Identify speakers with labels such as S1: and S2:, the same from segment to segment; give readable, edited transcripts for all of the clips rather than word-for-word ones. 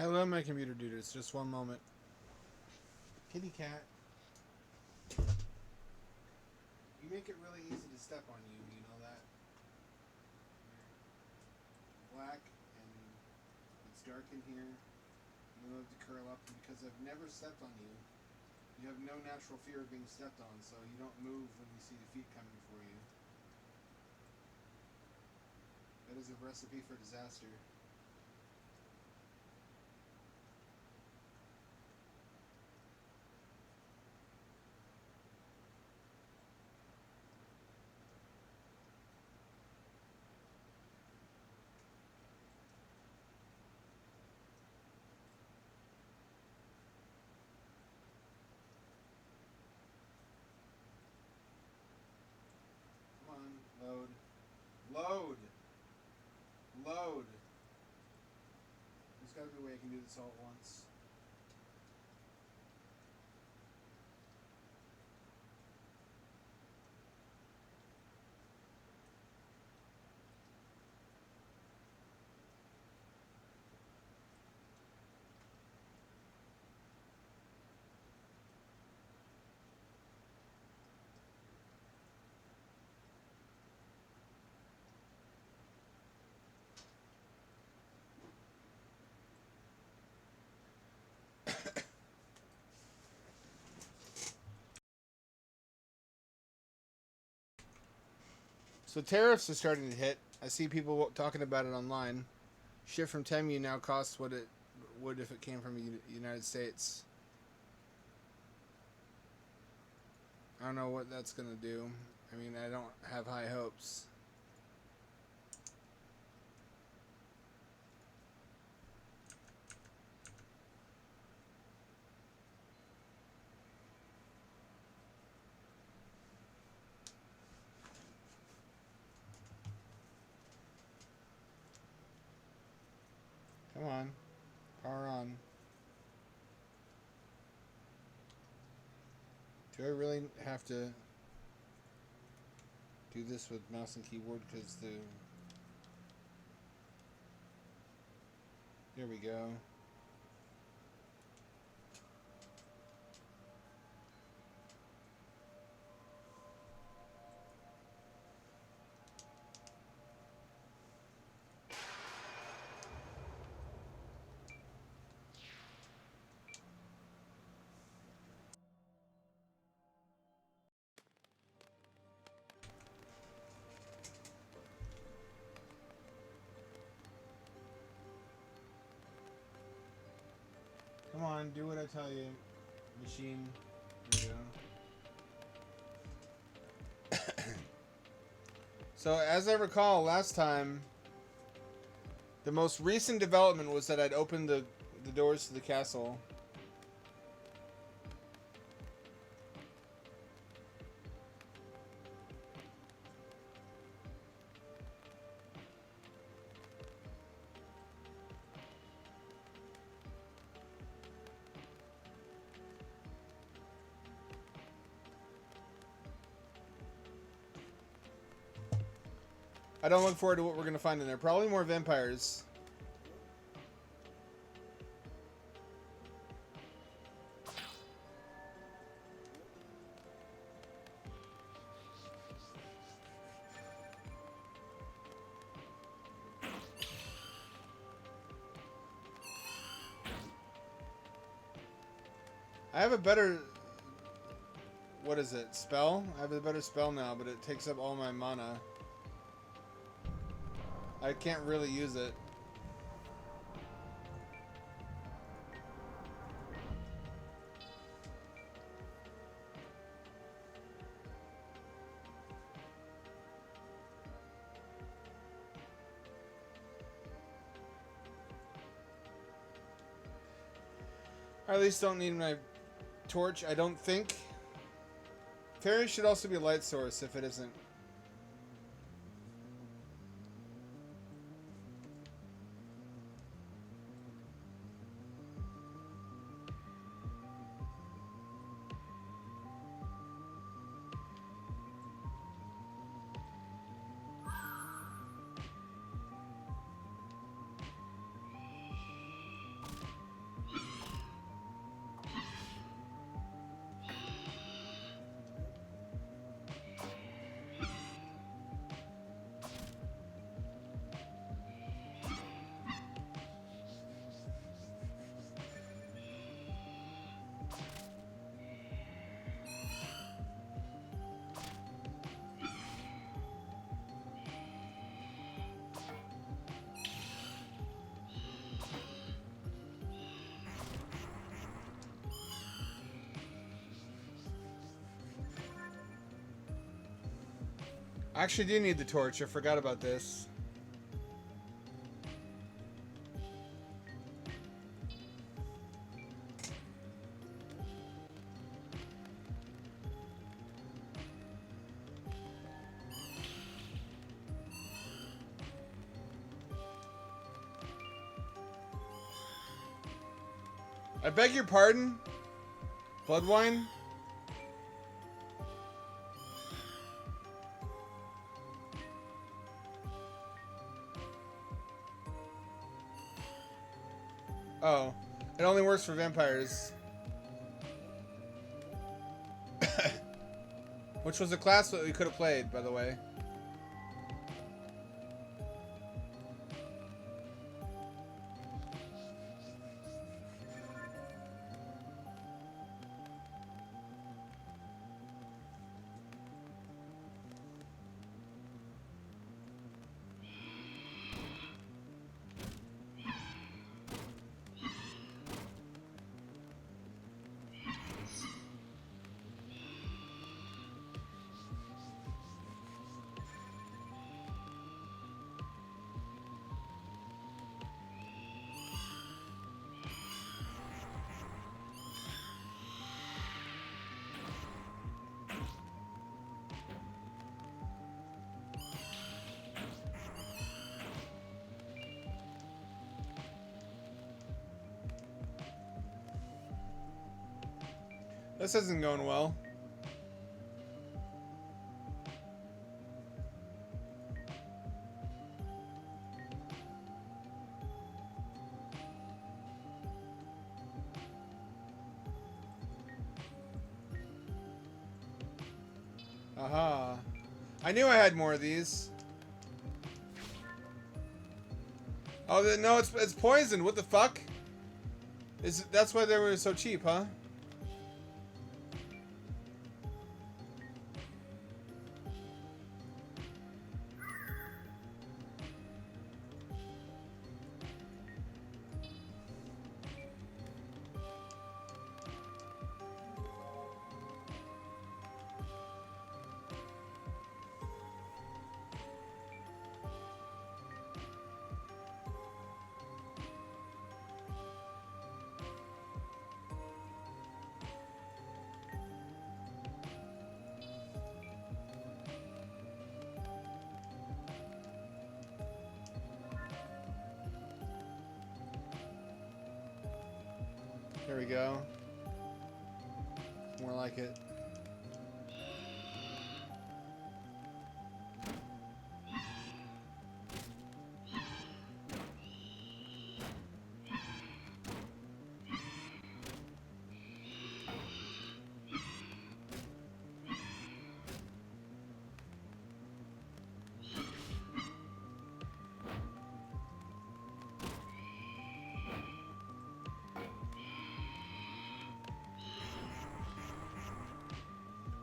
S1: Hello, my computer dude. It's just one moment. Kitty cat. You make it really easy to step on you. You know that? Black and it's dark in here. You love to curl up because I've never stepped on you. You have no natural fear of being stepped on, so you don't move when you see the feet coming for you. That is a recipe for disaster. Come on, load. Load! Load! There's gotta be a way I can do this all at once. So tariffs are starting to hit. I see people talking about it online. Shit from Temu now costs what it would if it came from the United States. I don't know what that's gonna do. I mean, I don't have high hopes. Come on, power on. Do I really have to do this with mouse and keyboard? Because the... There we go. Come on, do what I tell you, machine. There we go. So, as I recall, last time, the most recent development was that I'd opened the doors to the castle. I don't look forward to what we're going to find in there. Probably more vampires. I have a better... What is it? Spell? I have a better spell now, but it takes up all my mana. I can't really use it. I at least don't need my torch, I don't think. Fairy should also be a light source if it isn't.
S2: I actually do need the torch. I forgot about this. I beg your pardon? Blood wine? Oh. It only works for vampires. Which was a class that we could have played, by the way. This isn't going well. Aha. I knew I had more of these. Oh, no, it's poisoned. What the fuck? That's why they were so cheap, huh? There we go. More like it.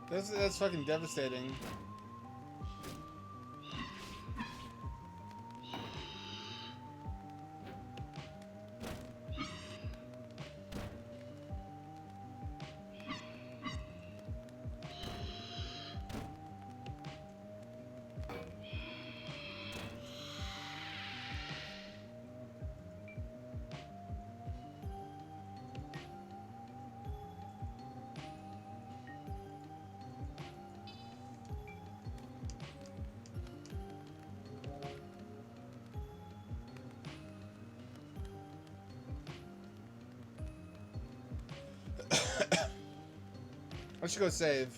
S2: That's fucking devastating. I should go save.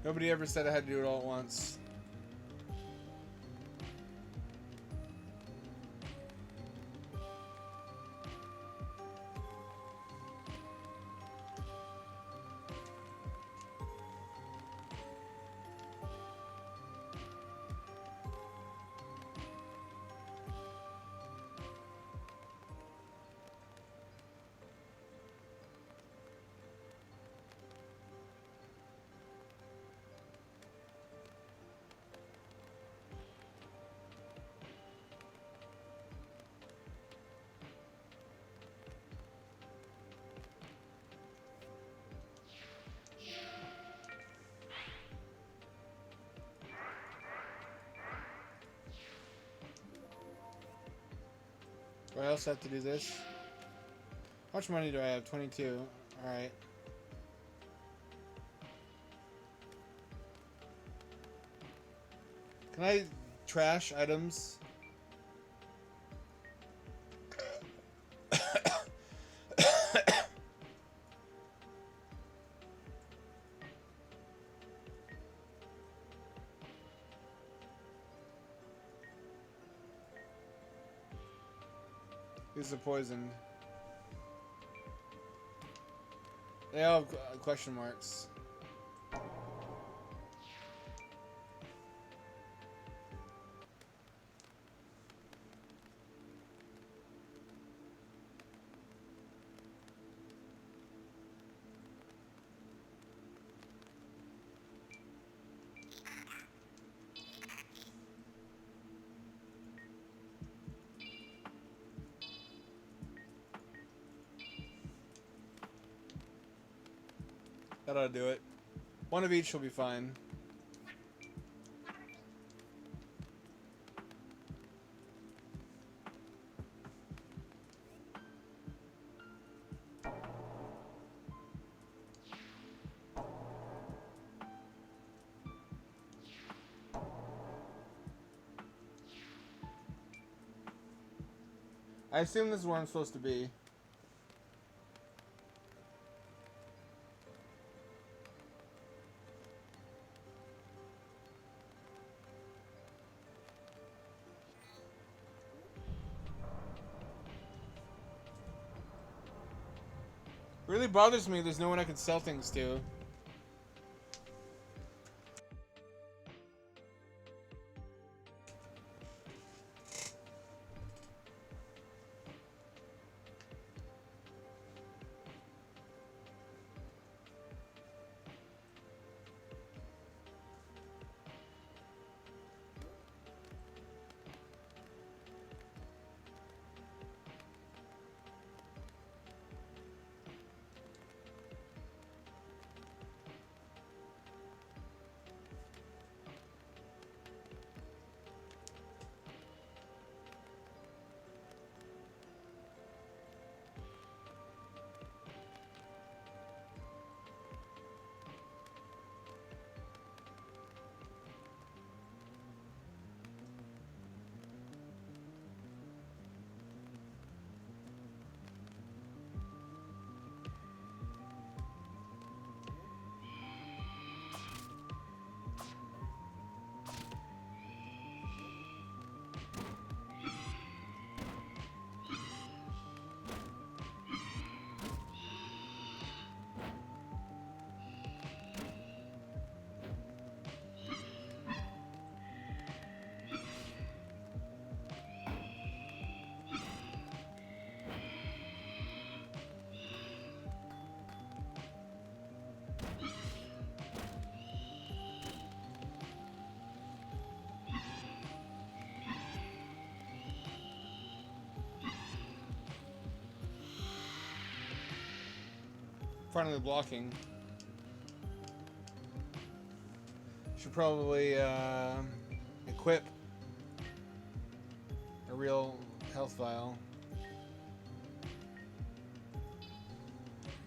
S2: Nobody ever said I had to do it all at once. Do I also have to do this? How much money do I have? 22. Alright. Can I trash items? These are poisoned. They all have question marks. That ought to do it. One of each will be fine. I assume this is where I'm supposed to be. It really bothers me there's no one I can sell things to. Finally blocking. Should probably equip a real health vial.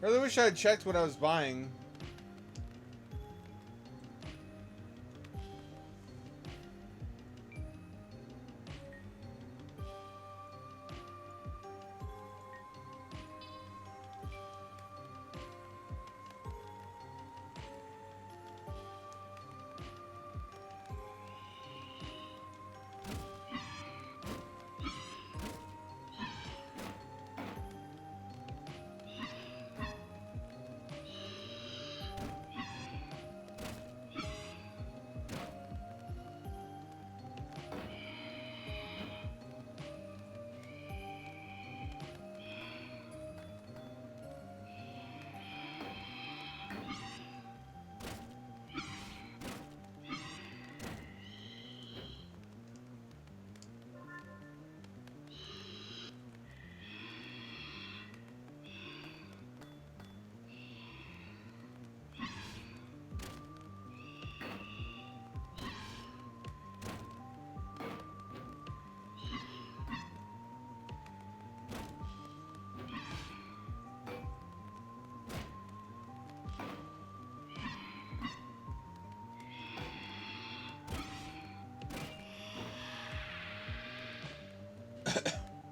S2: I really wish I had checked what I was buying.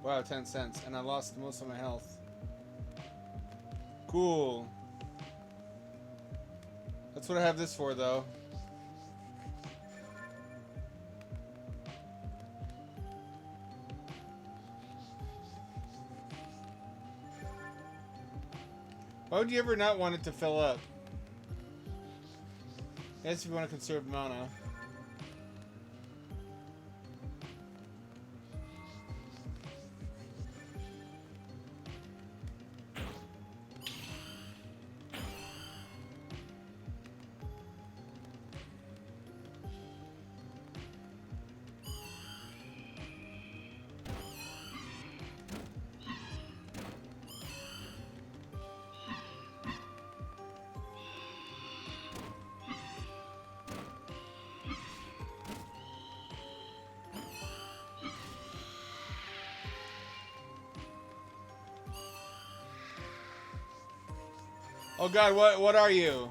S2: Wow, 10 cents. And I lost most of my health. Cool. That's what I have this for, though. Why would you ever not want it to fill up? Yes, if you want to conserve mana. Oh god, what are you?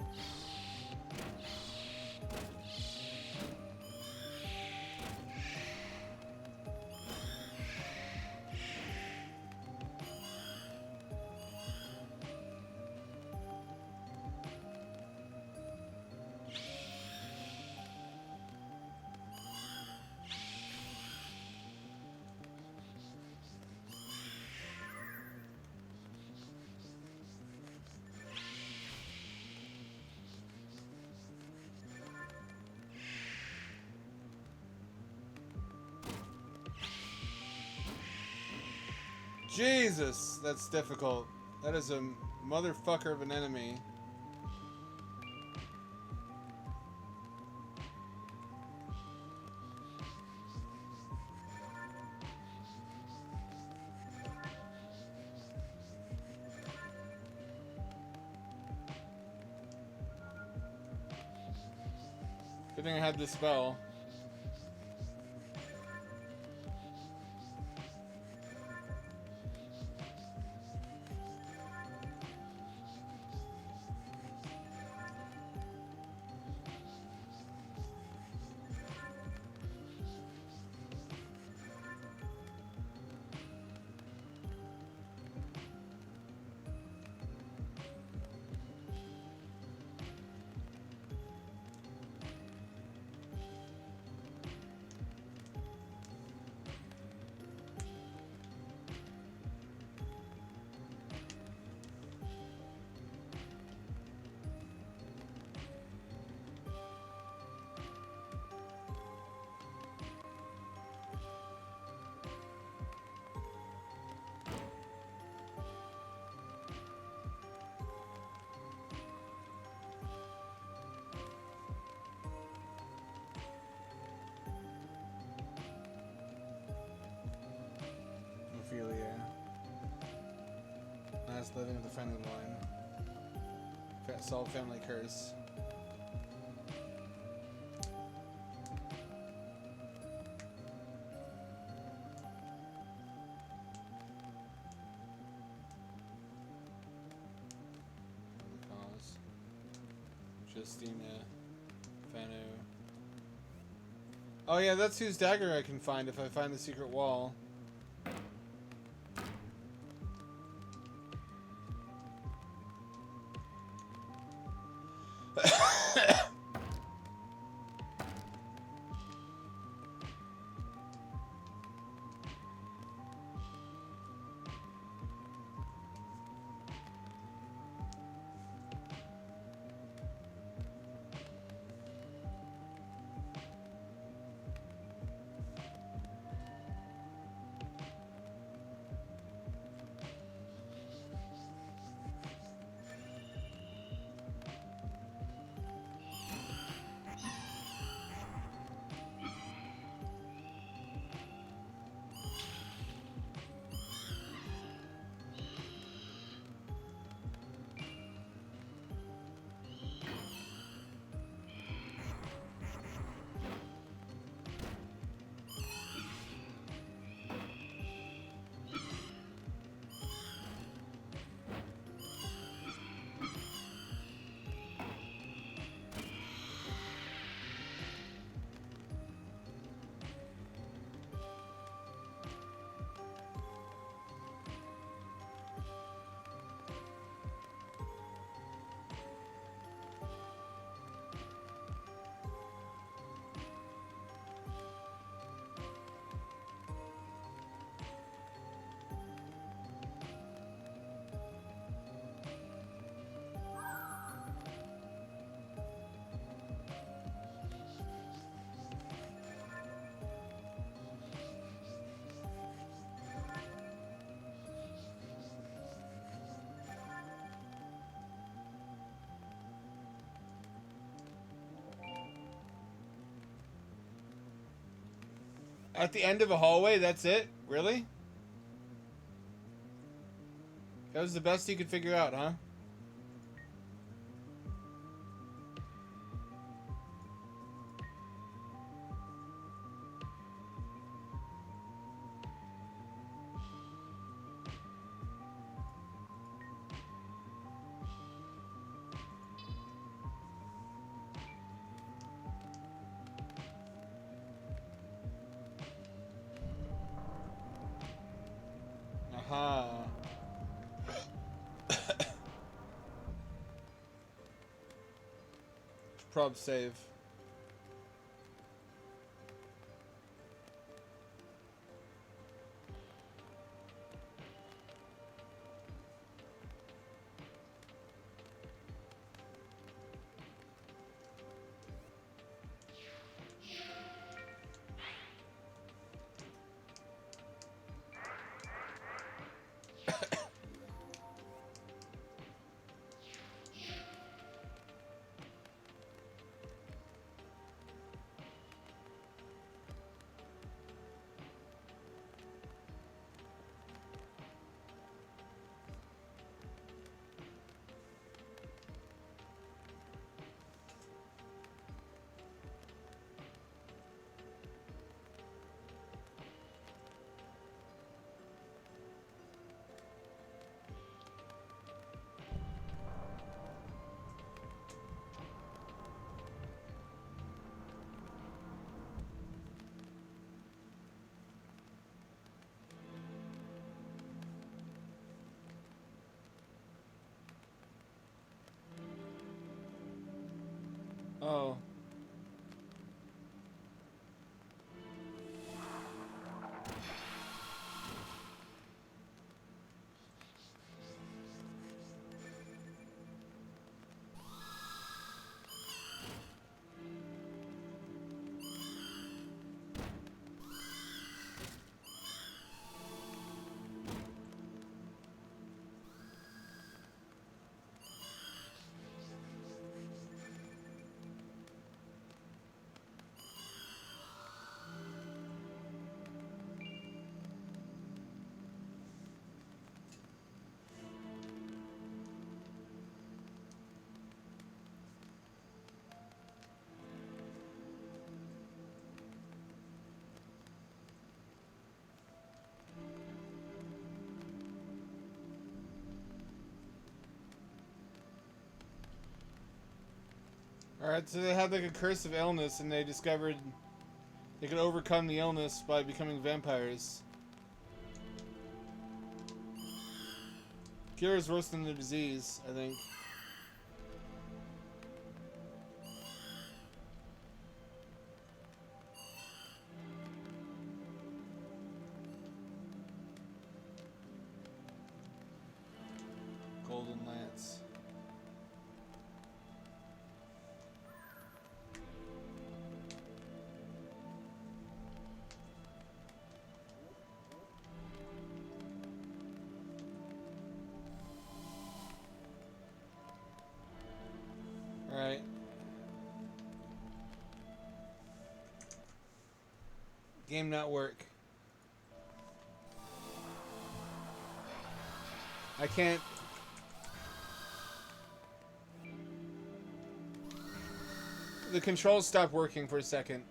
S2: Jesus, that's difficult. That is a motherfucker of an enemy. Good thing I had this spell. Ophelia. Last living of the family line. Solve family curse. Cause. Justina. Fanu. Oh yeah, that's whose dagger I can find if I find the secret wall. At the end of a hallway, that's it? Really? That was the best you could figure out, huh? Aha. Prob save. Oh. Alright, so they had like a curse of illness and they discovered they could overcome the illness by becoming vampires. Cure is worse than the disease, I think. Golden Lance. Alright. Game not work. I can't. The controls stopped working for a second.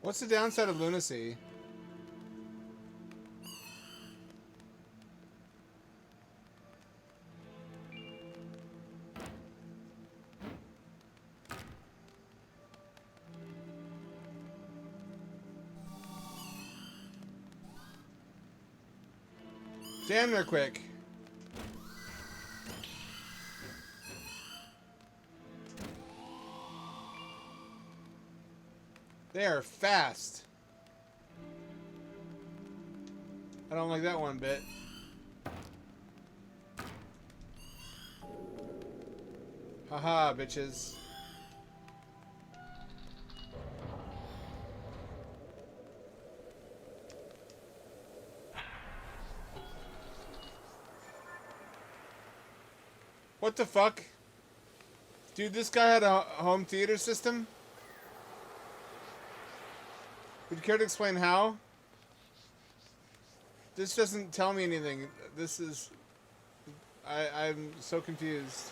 S2: What's the downside of lunacy? Damn, they're quick. They are fast. I don't like that one bit. Haha, bitches. What the fuck? Dude, this guy had a home theater system? Would you care to explain how? This doesn't tell me anything. This is... I'm so confused.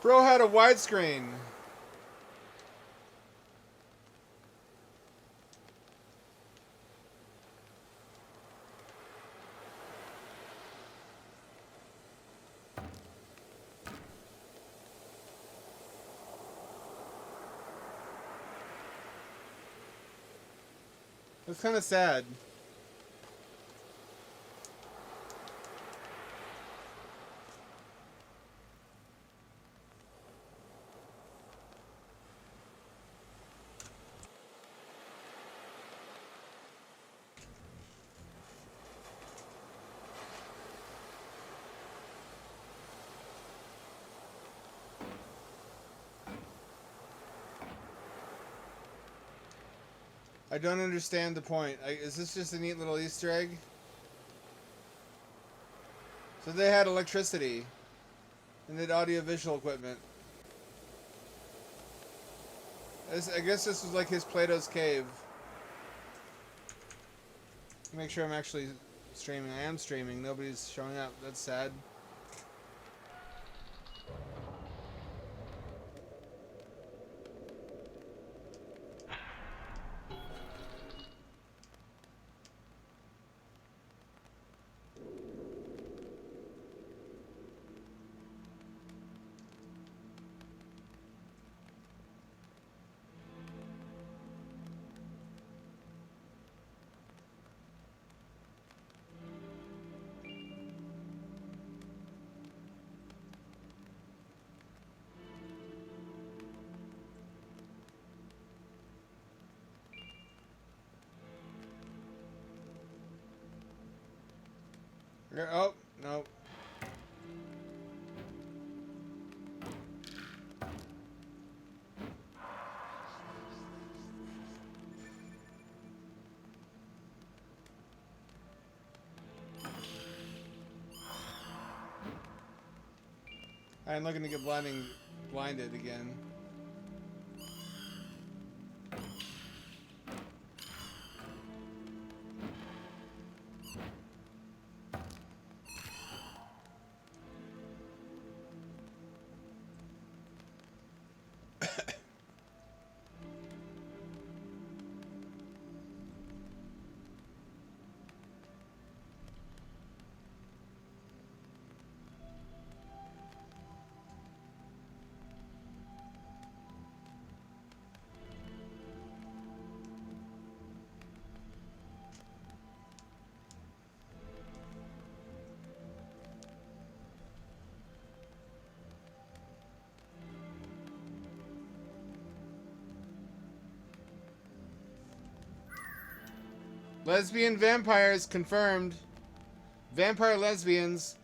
S2: Bro had a widescreen. That's kind of sad. I don't understand the point. Is this just a neat little Easter egg? So they had electricity. And they had audio-visual equipment. I guess this was like his Plato's Cave. Make sure I'm actually streaming. I am streaming. Nobody's showing up. That's sad. Oh, no. I'm looking to get blinded again. Lesbian vampires confirmed. Vampire lesbians.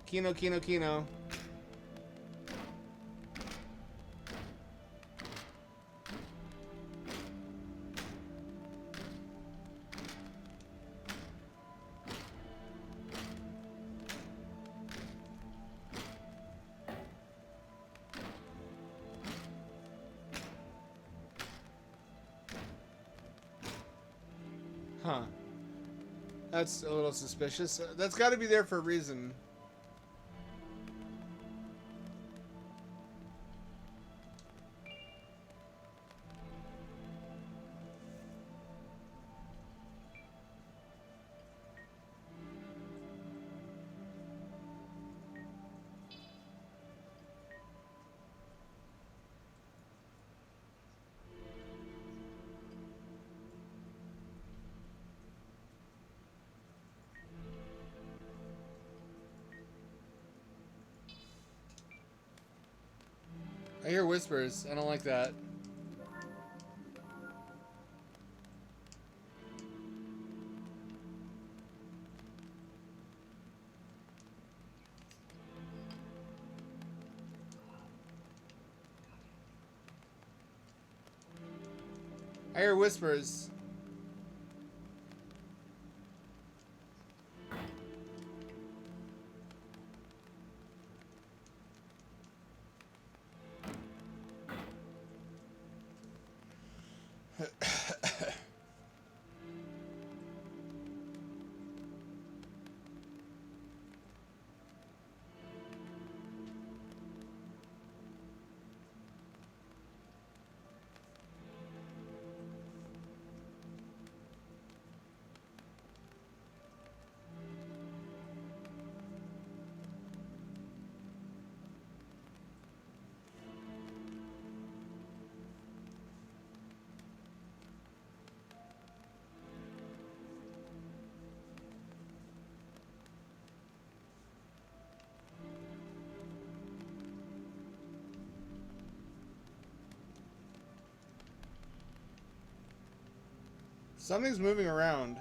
S2: Kino, Kino, Kino. Huh. That's a little suspicious. That's got to be there for a reason. I hear whispers. I don't like that. I hear whispers. Something's moving around.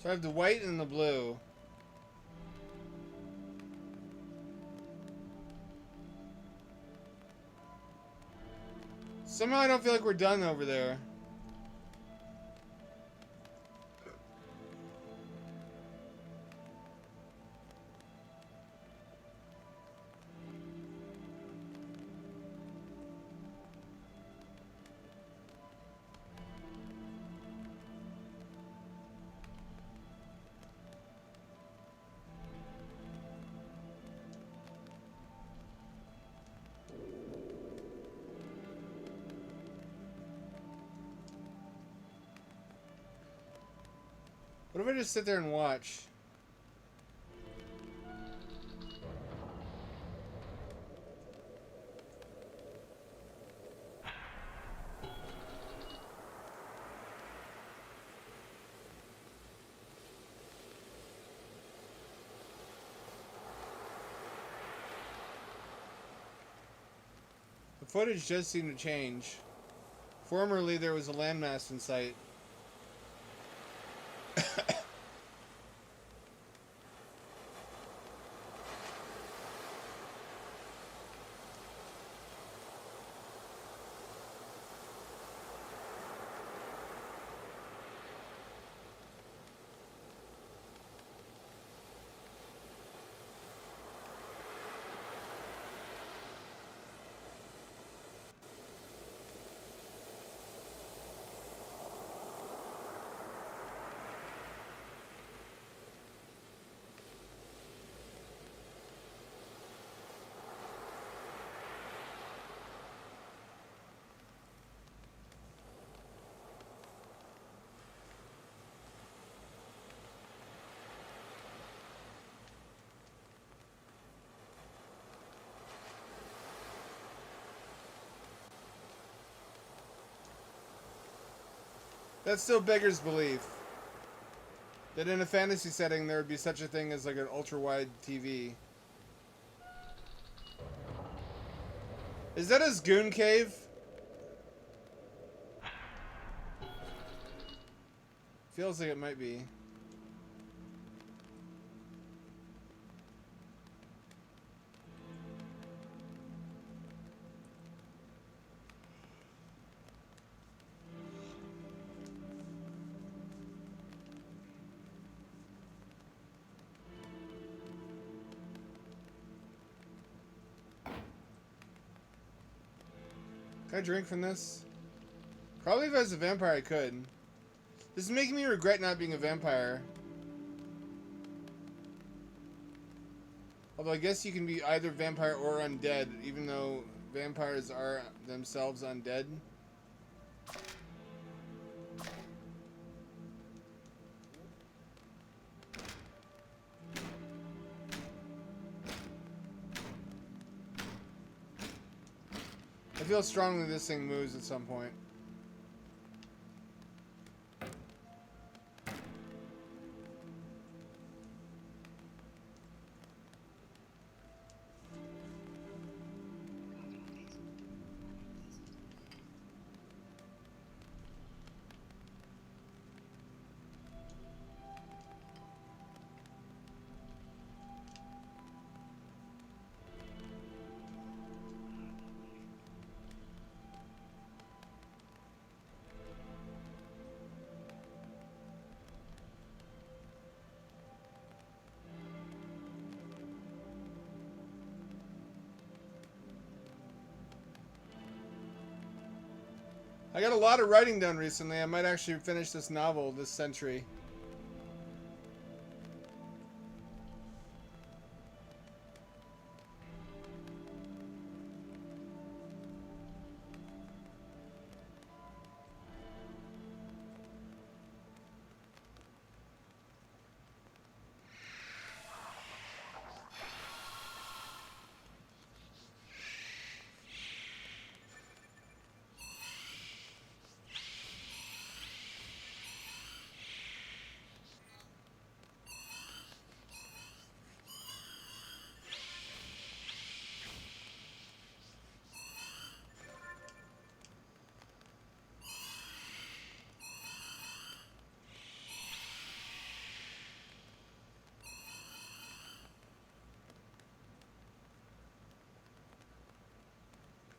S2: So I have the white and the blue. Somehow I don't feel like we're done over there. What if I just sit there and watch? The footage does seem to change. Formerly, there was a landmass in sight. That still beggars belief. That in a fantasy setting there would be such a thing as like an ultra-wide TV. Is that his goon cave? Feels like it might be. Can I drink from this? Probably if I was a vampire I could. This is making me regret not being a vampire. Although I guess you can be either vampire or undead, even though vampires are themselves undead. I feel strongly this thing moves at some point. I got a lot of writing done recently. I might actually finish this novel this century.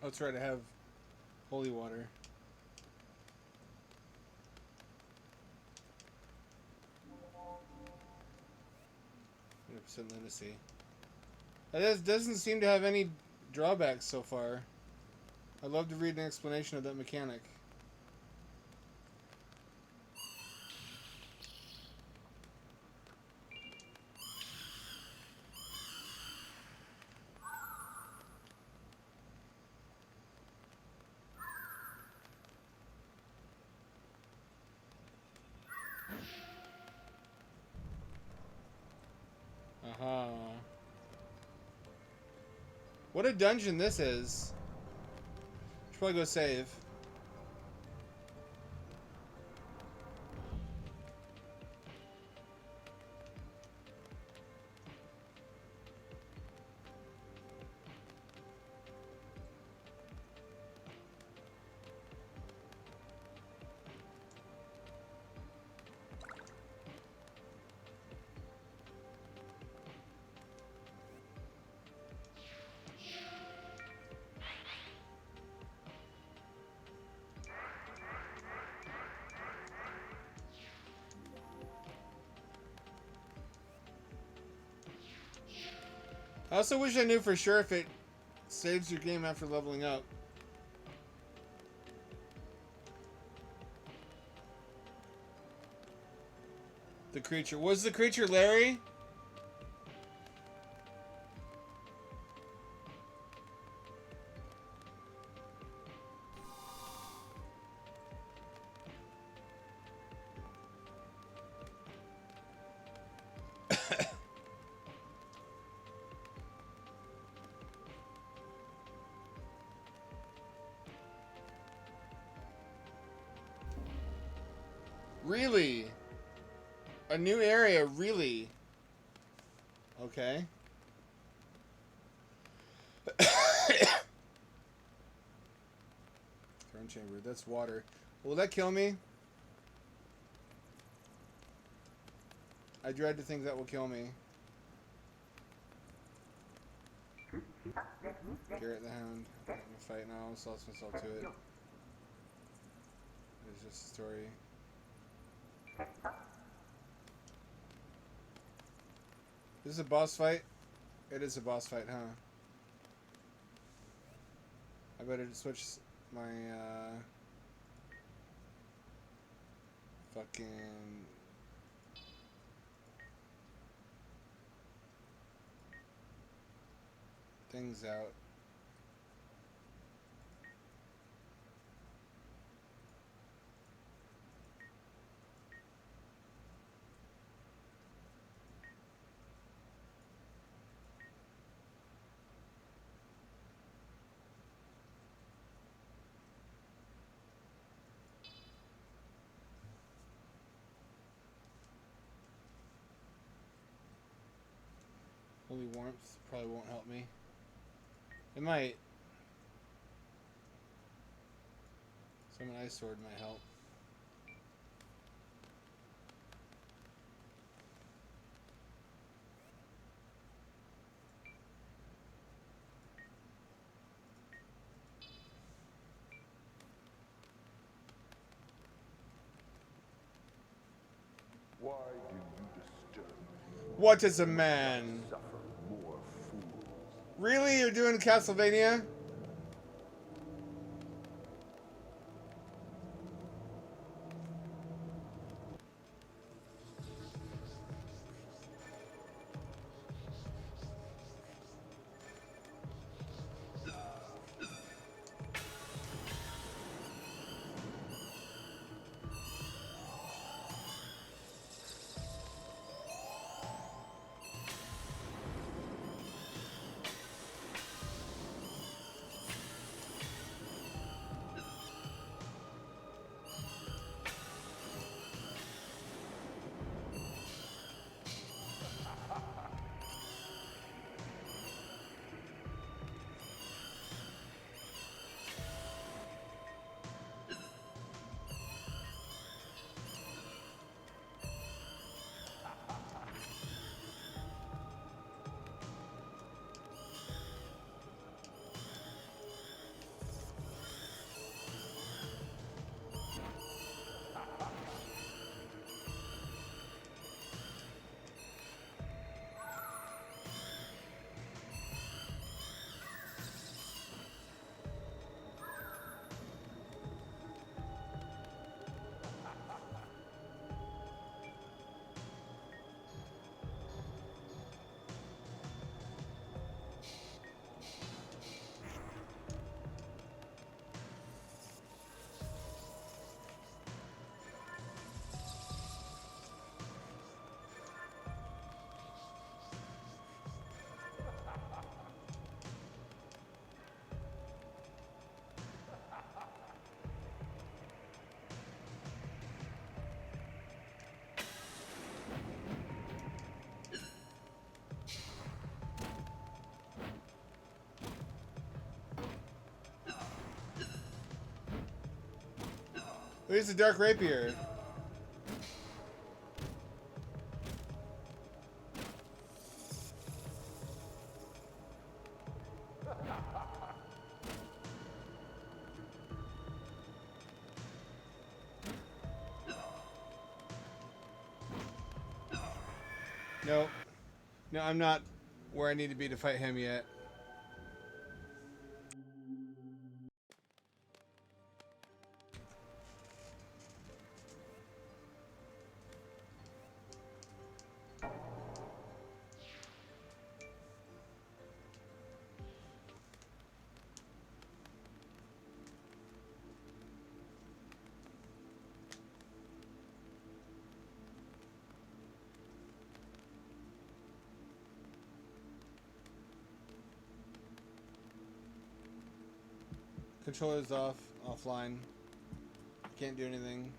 S2: Oh, that's right, I have holy water. 100% lunacy. That doesn't seem to have any drawbacks so far. I'd love to read an explanation of that mechanic. Aha. What a dungeon this is. Should probably go save. I also wish I knew for sure if it saves your game after leveling up. The creature. Was the creature Larry? Really? A new area, really? Okay. Throne chamber, that's water. Will that kill me? I dread to think that will kill me. Garrett the Hound. I'm gonna fight now. I lost myself to it. It's just a story. This is a boss fight? It is a boss fight, huh? I better switch my, fucking... things out. Holy warmth probably won't help me. It might. Summon Ice Sword might help.
S3: Why do you disturb me?
S2: What is a man?
S3: Suffer more fools.
S2: Really? You're doing Castlevania? Where's the Dark Rapier? No. No, I'm not where I need to be to fight him yet. Controller's off, offline. Can't do anything.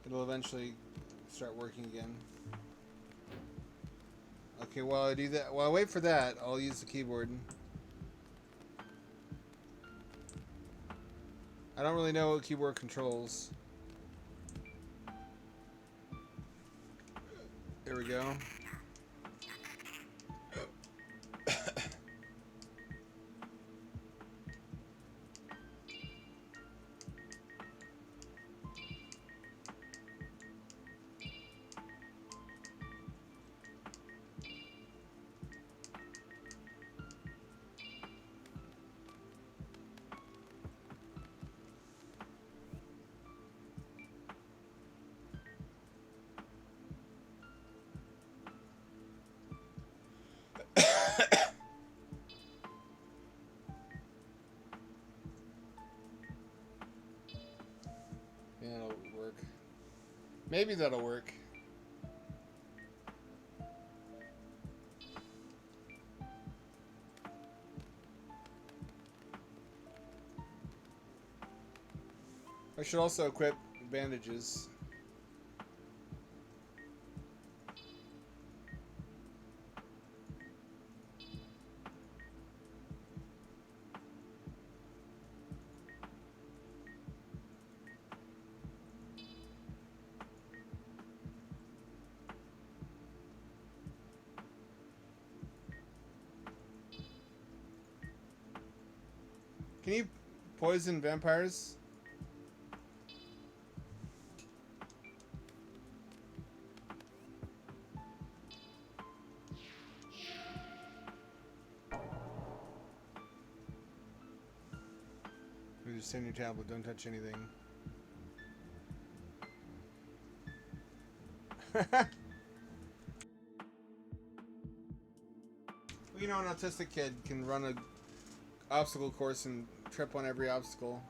S2: It'll eventually start working again. Okay, while I do that, while I wait for that, I'll use the keyboard. I don't really know what keyboard controls. There we go. Yeah, that'll work. Maybe that'll work. I should also equip bandages. Can you poison vampires? You just send your tablet, don't touch anything. Well, you know, an autistic kid can run a obstacle course and trip on every obstacle.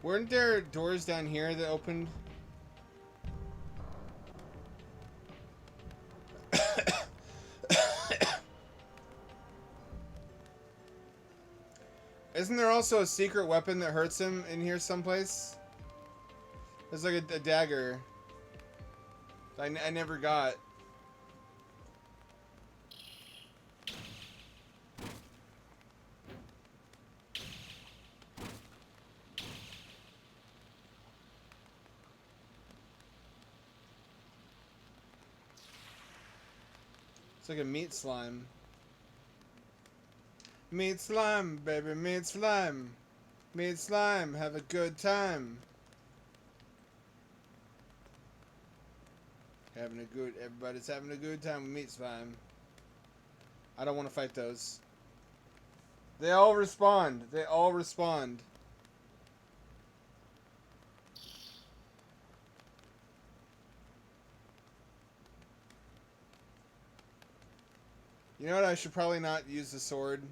S2: Weren't there doors down here that opened? Isn't there also a secret weapon that hurts him in here someplace? There's like a dagger. I never got. It's like a meat slime. Meat slime, baby, meat slime. Meat slime, have a good time. Everybody's having a good time with meat slime. I don't want to fight those. They all respond. They all respond. You know what? I should probably not use the sword.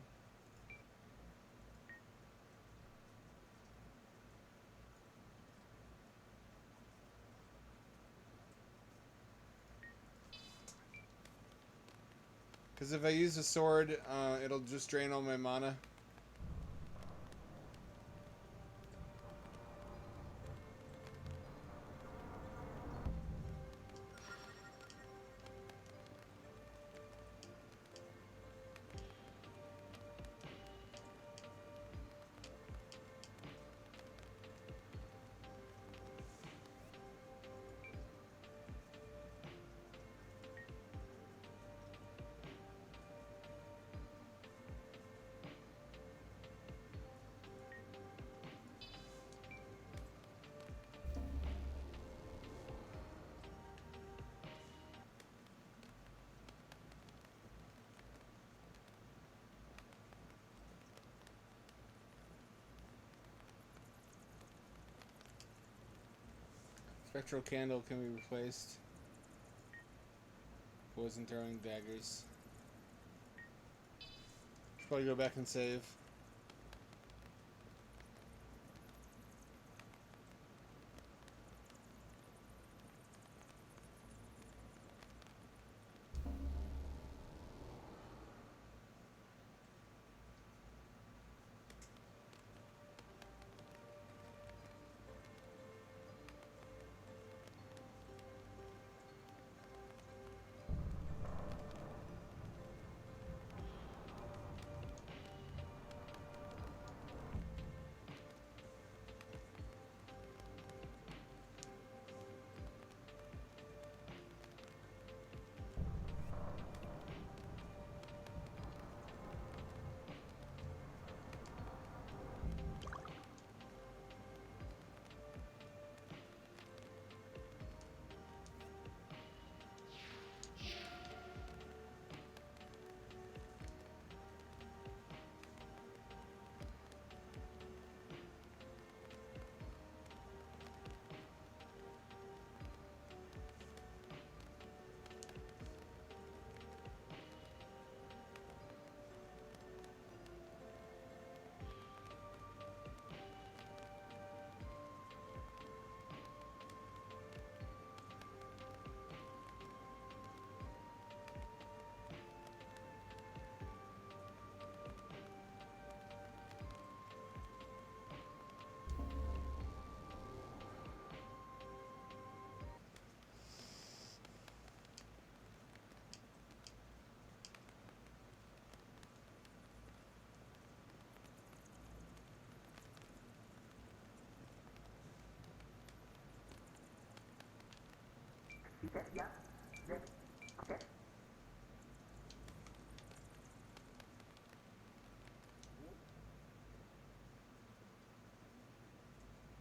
S2: Because if I use the sword, it'll just drain all my mana. Spectral candle can be replaced. Poison throwing daggers. Should probably go back and save.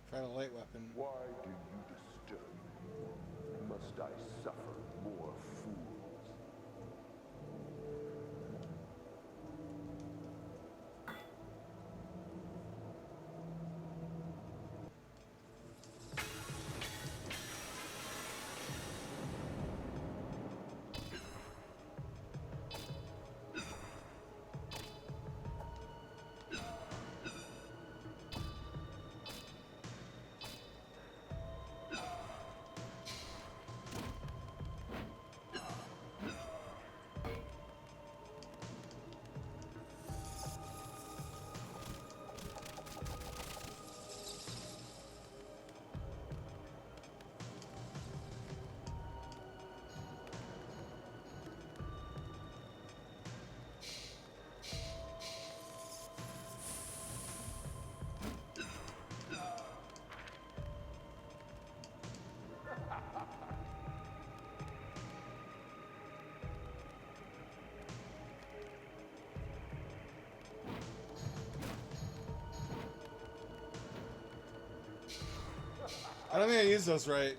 S2: Try a light weapon.
S3: Why do you disturb me? Must I suffer more fools?
S2: I don't think I used those right.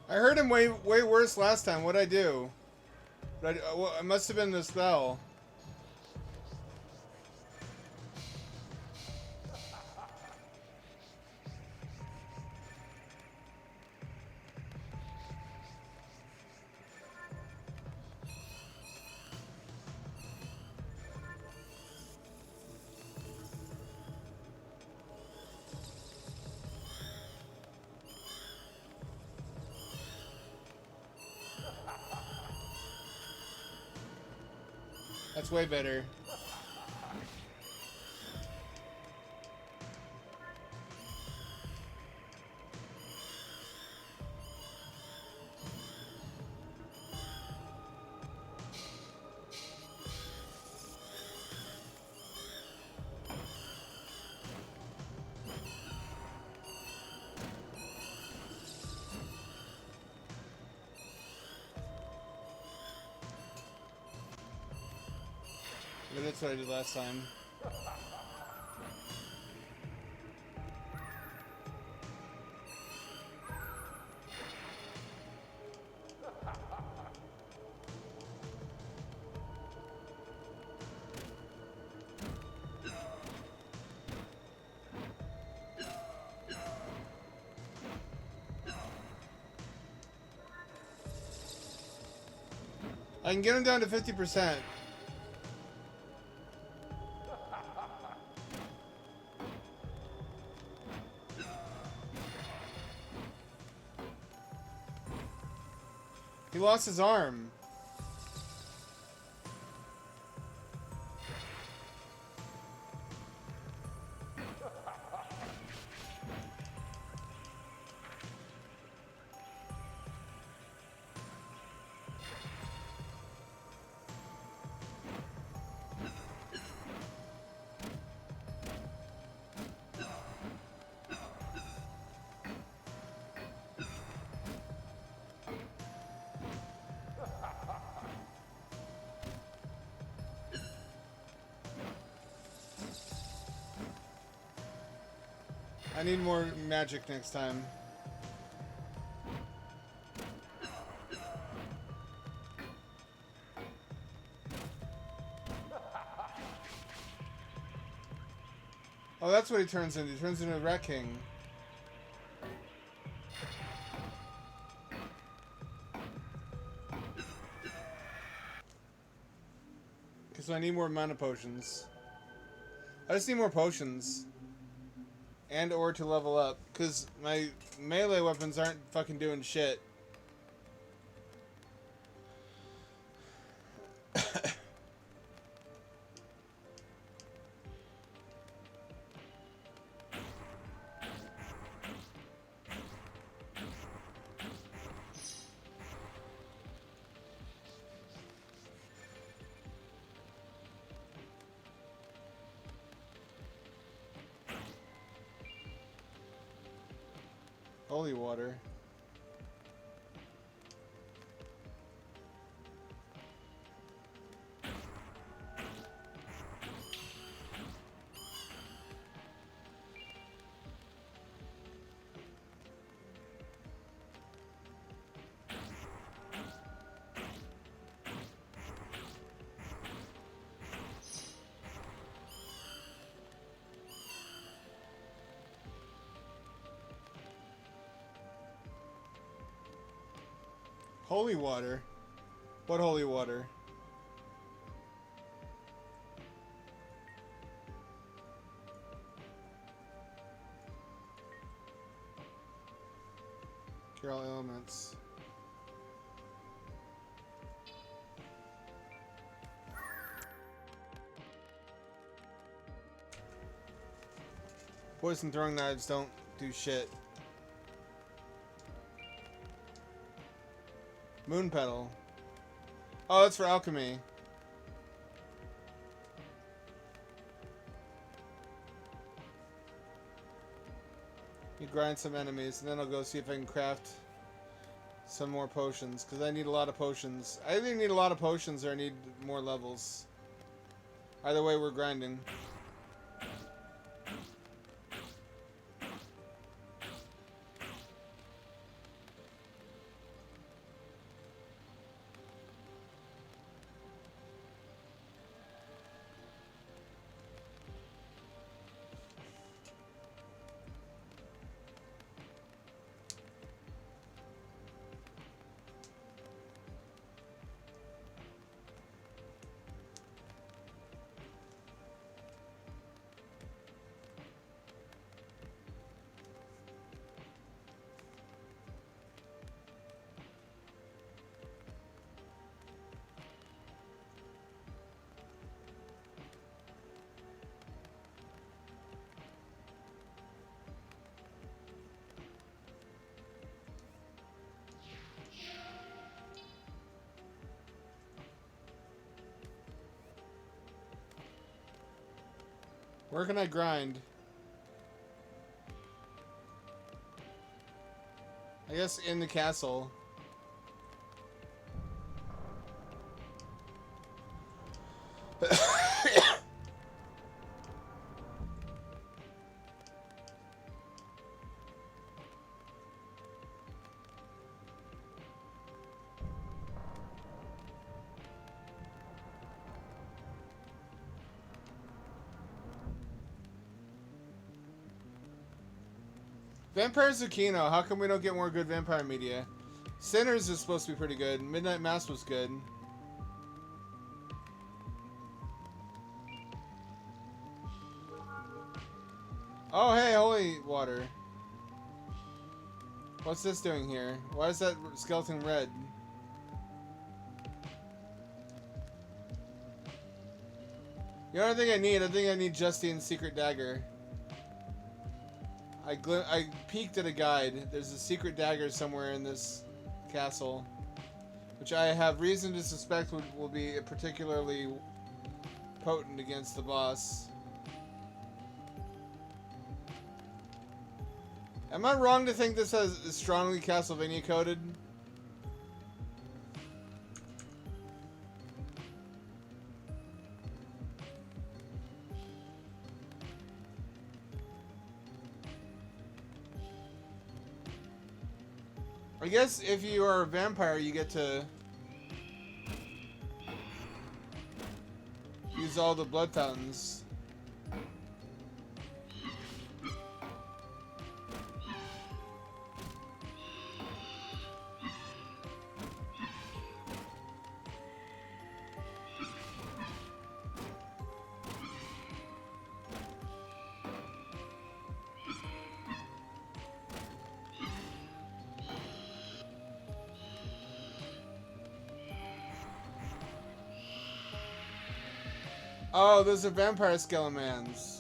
S2: I heard him way worse last time. What'd I do? Well, it must have been the spell. That's way better. But that's what I did last time. I can get him down to 50%. He lost his arm. I need more magic next time. Oh, that's what he turns into. He turns into a Rat King. Okay, so I need more mana potions. I just need more potions. And or to level up. Because my melee weapons aren't fucking doing shit. Holy water. Holy water? What holy water? Cure all elements. Poison throwing knives don't do shit. Moon petal. Oh, that's for alchemy. You grind some enemies, and then I'll go see if I can craft some more potions, because I need a lot of potions. I either need a lot of potions or I need more levels. Either way, we're grinding. Where can I grind? I guess in the castle. Vampire Zucchino. How come we don't get more good vampire media? Sinners is supposed to be pretty good. Midnight Mass was good. Oh, hey, holy water. What's this doing here? Why is that skeleton red? You know what I think I need? I think I need Justine's secret dagger. I peeked at a guide. There's a secret dagger somewhere in this castle, which I have reason to suspect will be particularly potent against the boss. Am I wrong to think this is strongly Castlevania coded? I guess if you are a vampire, you get to use all the blood fountains. Oh, those are vampire skeletons.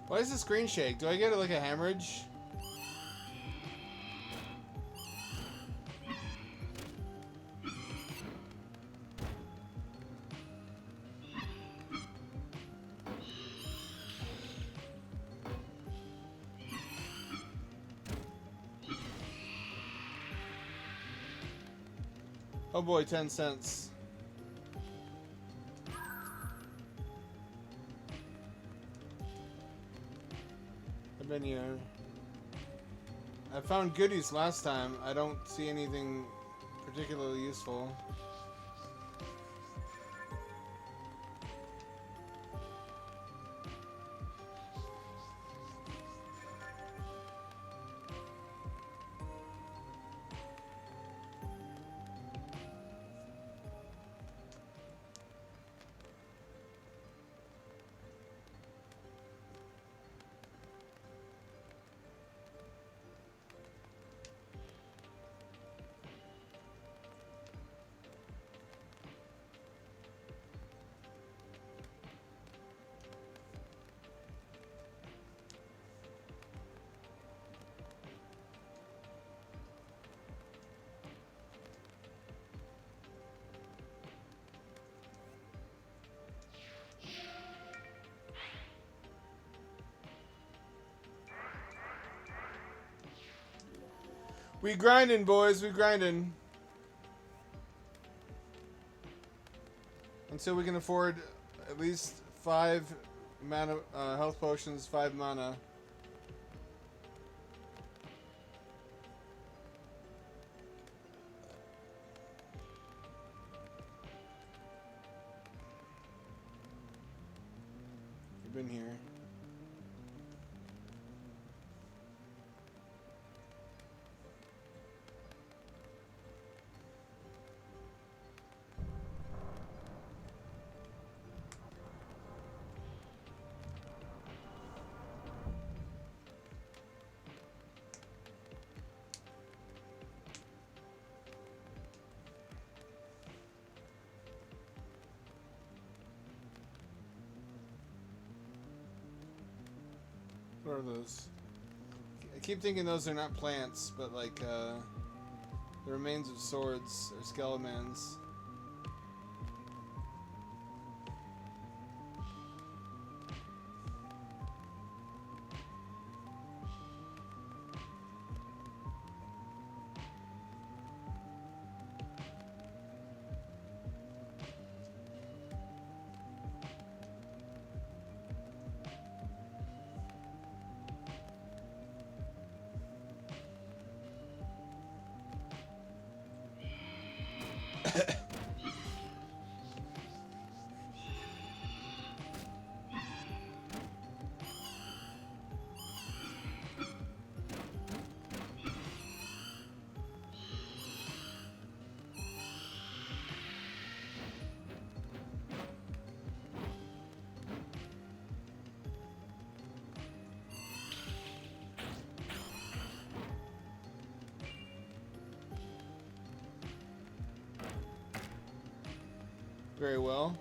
S2: Why does the screen shake? Do I get like a hemorrhage? Oh boy, 10 cents. Menu. I found goodies last time. I don't see anything particularly useful. We grinding, boys. We grinding. Until we can afford at least 5 mana health potions, 5 mana. You've been here. What are those? I keep thinking those are not plants, but like the remains of swords or skeletons. Very well.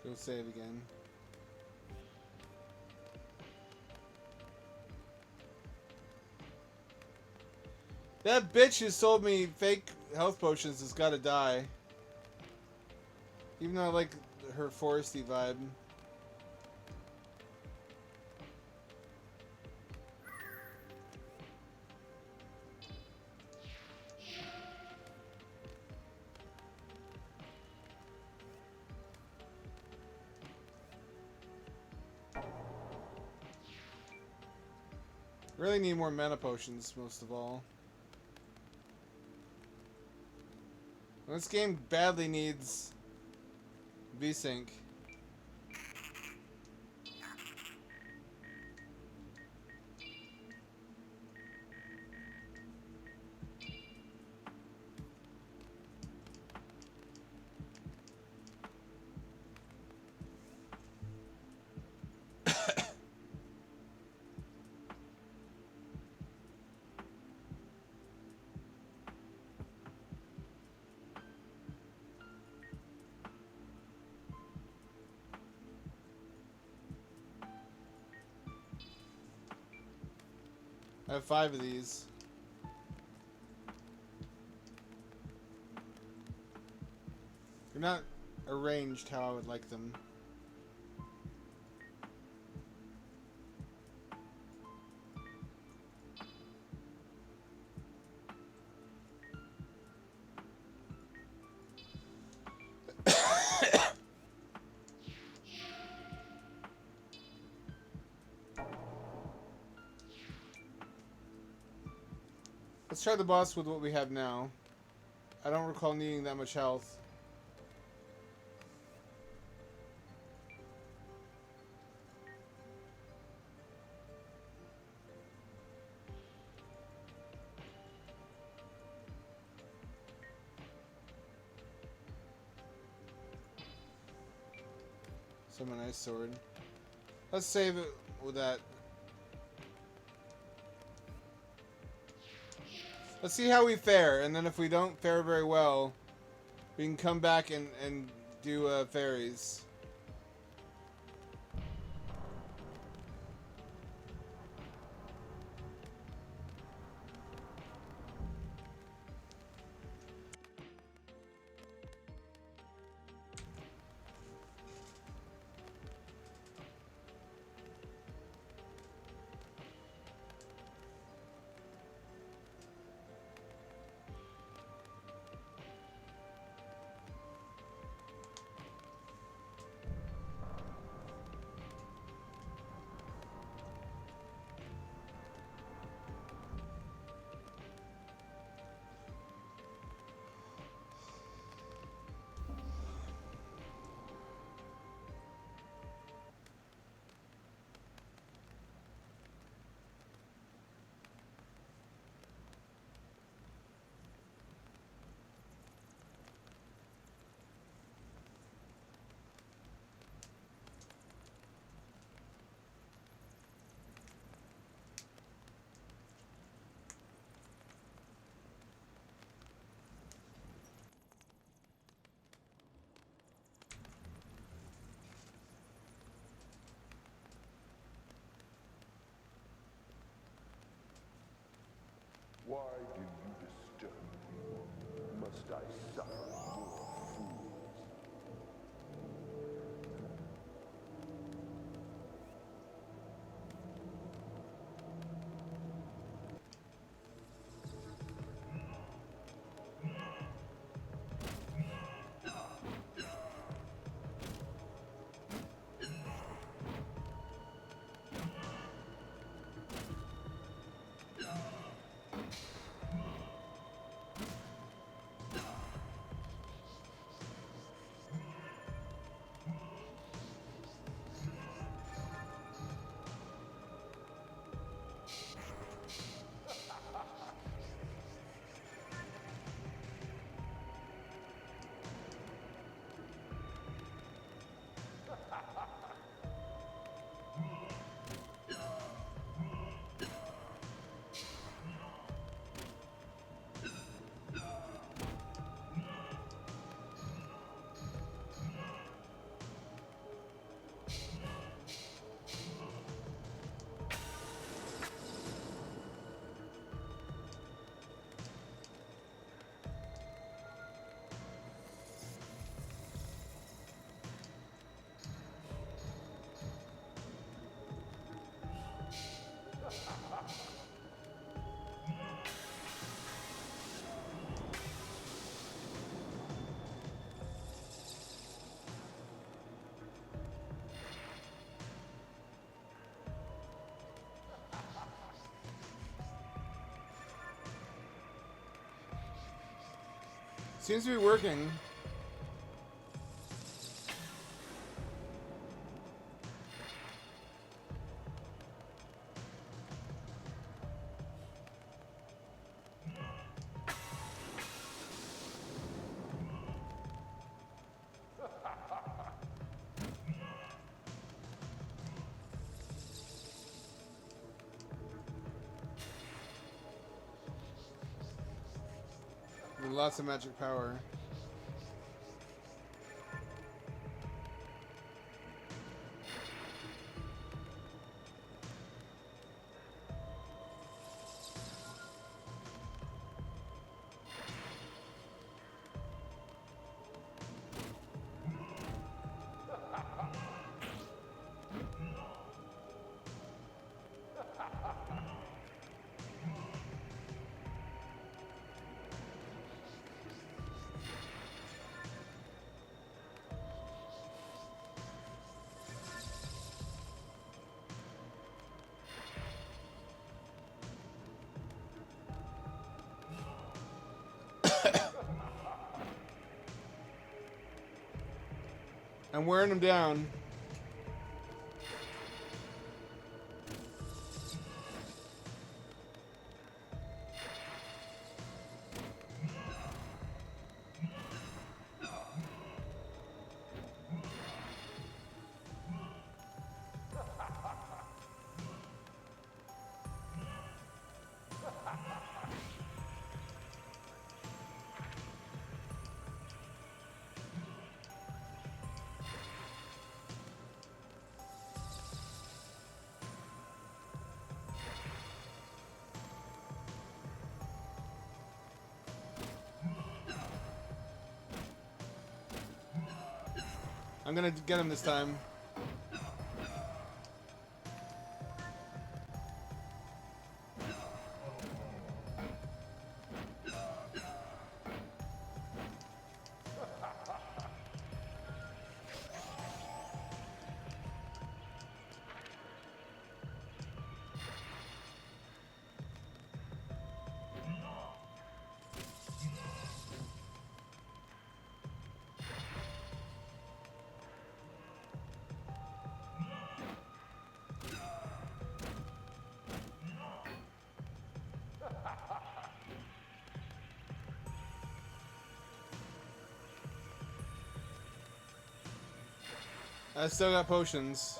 S2: Let's go save again. That bitch who sold me fake health potions has got to die. Even though I like her foresty vibe. Really need more mana potions, most of all. This game badly needs V-Sync. I have 5 of these. They're not arranged how I would like them. Let's try the boss with what we have now. I don't recall needing that much health. Summon Ice Sword. Let's save it with that. Let's see how we fare, and then if we don't fare very well, we can come back and do fairies.
S3: Why do you disturb me? Must I suffer more fools?
S2: Seems to be working. With lots of magic power. I'm wearing him down. I'm gonna get him this time. I still got potions.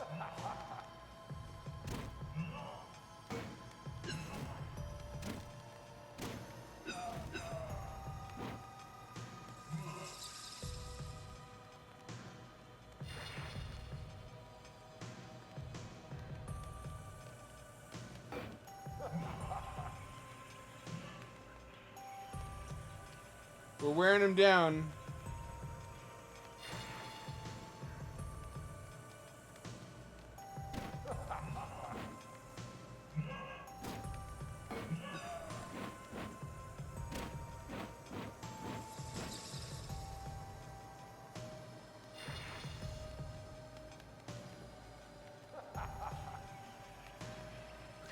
S2: We're wearing him down.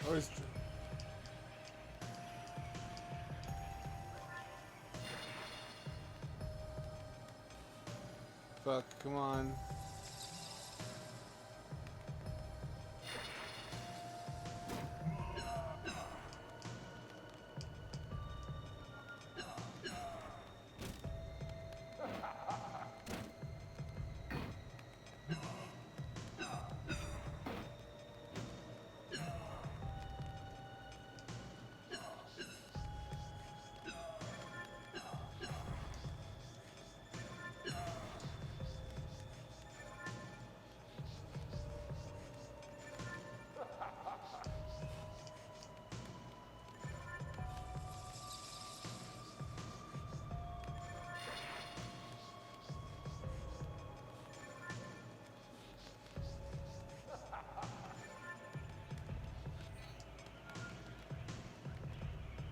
S2: Always. Fuck, come on.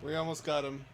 S2: We almost got him.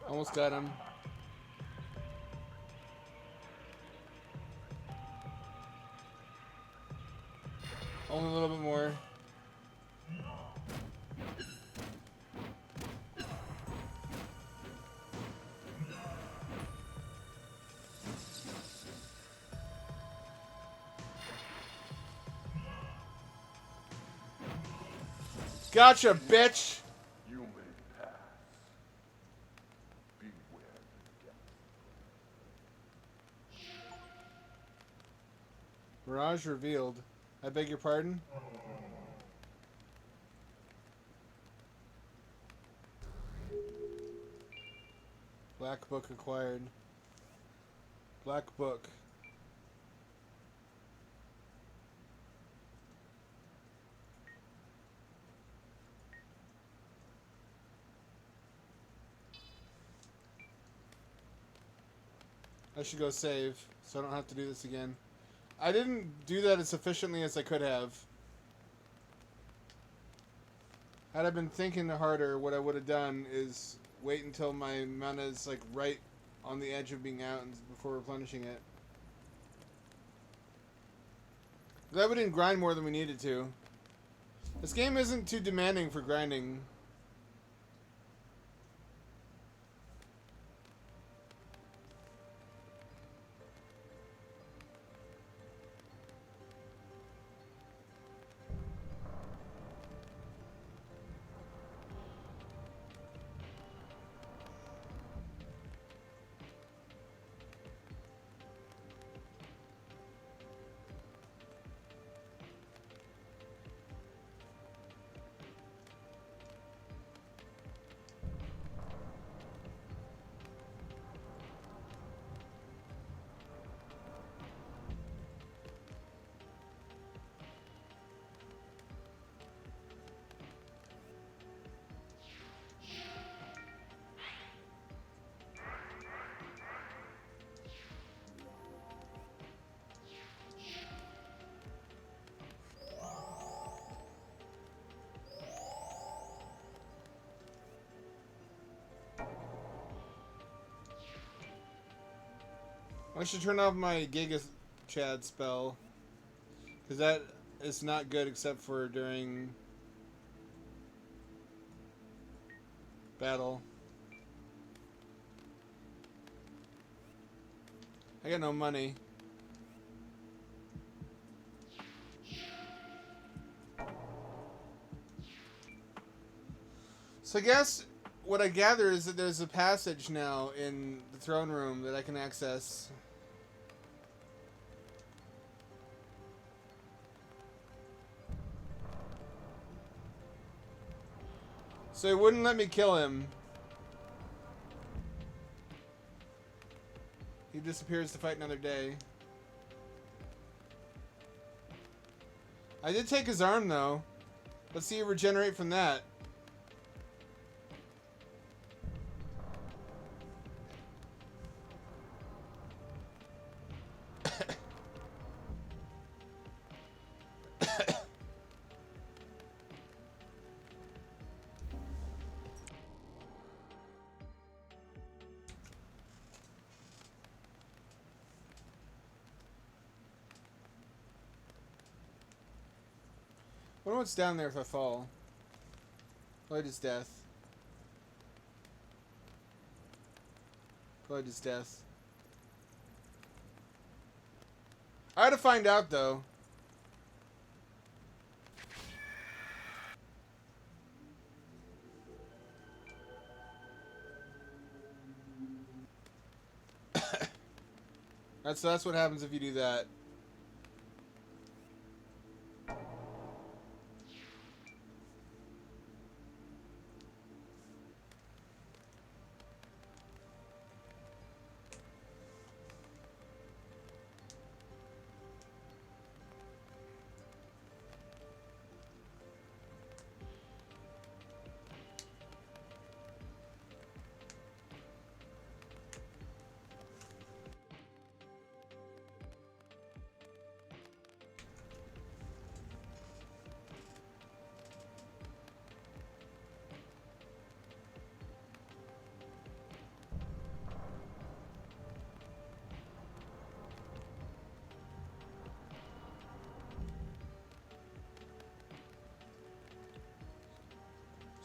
S2: Almost got him. Only a little bit more. Gotcha, bitch!
S3: You may pass. Beware the depth.
S2: Mirage revealed. I beg your pardon? Black book acquired. Black book. I should go save, so I don't have to do this again. I didn't do that as efficiently as I could have. Had I been thinking harder, what I would have done is wait until my mana is like right on the edge of being out and before replenishing it. Glad we didn't grind more than we needed to. This game isn't too demanding for grinding. I should turn off my Giga Chad spell. Because that is not good except for during battle. I got no money. So I guess what I gather is that there's a passage now in the throne room that I can access. So it wouldn't let me kill him. He disappears to fight another day. I did take his arm though. Let's see you regenerate from that. I wonder what's down there if I fall. Probably just death. Probably just death. I had to find out though. That's what happens if you do that.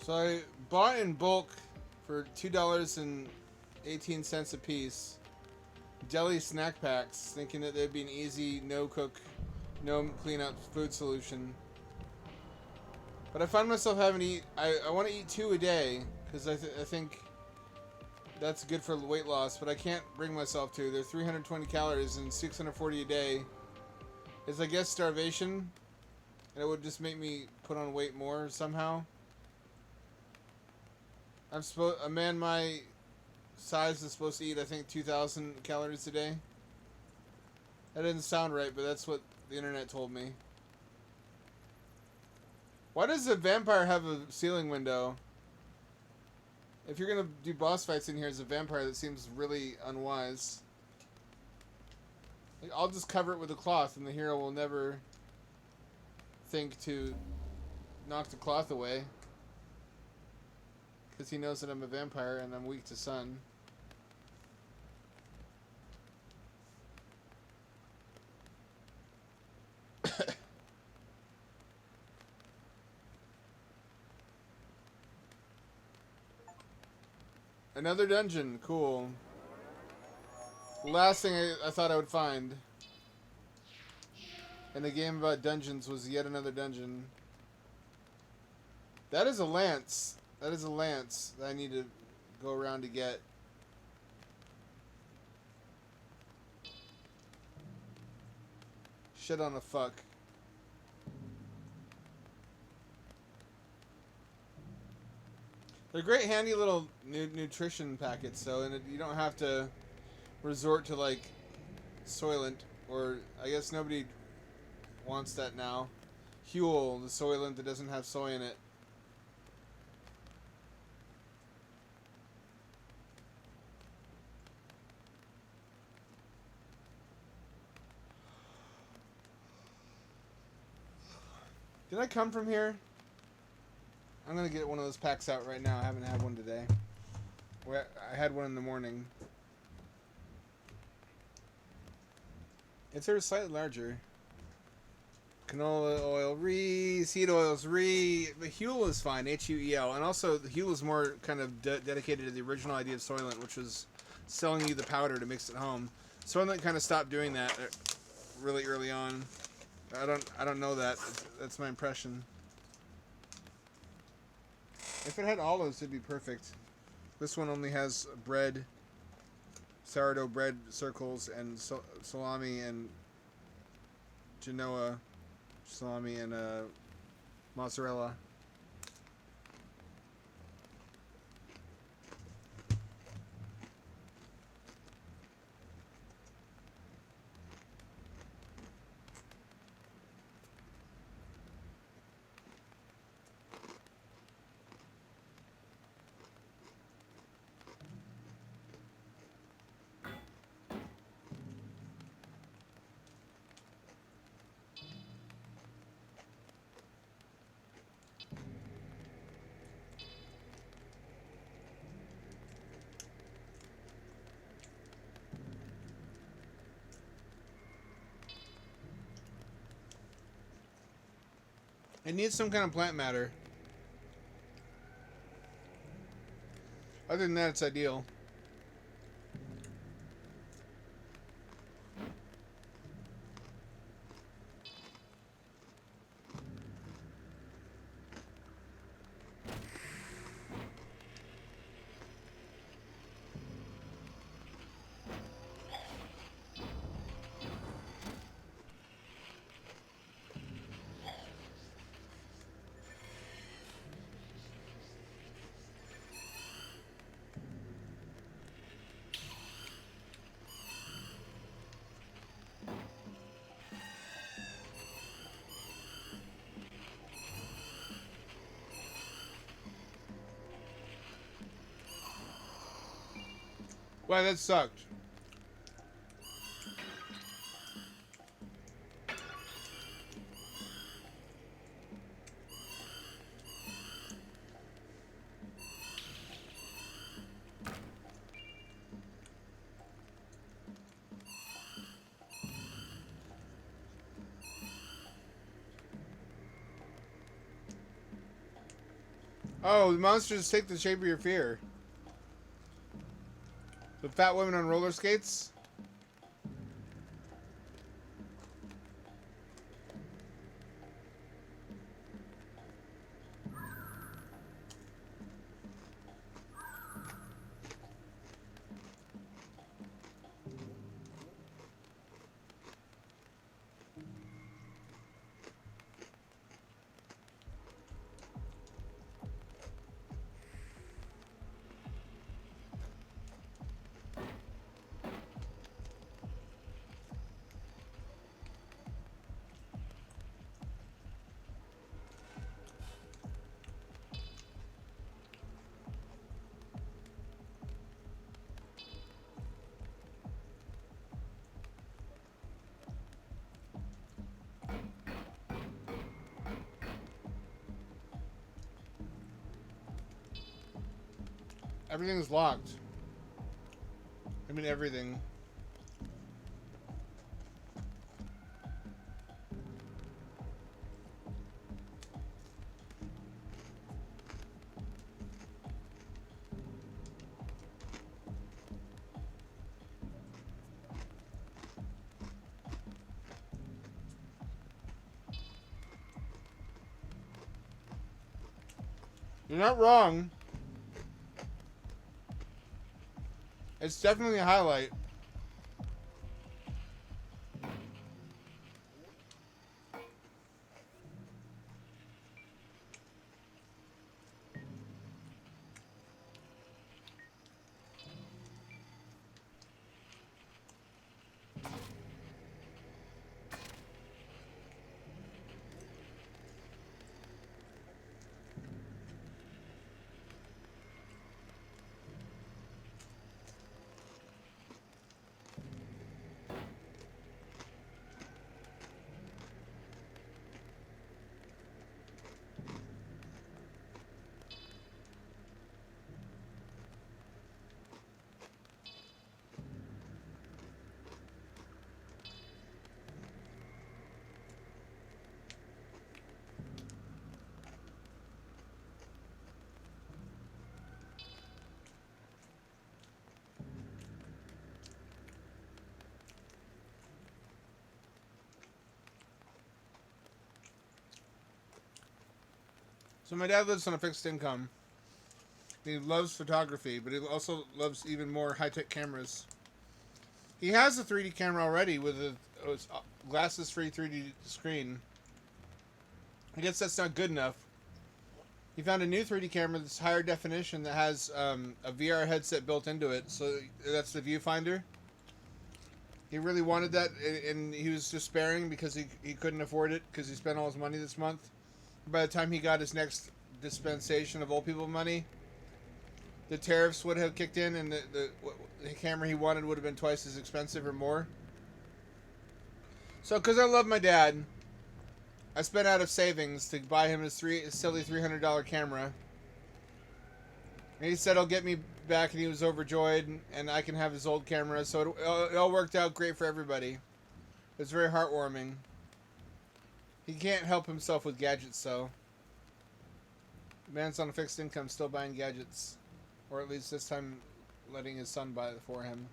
S2: So I bought in bulk for $2.18 a piece deli snack packs, thinking that they'd be an easy no cook, no clean up food solution. But I find myself having to eat. I want to eat 2 a day because I think that's good for weight loss, but I can't bring myself to. They're 320 calories and 640 a day. Is I guess starvation, and it would just make me put on weight more somehow. A man my size is supposed to eat, I think, 2,000 calories a day. That doesn't sound right, but that's what the internet told me. Why does a vampire have a ceiling window? If you're gonna do boss fights in here as a vampire, that seems really unwise. Like, I'll just cover it with a cloth, and the hero will never think to knock the cloth away. Because he knows that I'm a vampire and I'm weak to sun. Another dungeon. Cool. The last thing I thought I would find in a game about dungeons was yet another dungeon. That is a lance. That is a lance that I need to go around to get. Shit on a fuck. They're great handy little nutrition packets though, and you don't have to resort to like Soylent, or I guess nobody wants that now. Huel, the Soylent that doesn't have soy in it. Did I come from here? I'm gonna get one of those packs out right now. I haven't had one today. I had one in the morning. If they're slightly larger. Canola oil, seed oils, but Huel is fine, Huel. And also, the Huel is more kind of dedicated to the original idea of Soylent, which was selling you the powder to mix at home. Soylent kind of stopped doing that really early on. I don't know that. That's my impression. If it had olives, it'd be perfect. This one only has bread, sourdough bread circles, and salami and Genoa salami and mozzarella. It needs some kind of plant matter. Other than that, it's ideal. Wow, that sucked. Oh, the monsters take the shape of your fear. The fat women on roller skates? Everything's locked. I mean, everything. You're not wrong. It's definitely a highlight. So my dad lives on a fixed income. He loves photography, but he also loves even more high-tech cameras. He has a 3D camera already with a glasses-free 3D screen. I guess that's not good enough. He found a new 3D camera that's higher definition that has a VR headset built into it. So that's the viewfinder. He really wanted that, and he was despairing because he couldn't afford it because he spent all his money this month. By the time he got his next dispensation of old people money, the tariffs would have kicked in, and the camera he wanted would have been twice as expensive or more. So, because I love my dad, I spent out of savings to buy him his silly $300 camera. And he said he'll get me back, and he was overjoyed, and I can have his old camera. So it all worked out great for everybody. It was very heartwarming. He can't help himself with gadgets, though. Man's on a fixed income, still buying gadgets. Or at least this time letting his son buy it for him.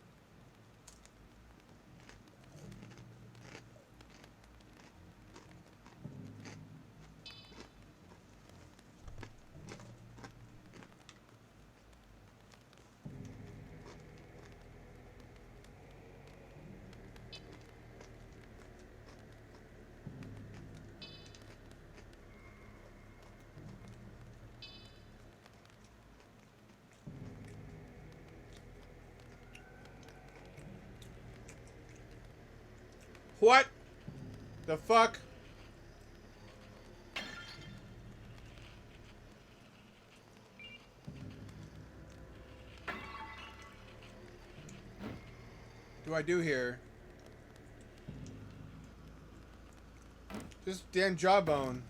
S2: What the fuck? Do I do here? Just damn jawbone.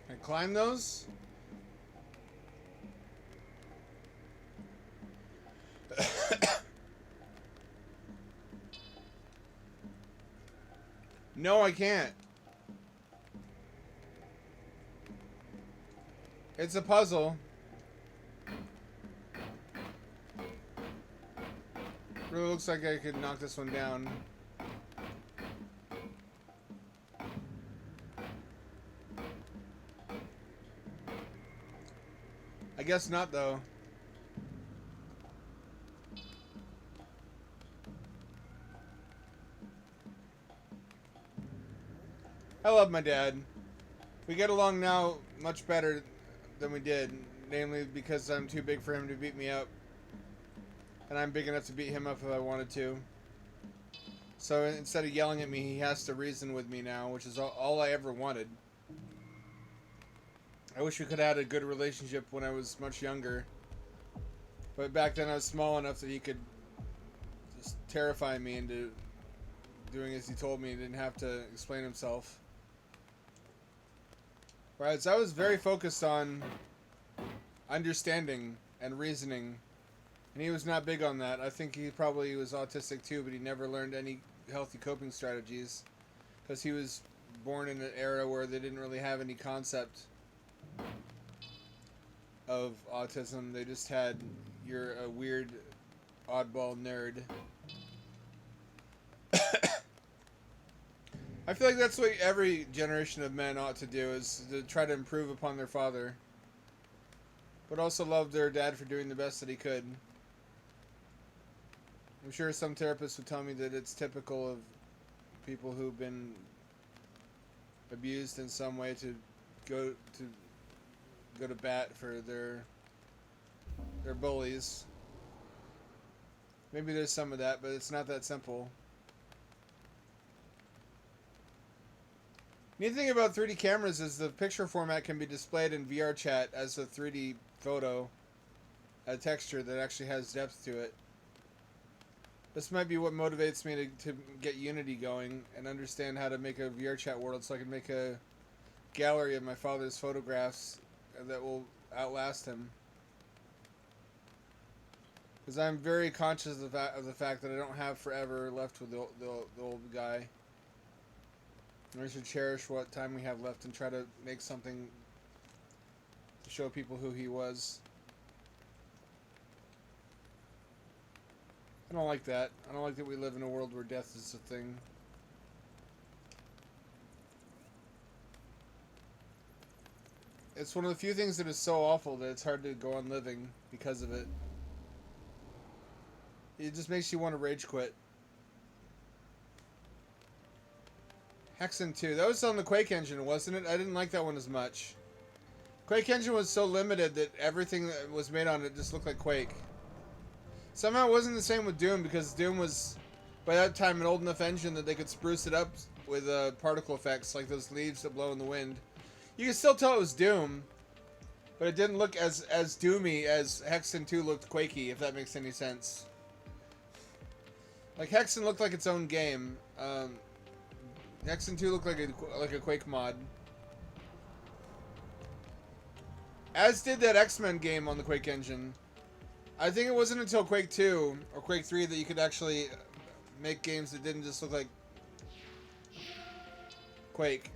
S2: Can I climb those? No, I can't. It's a puzzle. Really looks like I could knock this one down. I guess not, though. I love my dad. We get along now much better than we did, namely because I'm too big for him to beat me up. And I'm big enough to beat him up if I wanted to. So instead of yelling at me, he has to reason with me now, which is all I ever wanted. I wish we could have had a good relationship when I was much younger. But back then I was small enough that he could just terrify me into doing as he told me and didn't have to explain himself. Right, so I was very focused on understanding and reasoning. And he was not big on that. I think he probably was autistic too, but he never learned any healthy coping strategies. Because he was born in an era where they didn't really have any concept of autism. They just had, you're a weird, oddball nerd. I feel like that's what every generation of men ought to do, is to try to improve upon their father. But also love their dad for doing the best that he could. I'm sure some therapists would tell me that it's typical of people who've been abused in some way to go to bat for their bullies. Maybe there's some of that, but it's not that simple. Neat thing about 3D cameras is the picture format can be displayed in VR chat as a 3D photo, a texture that actually has depth to it. This might be what motivates me to get Unity going and understand how to make a VR chat world so I can make a gallery of my father's photographs that will outlast him. Because I'm very conscious of the fact that I don't have forever left with the old guy. We should cherish what time we have left and try to make something to show people who he was. I don't like that. I don't like that we live in a world where death is a thing. It's one of the few things that is so awful that it's hard to go on living because of it. It just makes you want to rage quit. Hexen 2. That was on the Quake engine, wasn't it? I didn't like that one as much. Quake engine was so limited that everything that was made on it just looked like Quake. Somehow it wasn't the same with Doom, because Doom was, by that time, an old enough engine that they could spruce it up with particle effects, like those leaves that blow in the wind. You could still tell it was Doom, but it didn't look as doomy as Hexen 2 looked Quakey, if that makes any sense. Like, Hexen looked like its own game. Hexen 2 looked like a Quake mod. As did that X-Men game on the Quake engine. I think it wasn't until Quake 2 or Quake 3 that you could actually make games that didn't just look like Quake.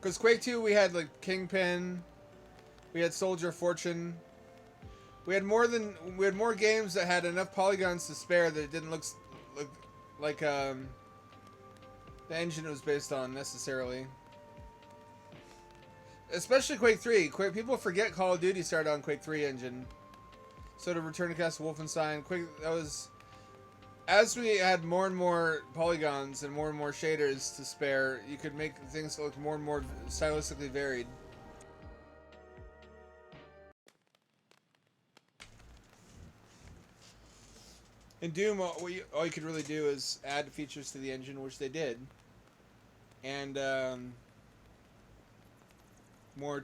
S2: Because Quake 2 we had like Kingpin, we had Soldier of Fortune. We had more games that had enough polygons to spare that it didn't look like the engine it was based on necessarily. Especially Quake 3. People forget Call of Duty started on Quake 3 engine. So to Return to Castle Wolfenstein, that was, as we had more and more polygons and more shaders to spare, you could make things look more and more stylistically varied. In Doom, all you could really do is add features to the engine, which they did, and more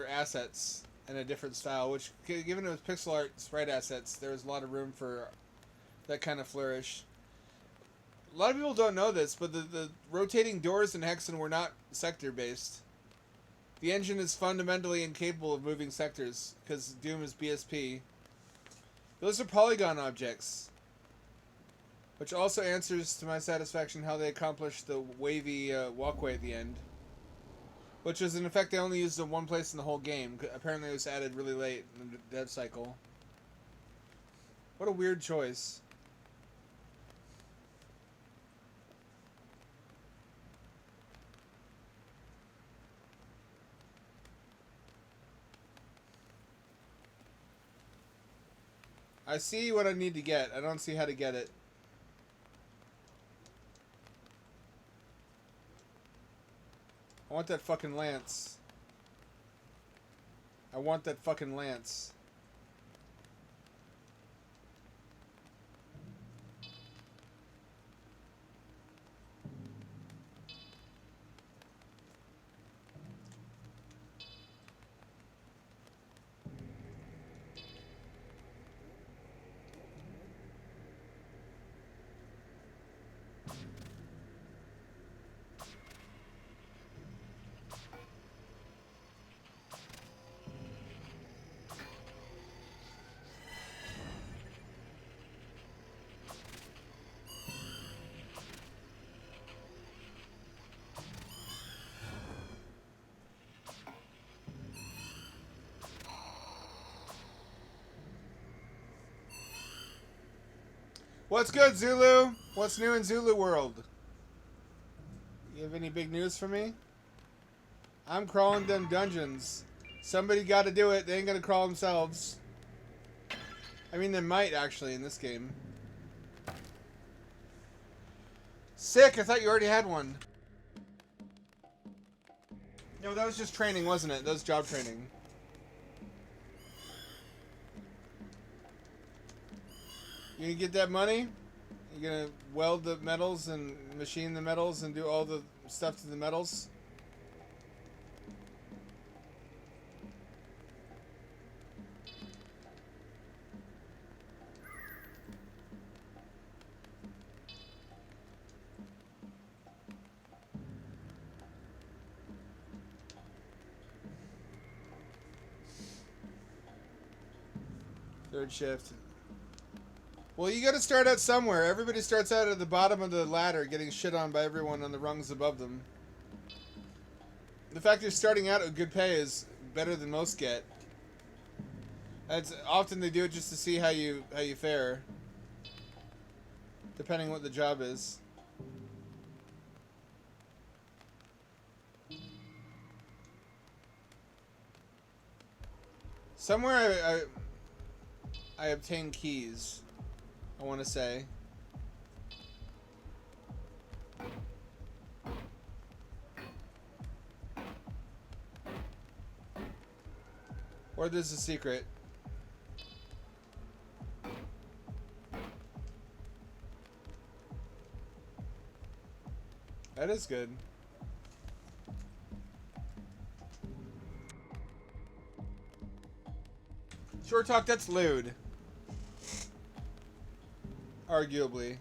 S2: assets and a different style. Which, given it was pixel art sprite assets, there was a lot of room for that kind of flourish. A lot of people don't know this, but the rotating doors in Hexen were not sector based. The engine is fundamentally incapable of moving sectors because Doom is BSP. Those are polygon objects. Which also answers to my satisfaction how they accomplished the wavy walkway at the end. Which was in effect they only used in one place in the whole game. Apparently it was added really late in the dev cycle. What a weird choice. I see what I need to get. I don't see how to get it. I want that fucking lance. I want that fucking lance. What's good, Zulu? What's new in Zulu world? You have any big news for me? I'm crawling them dungeons. Somebody got to do it. They ain't gonna crawl themselves. I mean, they might actually in this game. Sick. I thought you already had one. No, that was just training, wasn't it? That was job training. You gonna get that money? You gonna weld the metals and machine the metals and do all the stuff to the metals? Third shift. Well, you got to start out somewhere. Everybody starts out at the bottom of the ladder, getting shit on by everyone on the rungs above them. The fact you're starting out at good pay is better than most get. It's often they do it just to see how you fare, depending what the job is. Somewhere I obtain keys, I want to say. Or there's a secret. That is good. Short talk, that's lewd. Arguably.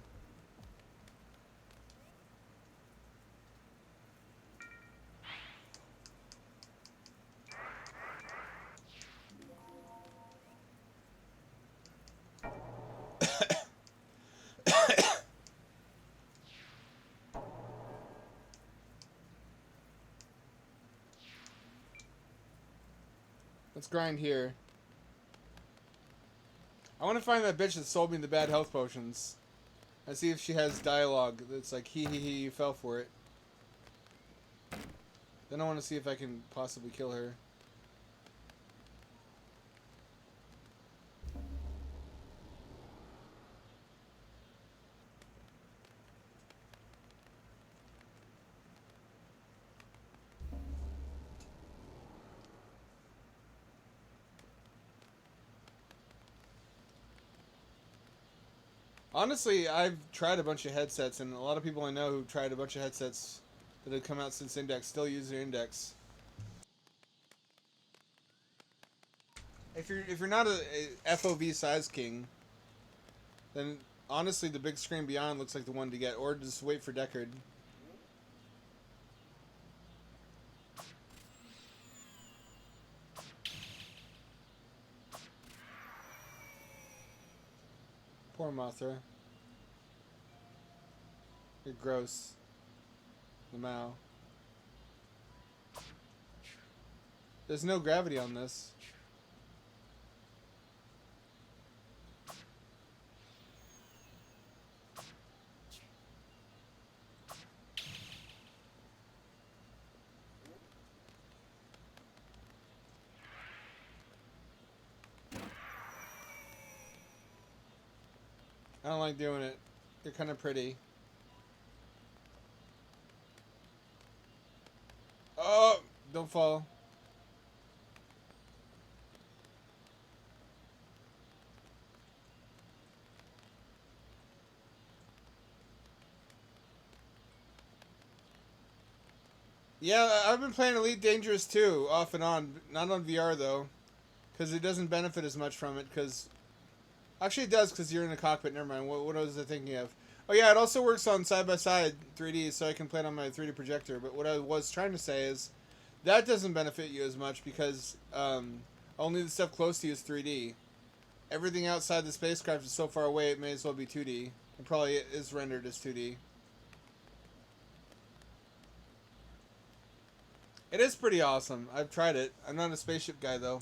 S2: Let's grind here. I want to find that bitch that sold me the bad health potions. And see if she has dialogue that's like, hee hee hee, you fell for it. Then I want to see if I can possibly kill her. Honestly, I've tried a bunch of headsets, and a lot of people I know who've tried a bunch of headsets that have come out since Index still use their Index. If you're not a FOV size king, then honestly the big screen beyond looks like the one to get, or just wait for Deckard. Poor Mothra. You're gross. Lamau. There's no gravity on this. I don't like doing it. You're kind of pretty. Oh, don't fall. Yeah, I've been playing Elite Dangerous too, off and on. Not on VR though, because it doesn't benefit as much from it. Because actually, it does because you're in the cockpit. Never mind. What was I thinking of? Oh yeah, it also works on side by side 3D, so I can play it on my 3D projector. But what I was trying to say is that doesn't benefit you as much because only the stuff close to you is 3D. Everything outside the spacecraft is so far away, it may as well be 2D. It probably is rendered as 2D. It is pretty awesome. I've tried it. I'm not a spaceship guy, though.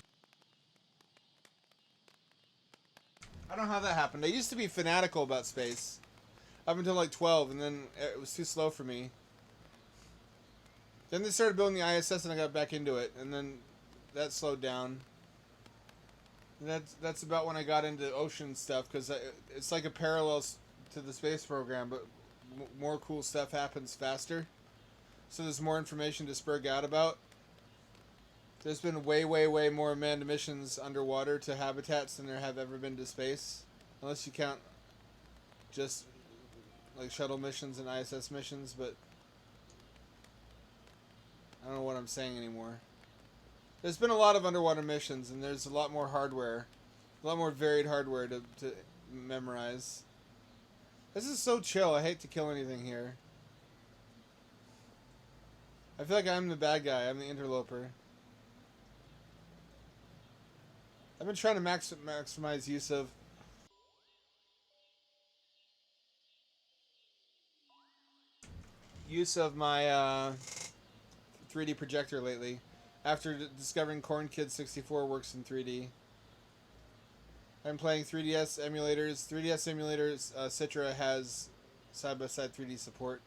S2: I don't know how that happened. I used to be fanatical about space. Up until like 12, and then it was too slow for me. Then they started building the ISS, and I got back into it. And then that slowed down. And that's about when I got into ocean stuff, because it's like a parallel to the space program, but more cool stuff happens faster. So there's more information to spurg out about. There's been way, way, way more manned missions underwater to habitats than there have ever been to space. Unless you count just like shuttle missions and ISS missions, but I don't know what I'm saying anymore. There's been a lot of underwater missions, and there's a lot more hardware. A lot more varied hardware to memorize. This is so chill. I hate to kill anything here. I feel like I'm the bad guy. I'm the interloper. I've been trying to maximize use of use of my 3D projector lately. After discovering Corn Kid 64 works in 3D. I'm playing 3DS emulators. 3DS emulators, Citra has side-by-side 3D support.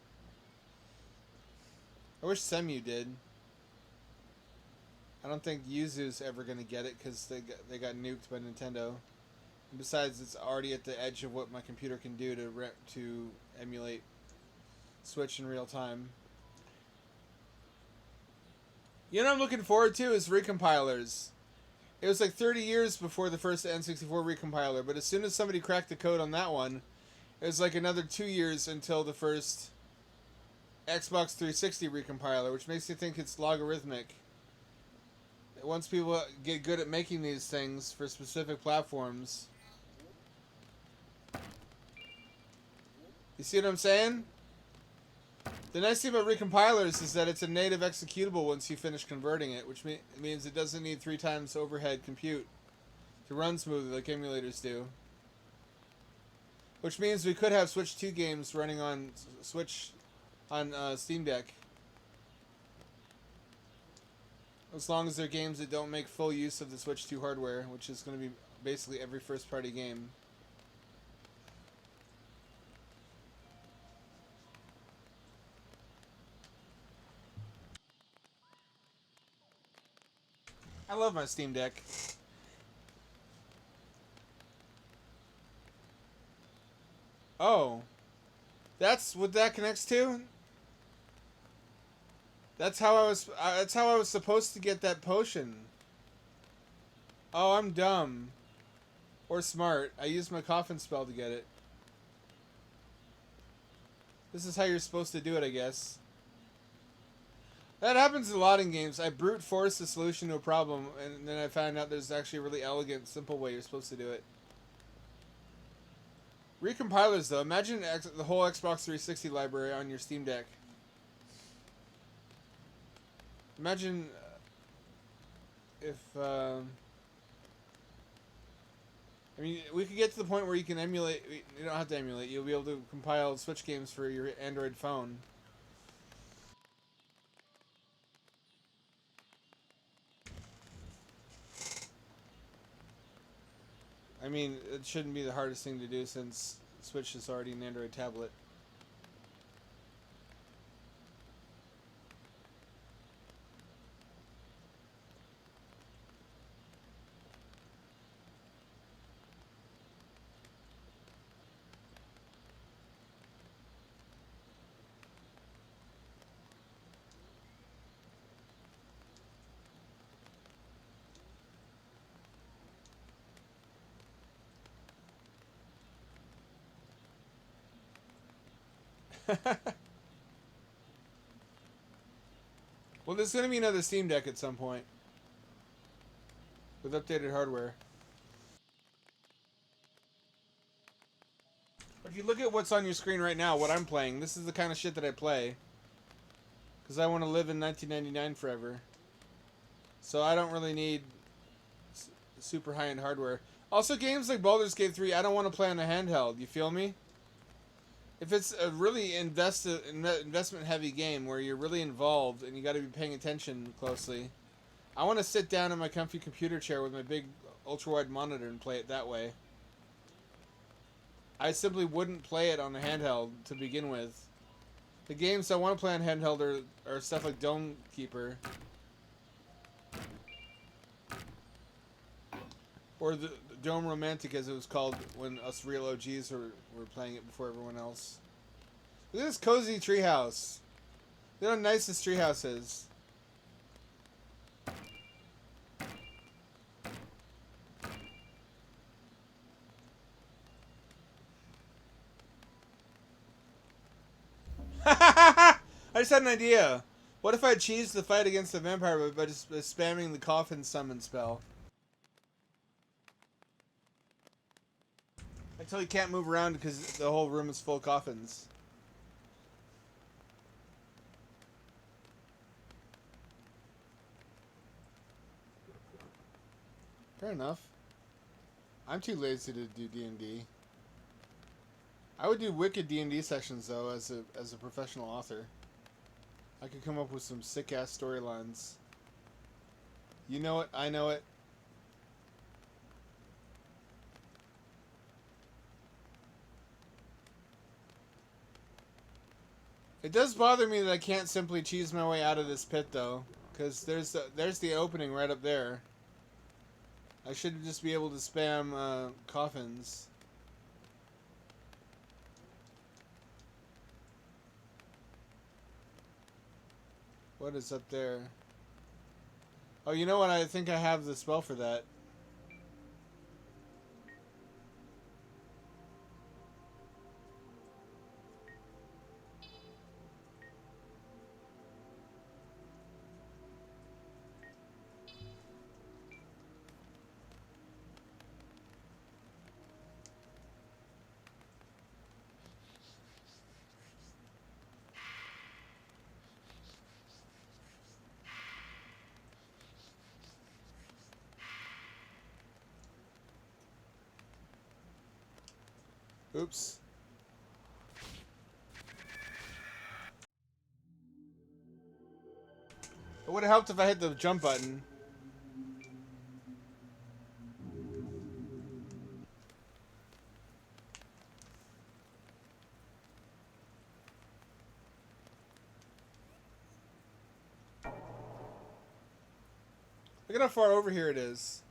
S2: I wish Semu did. I don't think Yuzu's ever going to get it because they got nuked by Nintendo. And besides, it's already at the edge of what my computer can do to emulate Switch in real time. You know what I'm looking forward to is recompilers. It was like 30 years before the first N64 recompiler, but as soon as somebody cracked the code on that one, it was like another 2 years until the first Xbox 360 recompiler, which makes me think it's logarithmic. Once people get good at making these things for specific platforms. You see what I'm saying? The nice thing about recompilers is that it's a native executable once you finish converting it, which means it doesn't need 3 times overhead compute to run smoothly like emulators do. Which means we could have Switch 2 games running on Steam Deck. As long as they're games that don't make full use of the Switch 2 hardware, which is going to be basically every first-party game. I love my Steam Deck. Oh. That's what that connects to? That's how I was supposed to get that potion. Oh, I'm dumb. Or smart. I used my coffin spell to get it. This is how you're supposed to do it, I guess. That happens a lot in games. I brute force the solution to a problem, and then I find out there's actually a really elegant, simple way you're supposed to do it. Recompilers, though. Imagine the whole Xbox 360 library on your Steam Deck. Imagine if... I mean, we could get to the point where you can emulate... You don't have to emulate. You'll be able to compile Switch games for your Android phone. I mean, it shouldn't be the hardest thing to do since Switch is already an Android tablet. Well, there's going to be another Steam Deck at some point. With updated hardware. If you look at what's on your screen right now, what I'm playing, this is the kind of shit that I play. Because I want to live in 1999 forever. So I don't really need super high-end hardware. Also, games like Baldur's Gate 3, I don't want to play on a handheld. You feel me? If it's a really investment-heavy game where you're really involved and you got to be paying attention closely, I want to sit down in my comfy computer chair with my big ultra-wide monitor and play it that way. I simply wouldn't play it on a handheld to begin with. The games I want to play on handheld are stuff like Dome Keeper. Or the Dome Romantic, as it was called when us real OGs were playing it before everyone else. Look at this cozy treehouse. Look how nice this treehouse is. I just had an idea. What if I cheesed the fight against the vampire by just spamming the coffin summon spell? Until you can't move around because the whole room is full of coffins. Fair enough. I'm too lazy to do D&D. I would do wicked D&D sessions though as a professional author. I could come up with some sick-ass storylines. You know it, I know it. It does bother me that I can't simply cheese my way out of this pit, though. Because there's the opening right up there. I should just be able to spam coffins. What is up there? Oh, you know what? I think I have the spell for that. Oops. It would have helped if I hit the jump button. Look at how far over here it is.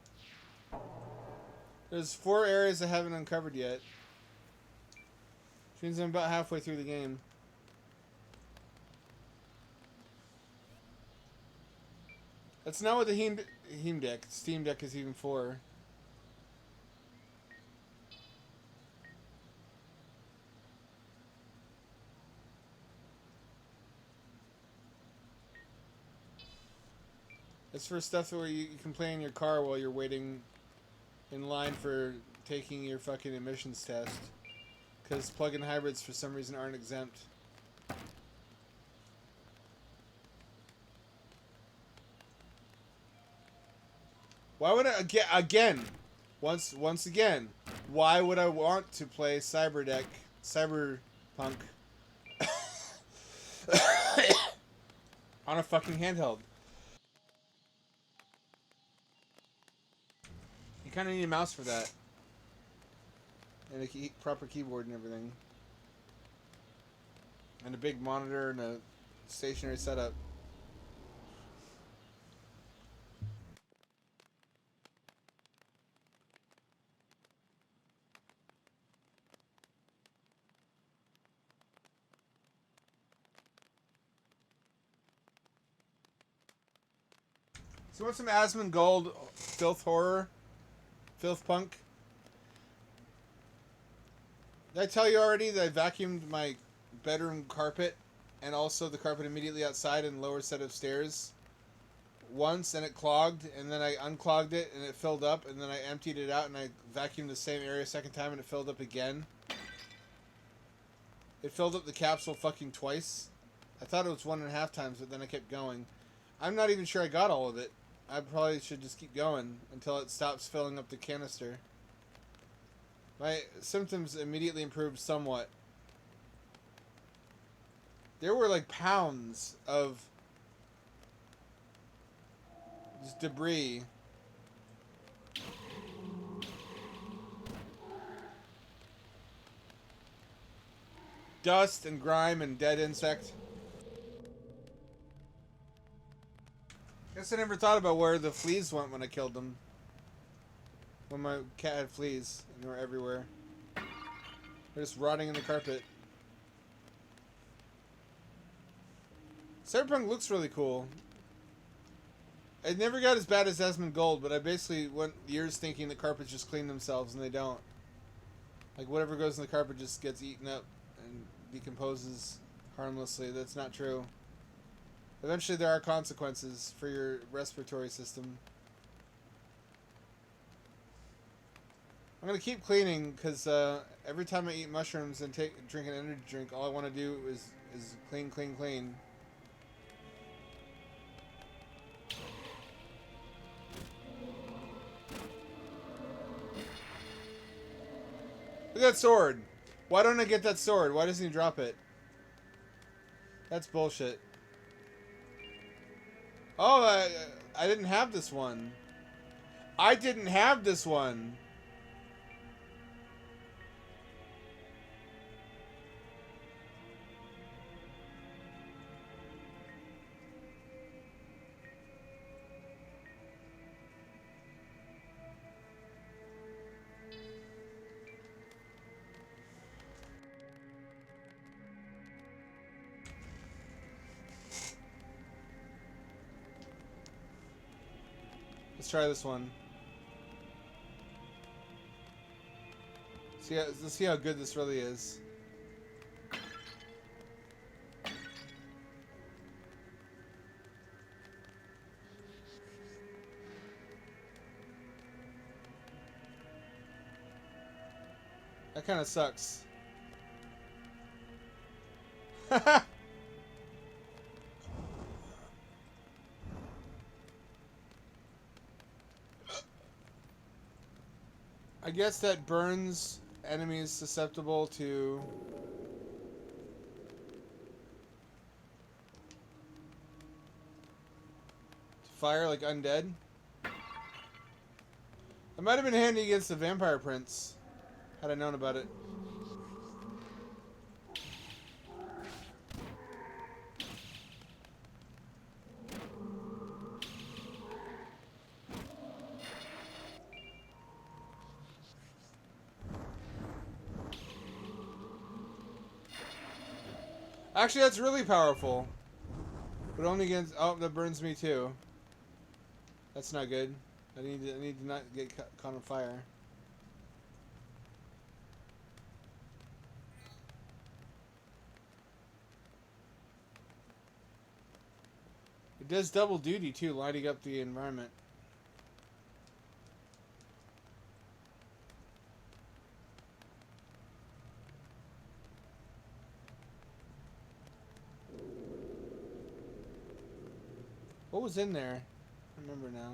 S2: There's 4 areas I haven't uncovered yet. Which means I'm about halfway through the game. That's not what the Steam Deck is even for. It's for stuff where you can play in your car while you're waiting in line for taking your fucking emissions test. Because plug-in hybrids for some reason aren't exempt. Why would I once again, why would I want to play Cyberpunk on a fucking handheld? You kind of need a mouse for that. And a proper keyboard and everything. And a big monitor and a stationary setup. So want some Asmongold filth horror? Filth punk? Did I tell you already that I vacuumed my bedroom carpet and also the carpet immediately outside and lower set of stairs once, and it clogged, and then I unclogged it and it filled up, and then I emptied it out and I vacuumed the same area a second time and it filled up again? It filled up the capsule fucking twice. I thought it was 1.5 times, but then I kept going. I'm not even sure I got all of it. I probably should just keep going until it stops filling up the canister. My symptoms immediately improved somewhat. There were like pounds of just debris. Dust and grime and dead insect. Guess I never thought about where the fleas went when I killed them. When my cat had fleas and they were everywhere. They're just rotting in the carpet. Cyberpunk looks really cool. It never got as bad as Asmongold, but I basically went years thinking the carpets just clean themselves, and they don't. Like, whatever goes in the carpet just gets eaten up and decomposes harmlessly. That's not true. Eventually there are consequences for your respiratory system. I'm going to keep cleaning, because every time I eat mushrooms and drink an energy drink, all I want to do is clean, clean, clean. Look at that sword. Why don't I get that sword? Why doesn't he drop it? That's bullshit. Oh, I didn't have this one. I didn't have this one. Let's try this one. Let's see how good this really is. That kind of sucks. I guess that burns enemies susceptible to fire, like undead. It might have been handy against the Vampire Prince, had I known about it. Actually, that's really powerful. But only against... Oh, that burns me too. That's not good. I need to not get caught on fire. It does double duty too, lighting up the environment. What was in there? I remember now.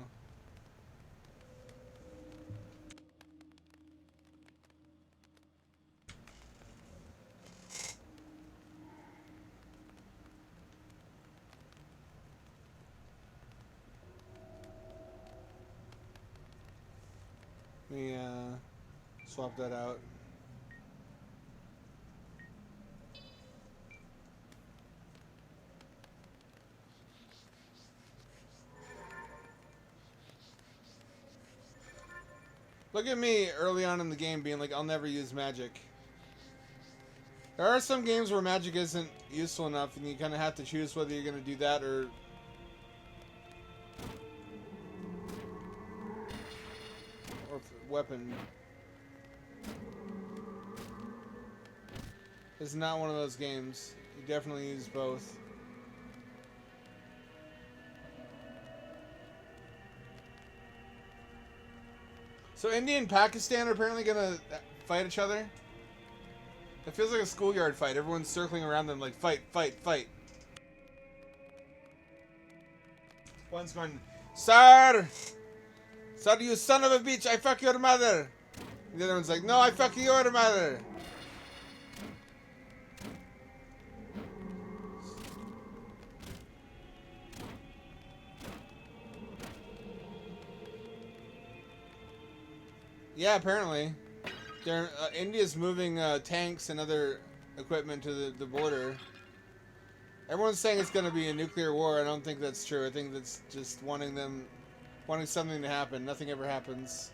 S2: Let me swap that out. Look at me early on in the game being like, I'll never use magic. There are some games where magic isn't useful enough and you kind of have to choose whether you're going to do that or weapon. It's not one of those games. You definitely use both. So India and Pakistan are apparently gonna fight each other. It feels like a schoolyard fight. Everyone's circling around them like, fight, fight, fight. One's going, Sir! Sir, you son of a bitch, I fuck your mother! And the other one's like, no, I fuck your mother! Yeah, apparently. India's moving tanks and other equipment to the border. Everyone's saying it's going to be a nuclear war. I don't think that's true. I think that's just wanting something to happen. Nothing ever happens.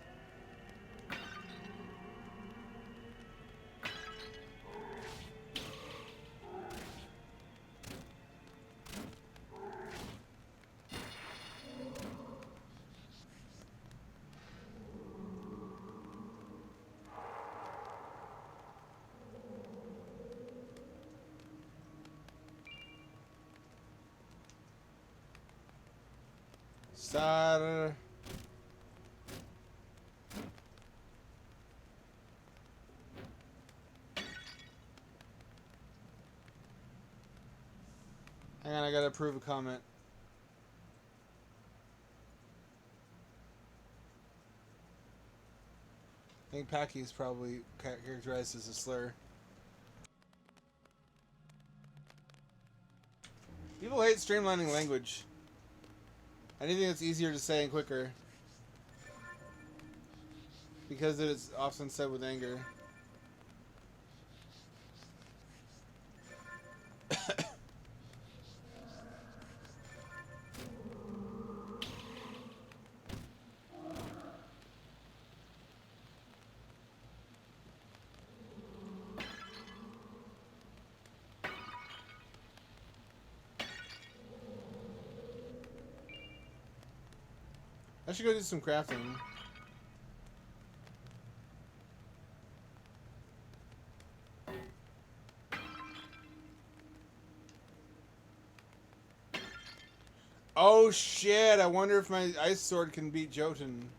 S2: Star. Hang on, I gotta approve a comment. I think Packy is probably characterized as a slur. People hate streamlining language. Anything that's easier to say and quicker. Because it is often said with anger. I should go do some crafting. Oh shit, I wonder if my ice sword can beat Jotun.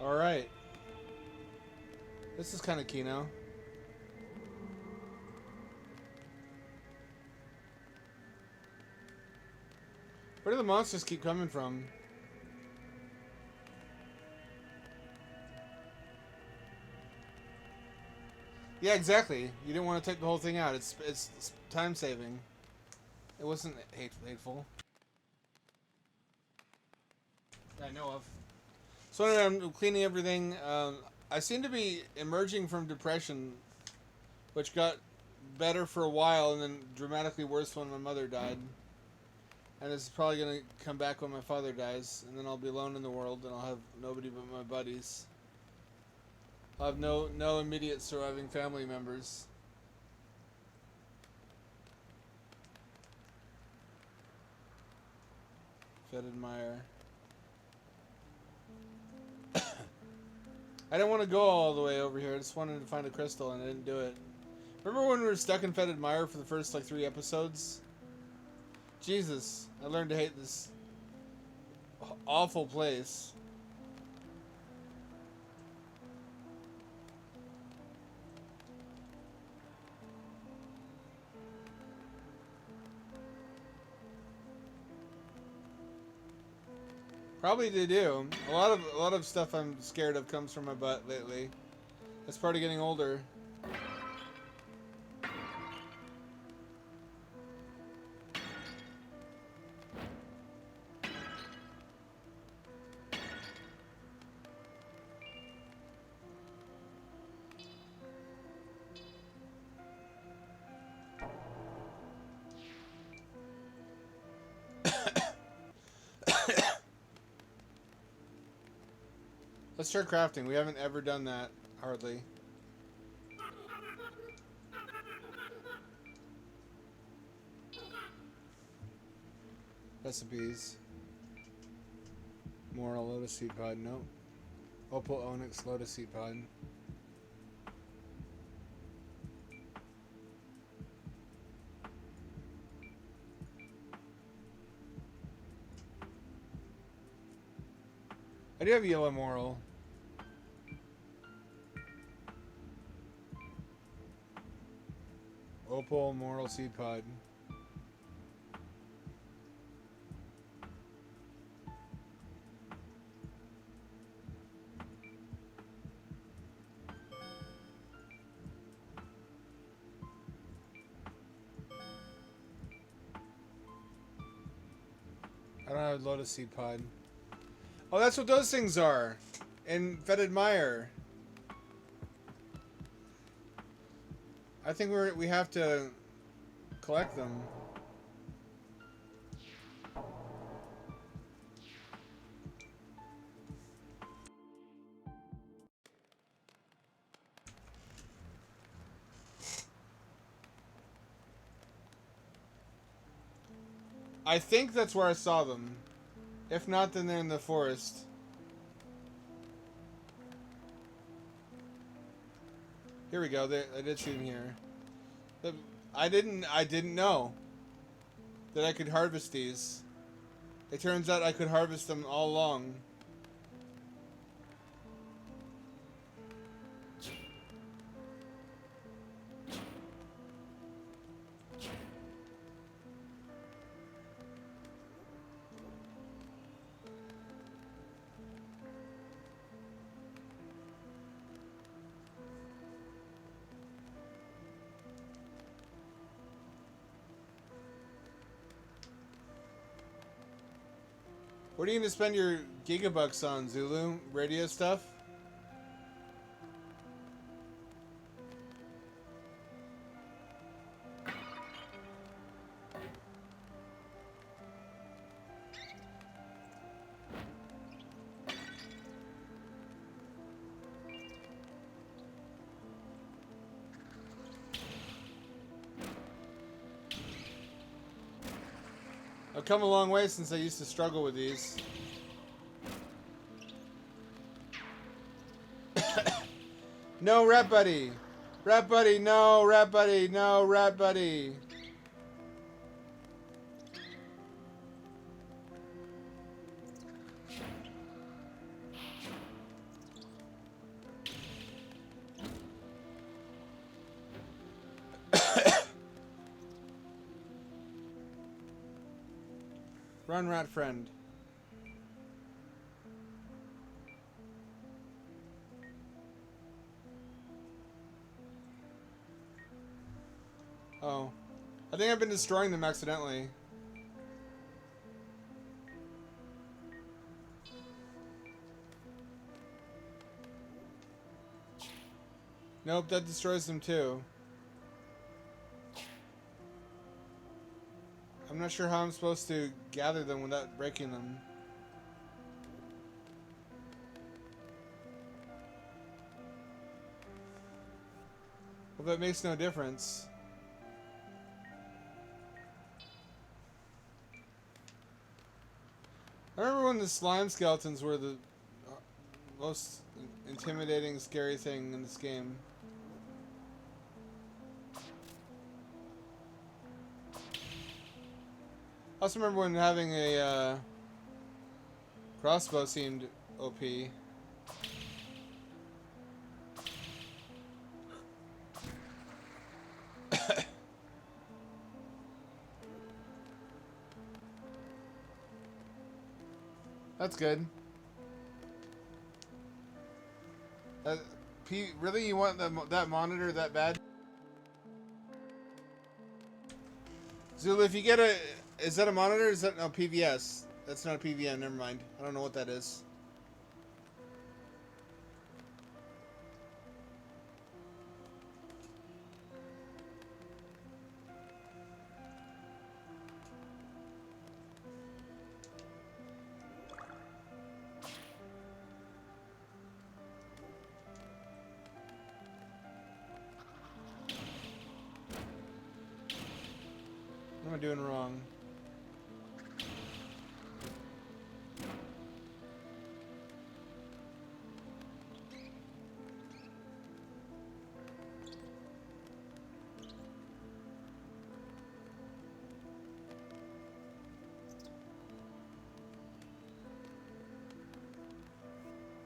S2: Alright. This is kind of Kino. Where do the monsters keep coming from? Yeah, exactly. You didn't want to take the whole thing out. It's time saving. It wasn't hateful. That I know of. So anyway, I'm cleaning everything. I seem to be emerging from depression, which got better for a while and then dramatically worse when my mother died. And it's probably going to come back when my father dies, and then I'll be alone in the world, and I'll have nobody but my buddies. I'll have no immediate surviving family members. Fetid mire. I didn't want to go all the way over here. I just wanted to find a crystal, and I didn't do it. Remember when we were stuck in Fetid Mire for the first, 3 episodes? Jesus, I learned to hate this awful place. Probably they do. A lot of stuff I'm scared of comes from my butt lately. That's part of getting older. Let's start crafting. We haven't ever done that, hardly. Recipes. Moral lotus seed pod, no. Opal onyx lotus seed pod. I do have yellow moral. Opal moral seed pod. I don't have lotus seed pod. Oh, that's what those things are. In Fetid Mire. I think we have to collect them. I think that's where I saw them. If not, then they're in the forest. Here we go. I did see them here. I didn't know that I could harvest these. It turns out I could harvest them all along. What are you going to spend your gigabucks on, Zulu? Radio stuff? I've come a long way since I used to struggle with these. No, Rat Buddy! Rat Buddy, no! Rat Buddy, no! Rat Buddy! Run, rat friend. Oh. I think I've been destroying them accidentally. Nope, that destroys them too. I'm not sure how I'm supposed to gather them without breaking them. Well, that makes no difference. I remember when the slime skeletons were the most intimidating, scary thing in this game. I also remember when having a crossbow seemed OP. That's good. Really, you want that monitor that bad? Zulu, if you get a... Is that a monitor or is that... No, PVS. That's not a PVM, never mind. I don't know what that is. What am I doing wrong?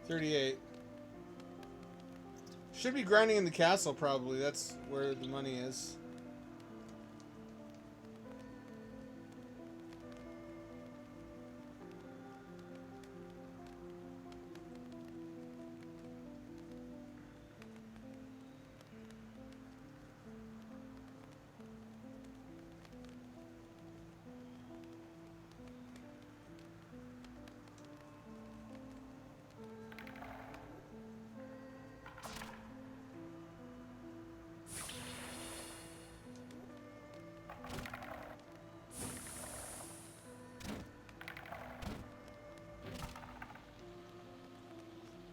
S2: $38. Should be grinding in the castle, probably. That's where the money is.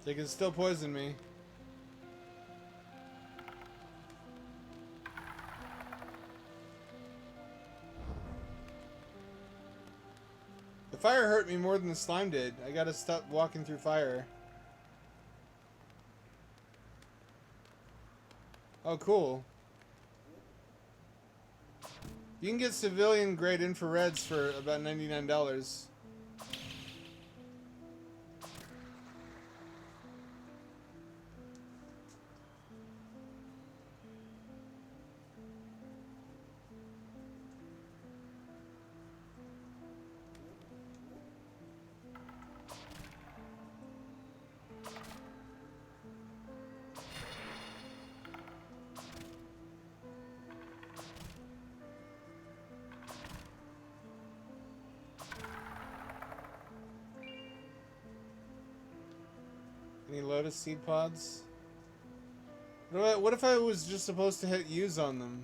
S2: They can still poison me. The fire hurt me more than the slime did. I gotta stop walking through fire. Oh, cool. You can get civilian grade infrareds for about $99. Any lotus seed pods? What if I was just supposed to hit use on them?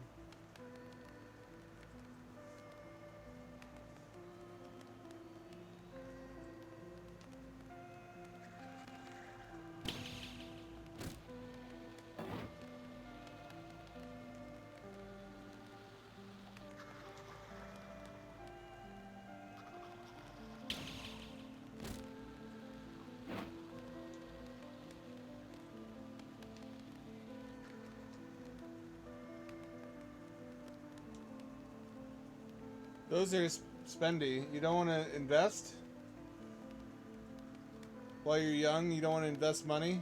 S2: Those are spendy. You don't want to invest? While you're young, you don't want to invest money?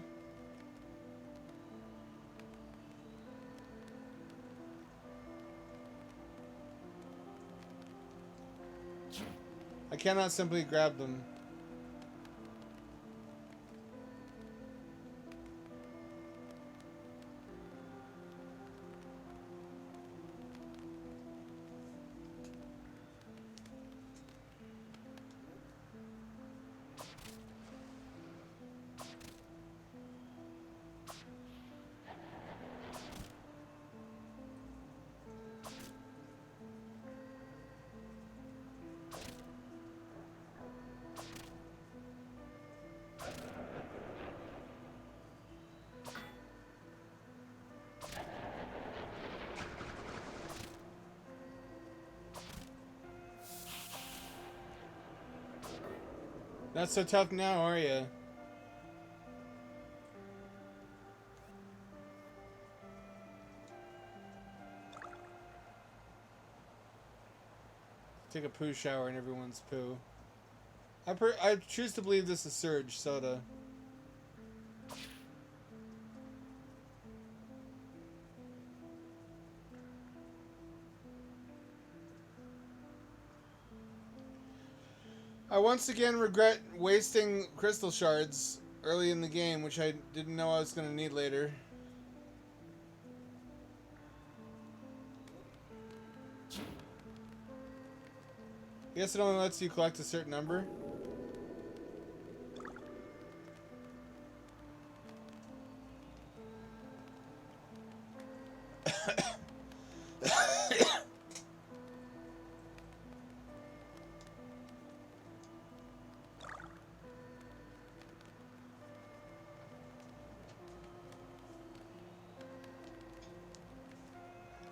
S2: I cannot simply grab them. Not so tough now, are you? Take a poo shower in everyone's poo. I choose to believe this is Surge Soda. I once again regret wasting crystal shards early in the game, which I didn't know I was going to need later. I guess it only lets you collect a certain number.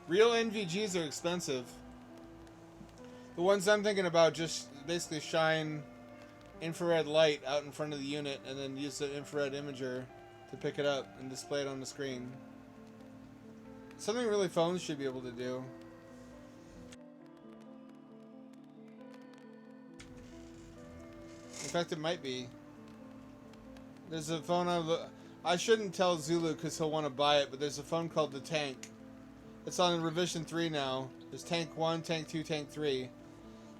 S2: Real NVGs are expensive. The ones I'm thinking about just basically shine infrared light out in front of the unit and then use the infrared imager to pick it up and display it on the screen. Something really phones should be able to do. In fact, it might be. There's a phone I shouldn't tell Zulu because he'll want to buy it, but there's a phone called the Tank. It's on revision 3 now. There's Tank 1, Tank 2, Tank 3.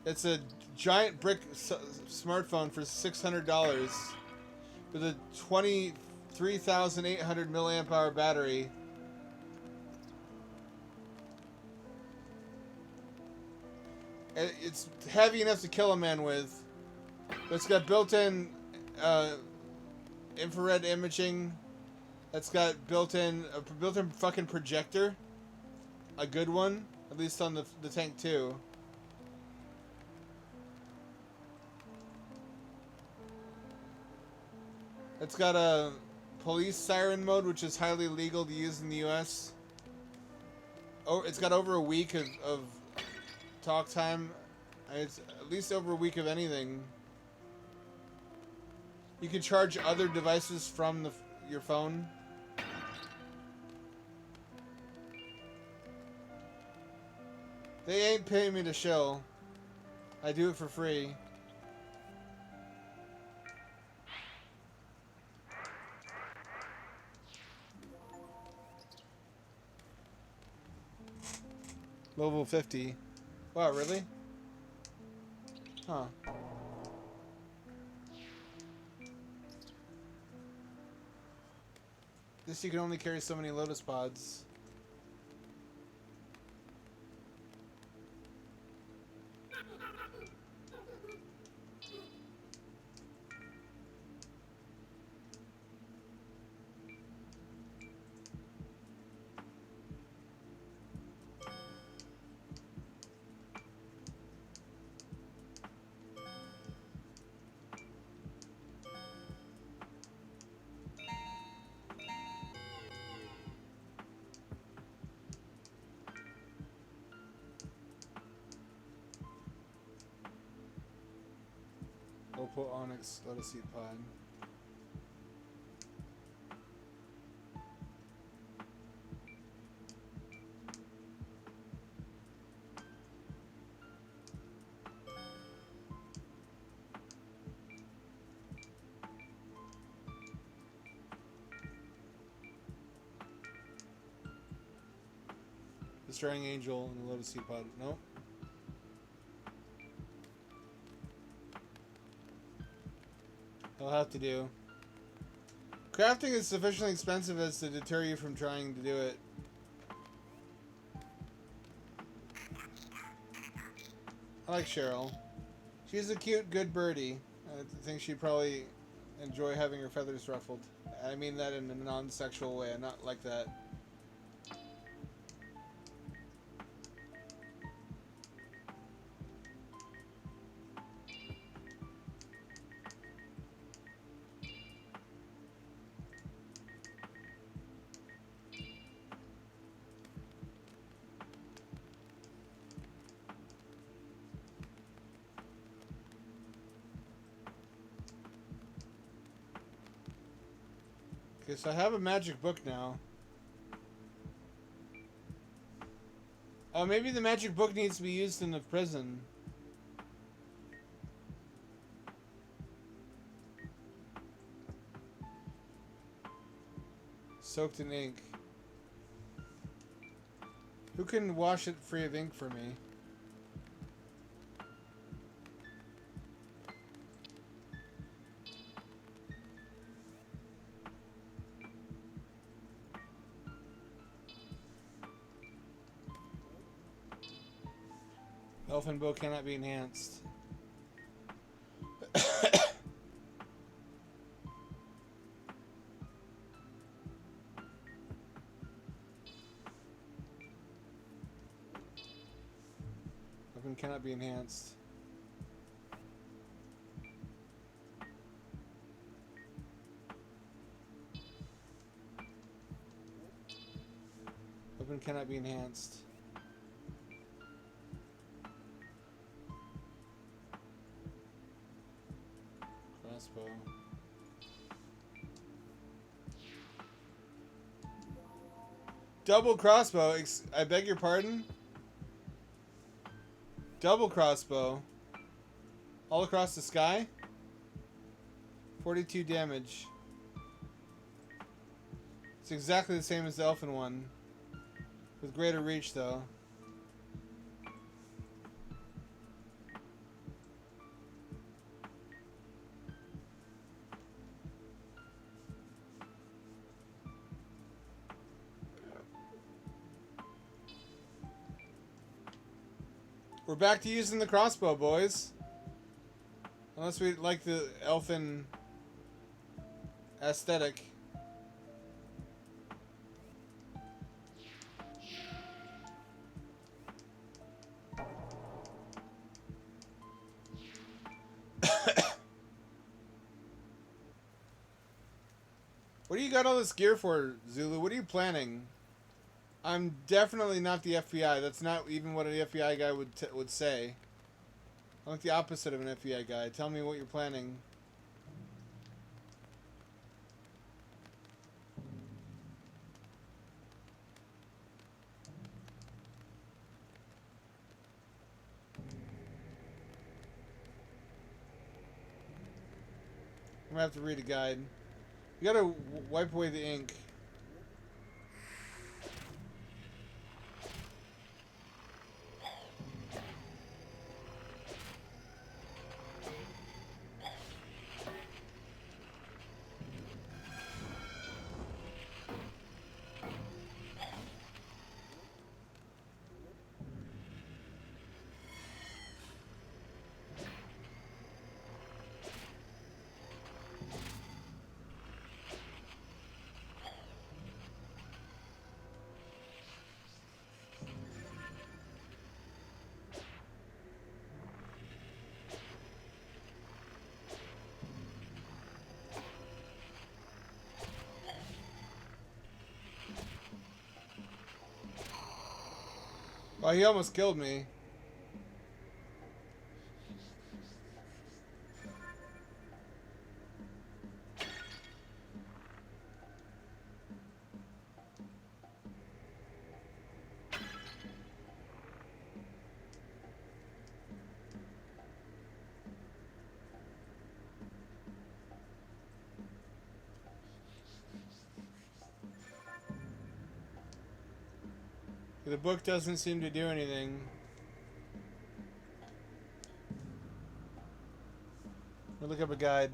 S2: It's a giant brick smartphone for $600 with a 23,800 milliamp hour battery. It's heavy enough to kill a man with. But it's got built-in infrared imaging. It's got built-in fucking projector. A good one, at least on the Tank 2. It's got a police siren mode, which is highly legal to use in the US. Oh, it's got over a week of talk time. It's at least over a week of anything. You can charge other devices from your phone. They ain't paying me to shill. I do it for free. Level 50. Wow, really? Huh. This you can only carry so many lotus pods. Opal Onyx Lotus Seed Pod. Destroying Angel and the Lotus Seed Pod. Nope. I'll have to do. Crafting is sufficiently expensive as to deter you from trying to do it. I like Cheryl. She's a cute, good birdie. I think she'd probably enjoy having her feathers ruffled. I mean that in a non-sexual way, not like that. Okay, so I have a magic book now. Oh, maybe the magic book needs to be used in the prison. Soaked in ink. Who can wash it free of ink for me? Elfin bow cannot be enhanced. Weapon cannot be enhanced. Weapon cannot be enhanced. Crossbow. Double crossbow. I beg your pardon? Double crossbow. All across the sky? 42 damage. It's exactly the same as the elfin one. With greater reach, though. We're back to using the crossbow, boys. Unless we like the elfin aesthetic. What do you got all this gear for, Zulu? What are you planning? I'm definitely not the FBI. That's not even what an FBI guy would say. I'm like the opposite of an FBI guy. Tell me what you're planning. I'm gonna have to read a guide. You gotta wipe away the ink. Oh, he almost killed me. The book doesn't seem to do anything. We'll look up a guide.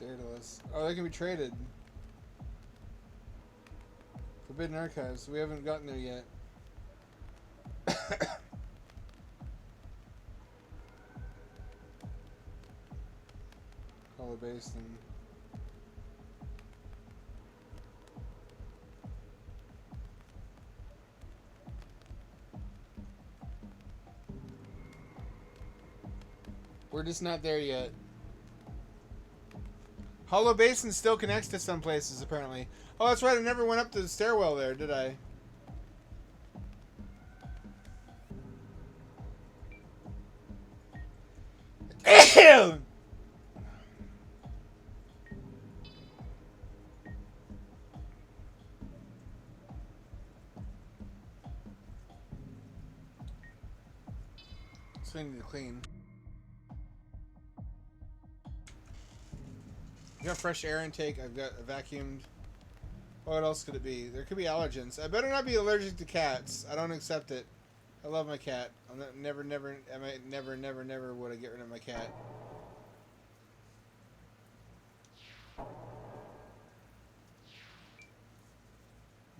S2: Daedalus. Oh, they can be traded. Forbidden Archives. We haven't gotten there yet. Hollow Basin. We're just not there yet. Hollow Basin still connects to some places, apparently. Oh, that's right. I never went up to the stairwell there, did I? So I need to clean. I've got fresh air intake. I've got a vacuumed. What else could it be? There could be allergens. I better not be allergic to cats. I don't accept it. I love my cat. I'm not, never would I get rid of my cat.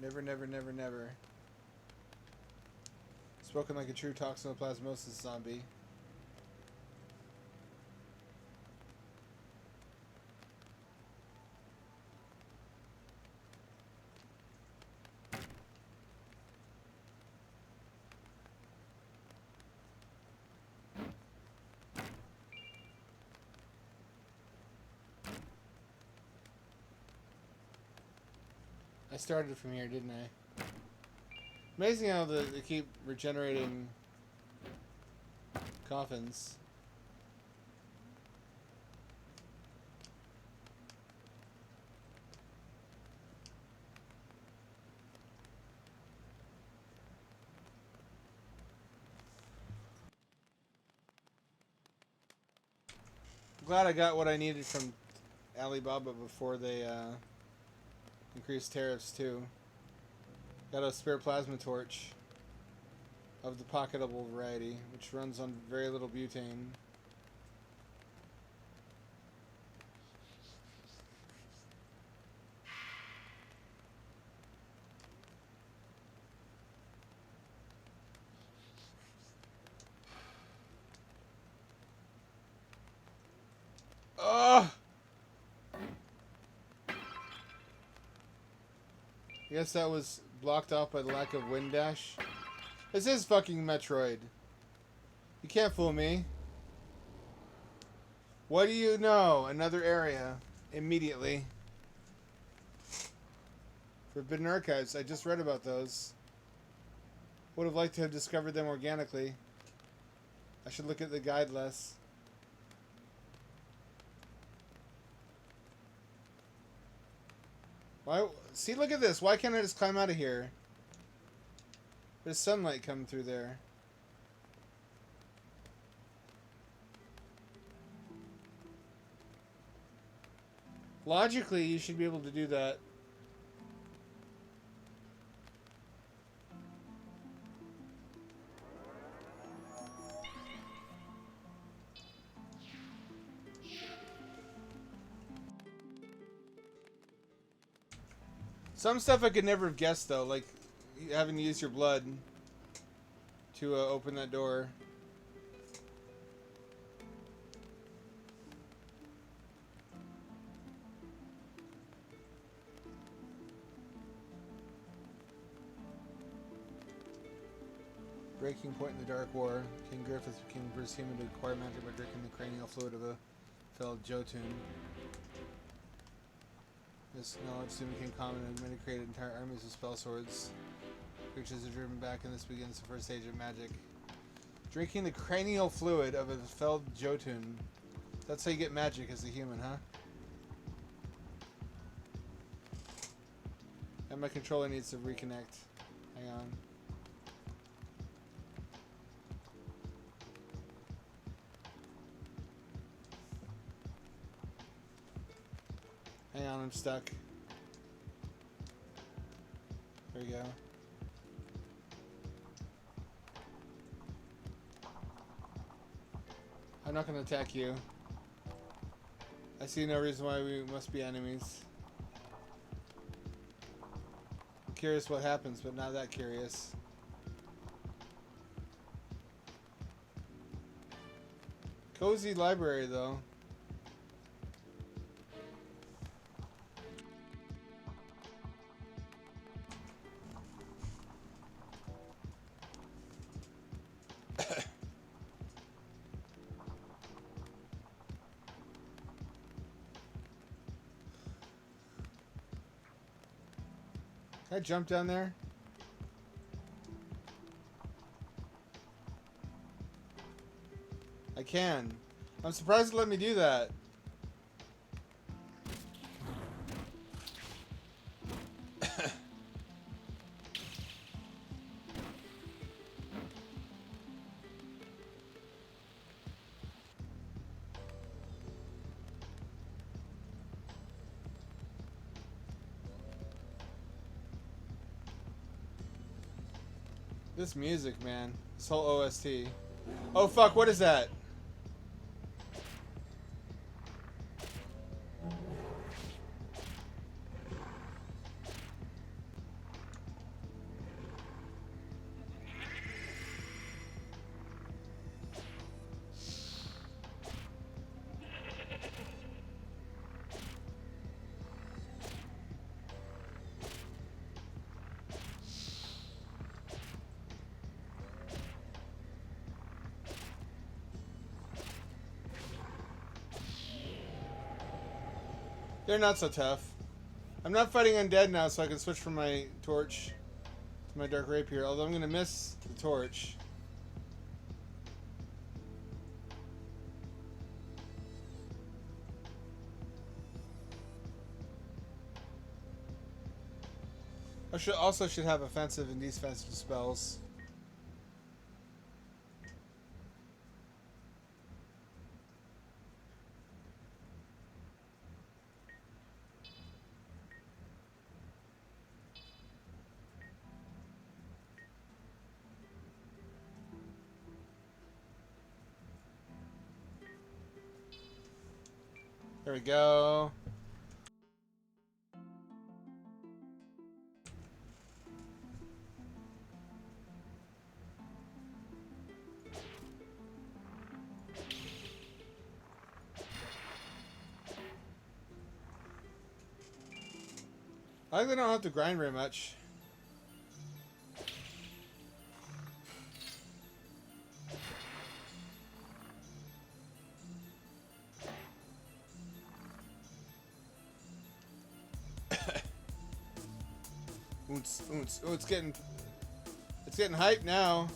S2: Never. Spoken like a true toxoplasmosis zombie. I started from here, didn't I? Amazing how they keep regenerating coffins. Glad I got what I needed from Alibaba before they increased tariffs too. Got a spare plasma torch of the pocketable variety, which runs on very little butane. Ugh! I guess that was blocked off by the lack of wind dash. This is fucking Metroid. You can't fool me. What do you know? Another area. Immediately. Forbidden Archives. I just read about those. Would have liked to have discovered them organically. I should look at the guide less. Why? See, look at this. Why can't I just climb out of here? There's sunlight coming through there. Logically, you should be able to do that. Some stuff I could never have guessed, though, like having to use your blood to open that door. Breaking point in the Dark War. King Griffith can converse human to acquire magic by drinking the cranial fluid of a felled Jotun. This knowledge soon became common and many created entire armies of spell swords. Creatures are driven back and this begins the first stage of magic. Drinking the cranial fluid of a felled Jotun. That's how you get magic as a human, huh? And my controller needs to reconnect. Hang on. Hang on, I'm stuck. There we go. I'm not gonna attack you. I see no reason why we must be enemies. I'm curious what happens, but not that curious. Cozy library, though. Can I jump down there? I can. I'm surprised it let me do that. This music, man. This whole OST. Oh fuck, what is that? They're not so tough. I'm not fighting undead now, so I can switch from my torch to my dark rapier, although I'm gonna miss the torch. I should have offensive and defensive spells. There we go. I think they don't have to grind very much. Oh, it's getting hype now.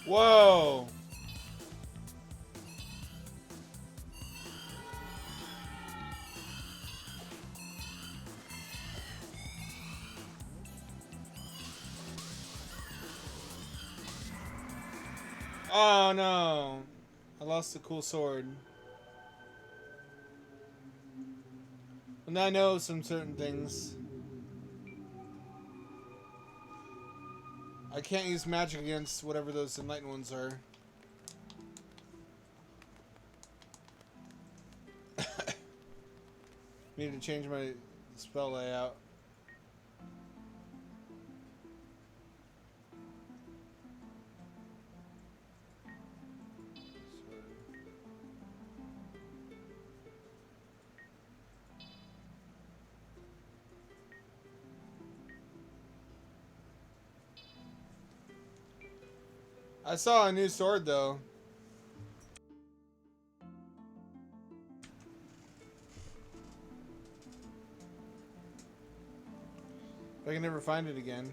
S2: Whoa! Oh no! I lost the cool sword. Well, now I know some certain things. I can't use magic against whatever those enlightened ones are. Need to change my spell layout. I saw a new sword though. I can never find it again.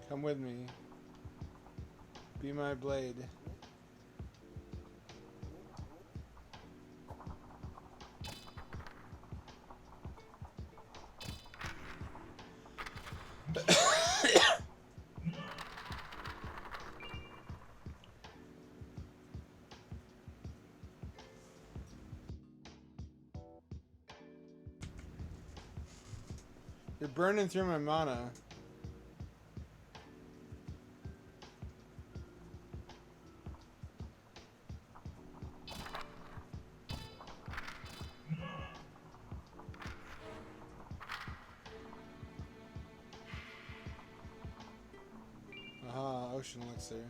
S2: Come with me. Be my blade. You're burning through my mana. Aha, ocean elixir.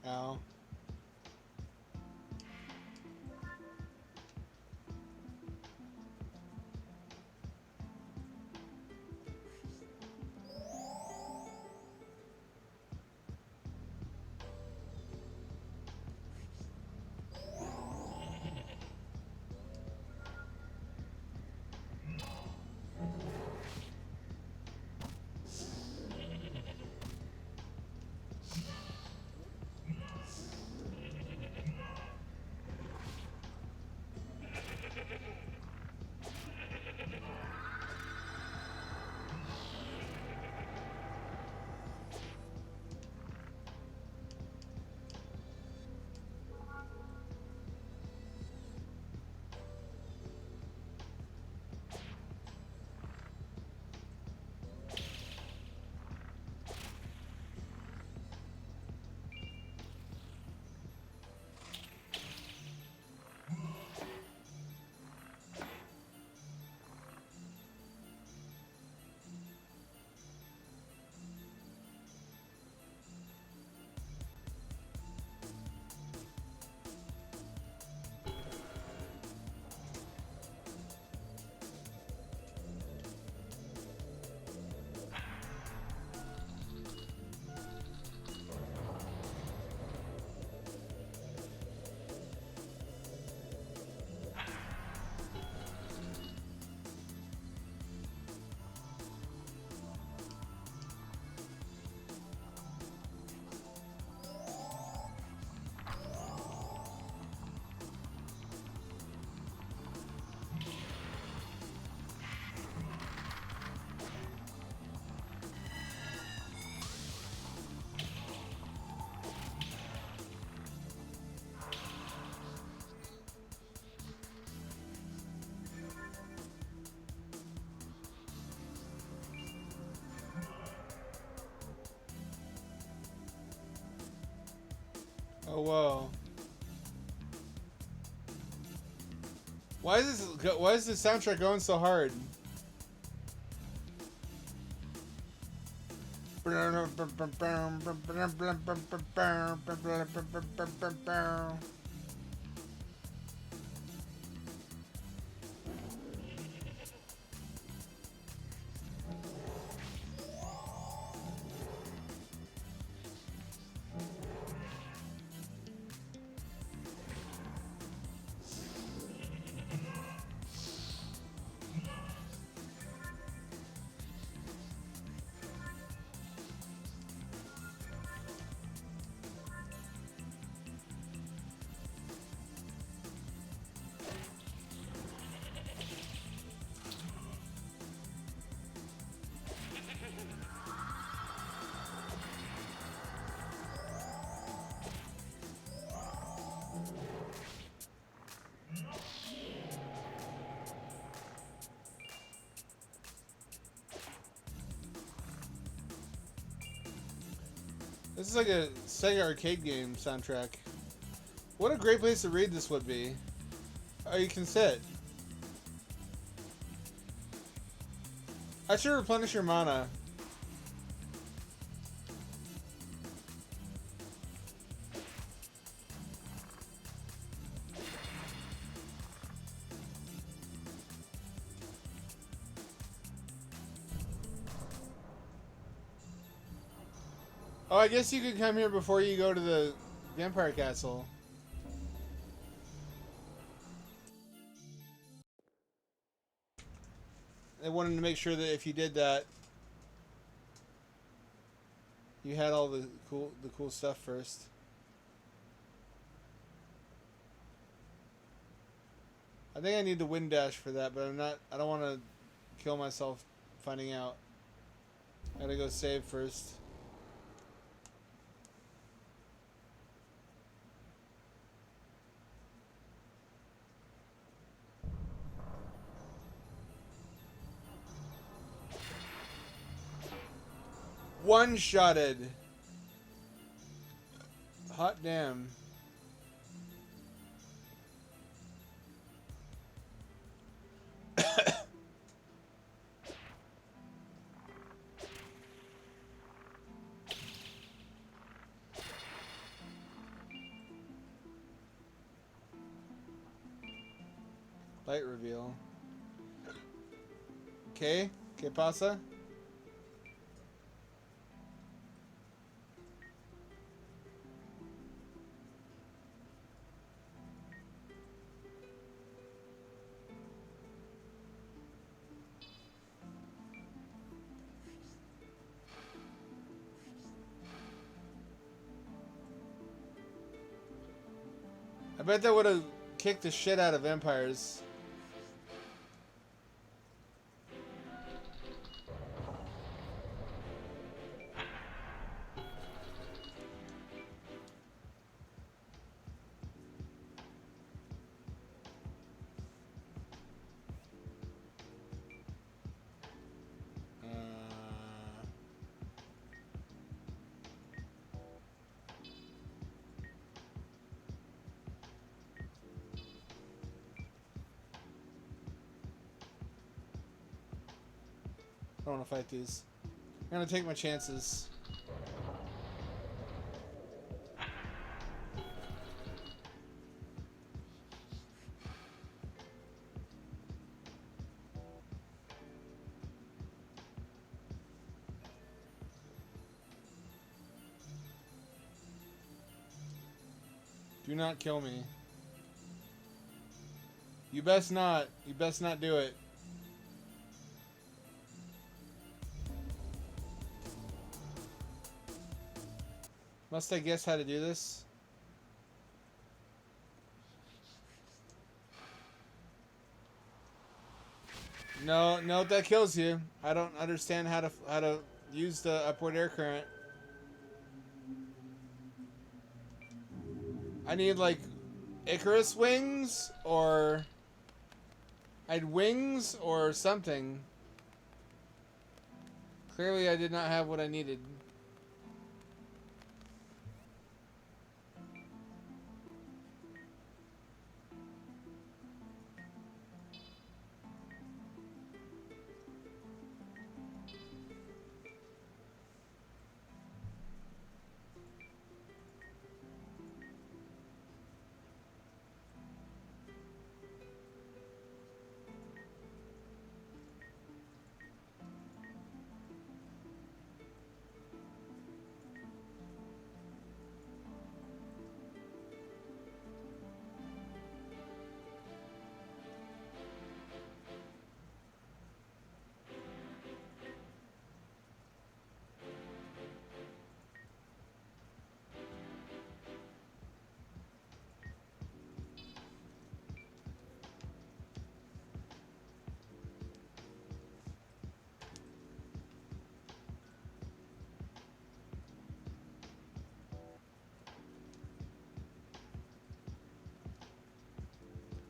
S2: Ow. Oh, whoa. Why is the soundtrack going so hard? This is like a Sega arcade game soundtrack. What a great place to read this would be. Oh, you can sit. I should replenish your mana. Oh, I guess you could come here before you go to the Vampire Castle. They wanted to make sure that if you did that, you had all the cool stuff first. I think I need the wind dash for that, but I don't want to kill myself finding out. I gotta go save first. One-shotted. Hot damn. Light reveal. Okay, ¿qué pasa? I bet that would have kicked the shit out of vampires. I don't want to fight these. I'm gonna take my chances. Do not kill me. You best not. You best not do it. Must I guess how to do this? No, no, that kills you. I don't understand how to use the upward air current. I need like Icarus wings, or I'd wings or something. Clearly I did not have what I needed.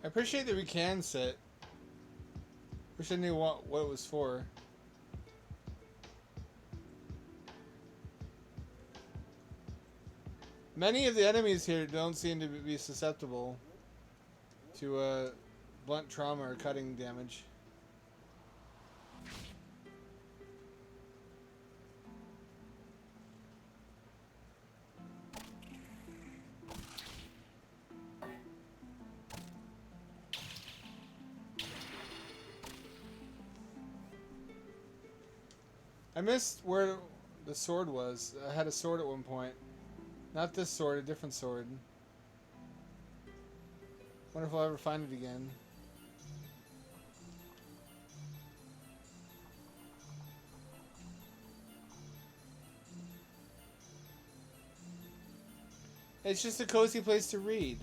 S2: I appreciate that we can sit. Wish I knew what it was for. Many of the enemies here don't seem to be susceptible to blunt trauma or cutting damage. I missed where the sword was. I had a sword at one point. Not this sword, a different sword. Wonder if I'll ever find it again. It's just a cozy place to read.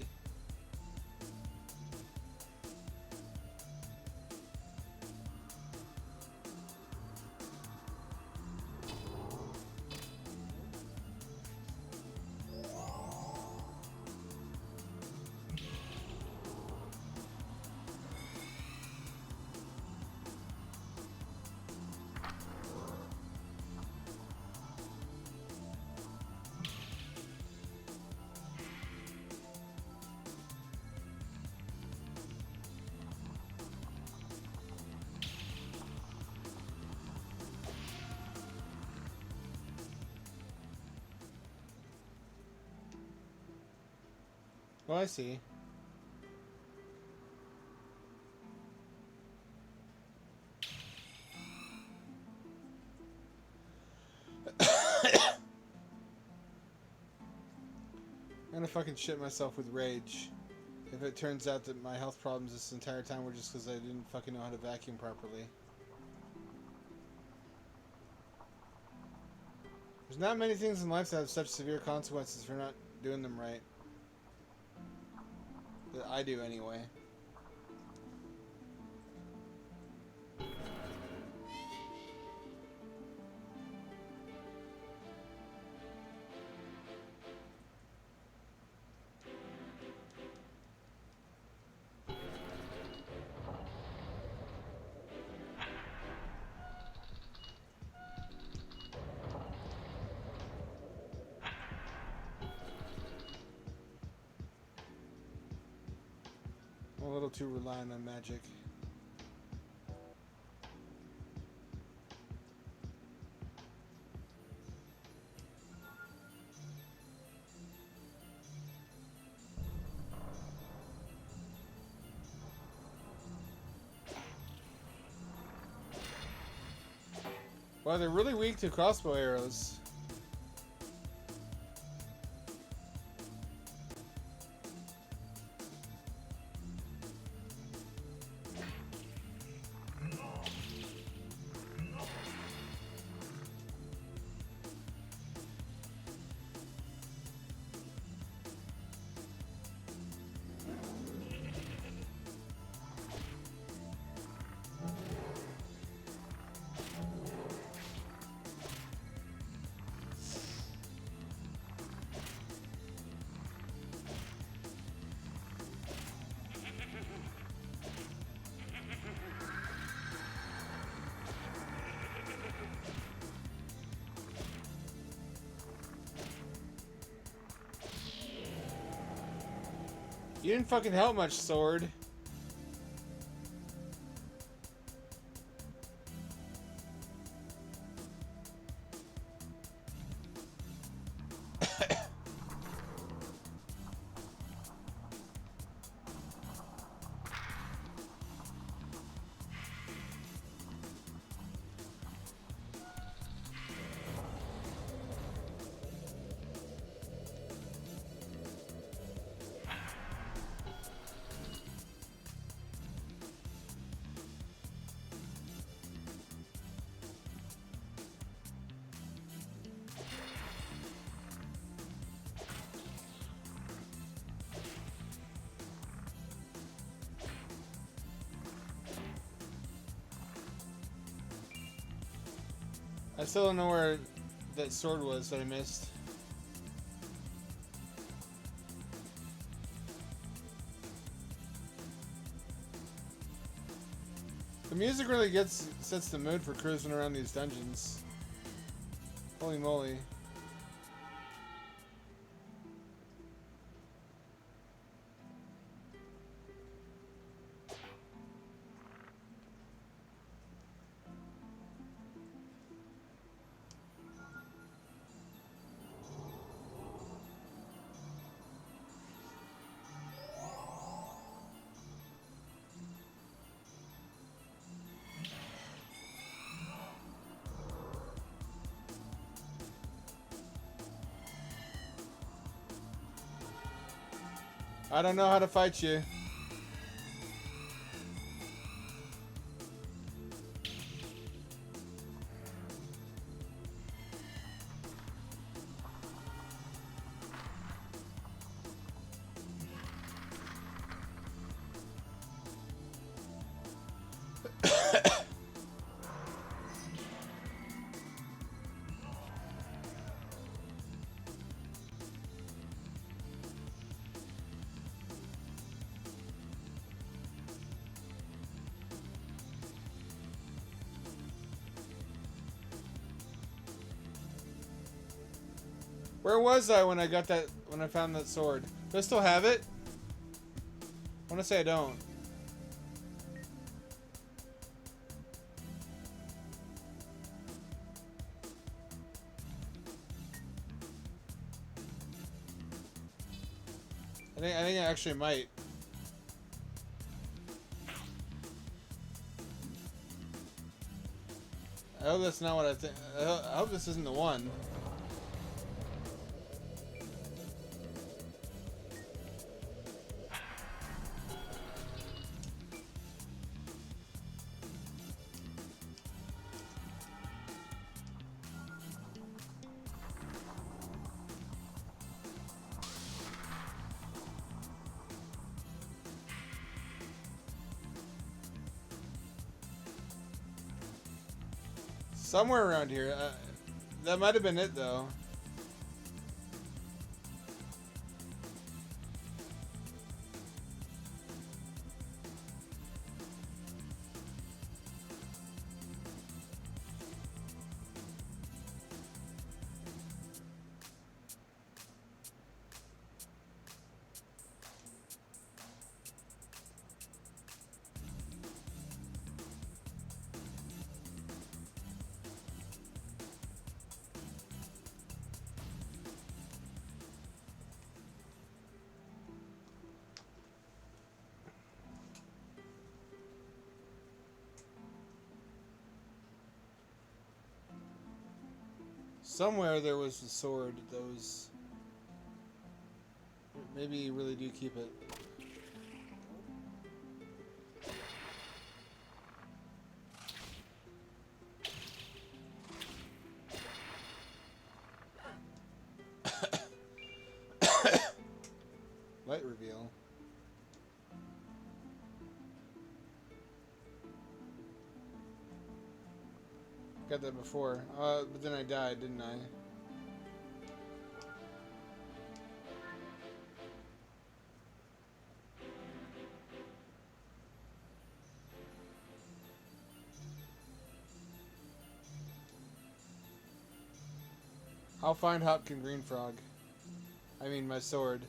S2: Oh, I see. I'm gonna fucking shit myself with rage if it turns out that my health problems this entire time were just because I didn't fucking know how to vacuum properly. There's not many things in life that have such severe consequences for not doing them right. That I do anyway. I'm a little too reliant on magic. Wow, they're really weak to crossbow arrows. You didn't fucking help much, sword. I still don't know where that sword was that I missed. The music really sets the mood for cruising around these dungeons. Holy moly. I don't know how to fight you. Where was I when I got that? When I found that sword? Do I still have it? I want to say I don't. I think I actually might. I hope that's not what I think. I hope this isn't the one. Somewhere around here. That might have been it, though. Somewhere there was a sword that was... Maybe you really do keep it. Light reveal. Got that before. But then I died, didn't I? I'll find Hopkin Green Frog. I mean, my sword.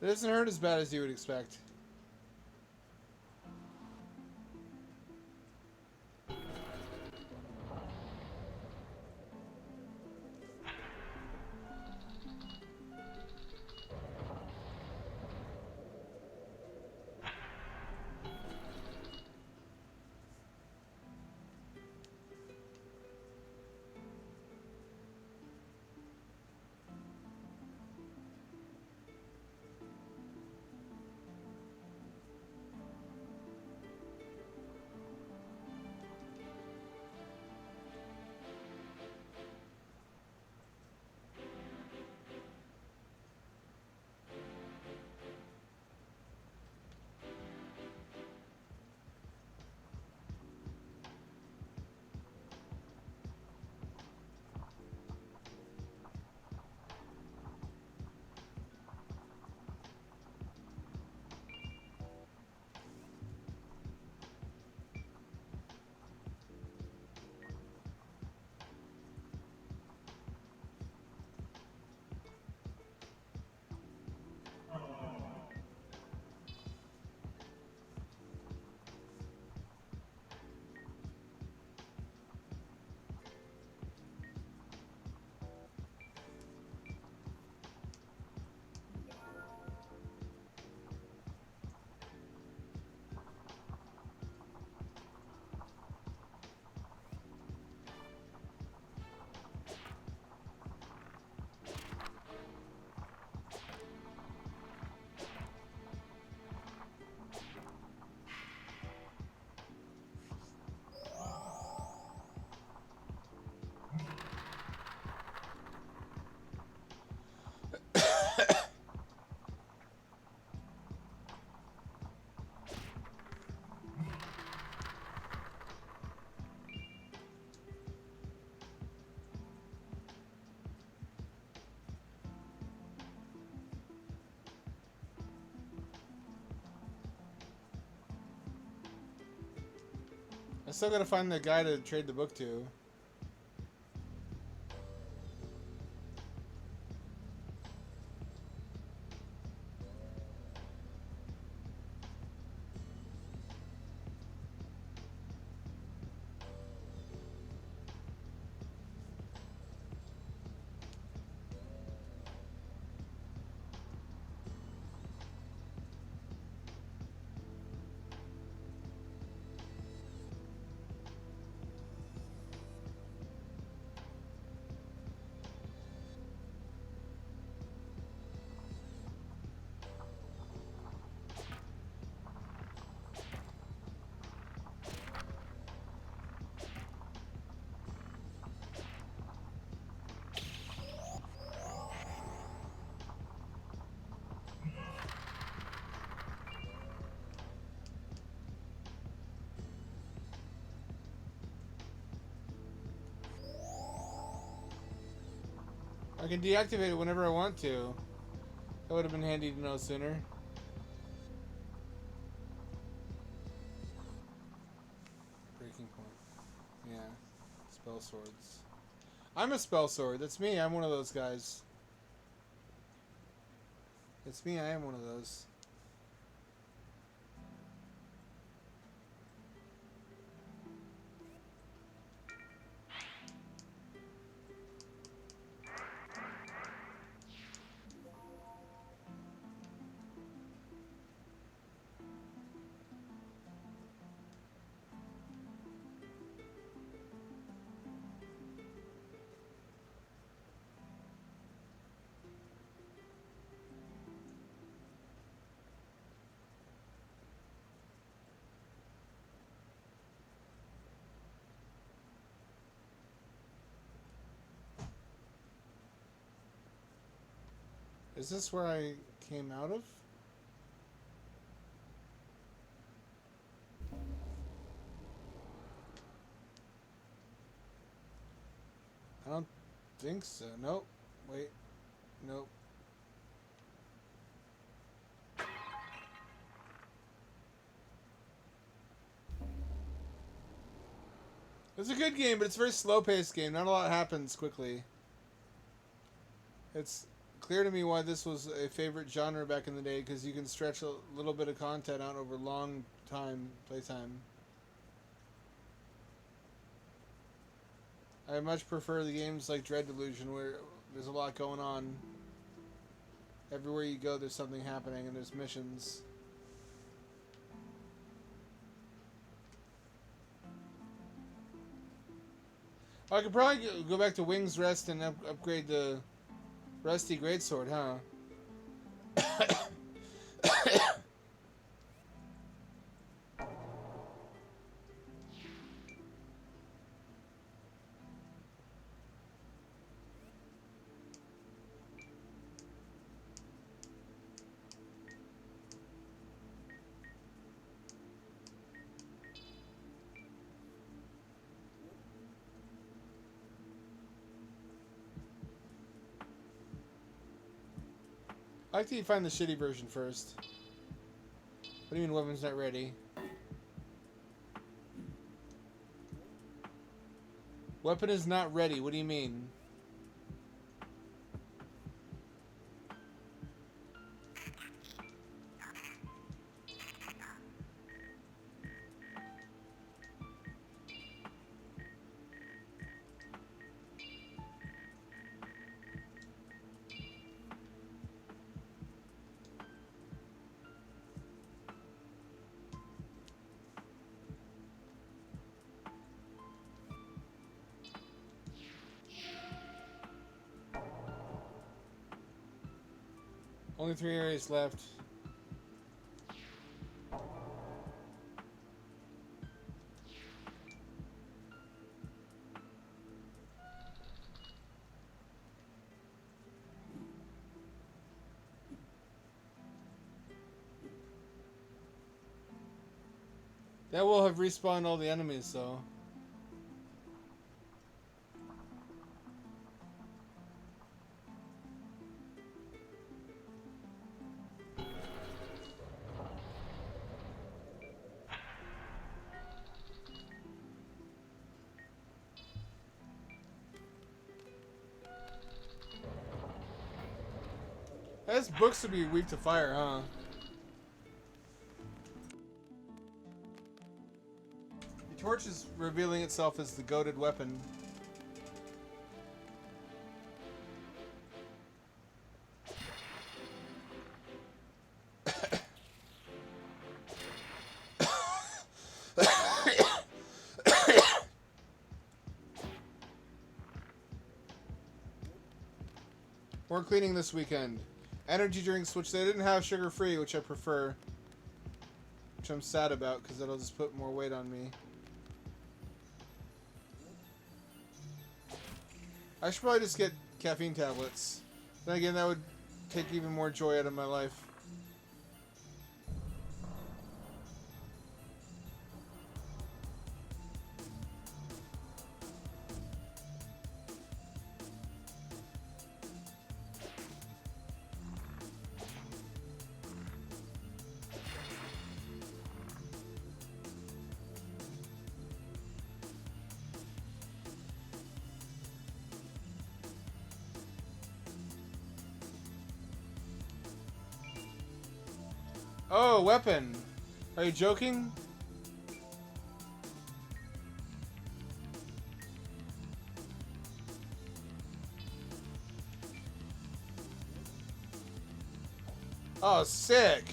S2: It doesn't hurt as bad as you would expect. still gotta find the guy to trade the book to. I can deactivate it whenever I want to. That would have been handy to know sooner. Breaking point. Yeah. Spell swords. I'm a spell sword. That's me. I'm one of those guys. It's me. I am one of those. Is this where I came out of? I don't think so. Nope. Wait. Nope. It's a good game, but it's a very slow-paced game. Not a lot happens quickly. It's clear to me why this was a favorite genre back in the day, because you can stretch a little bit of content out over long playtime. I much prefer the games like Dread Delusion, where there's a lot going on. Everywhere you go, there's something happening, and there's missions. I could probably go back to Wing's Rest and upgrade the Rusty Greatsword, huh? I like that you find the shitty version first. What do you mean weapon's not ready? Weapon is not ready. What do you mean? Only 3 areas left. That will have respawned all the enemies, though. This books would be weak to fire, huh? The torch is revealing itself as the goated weapon. More cleaning this weekend. Energy drinks, which they didn't have sugar-free, which I prefer. Which I'm sad about, because that'll just put more weight on me. I should probably just get caffeine tablets. Then again, that would take even more joy out of my life. Oh, weapon. Are you joking? Oh, sick.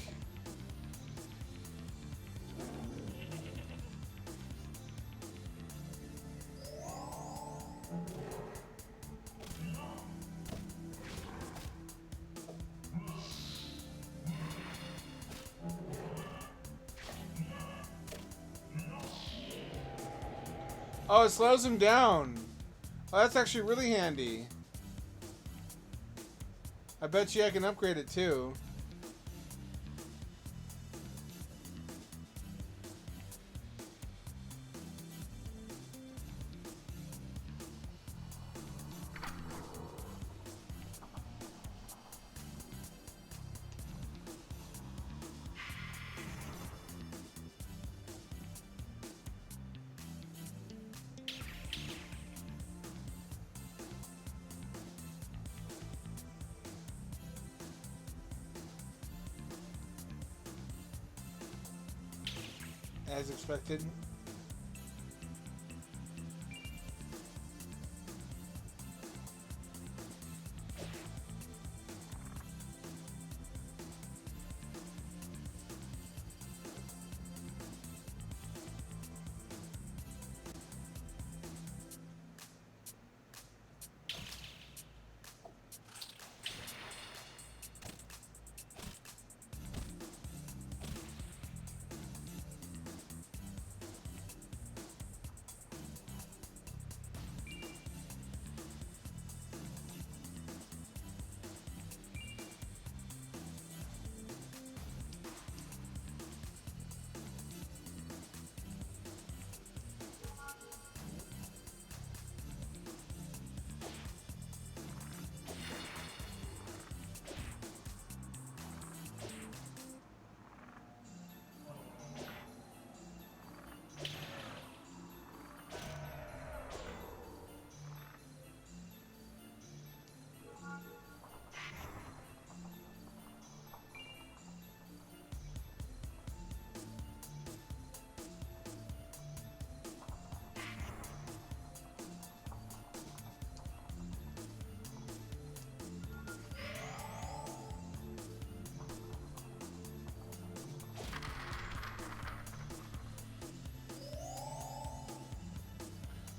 S2: Oh, it slows him down. Oh, that's actually really handy. I bet you I can upgrade it too. As expected.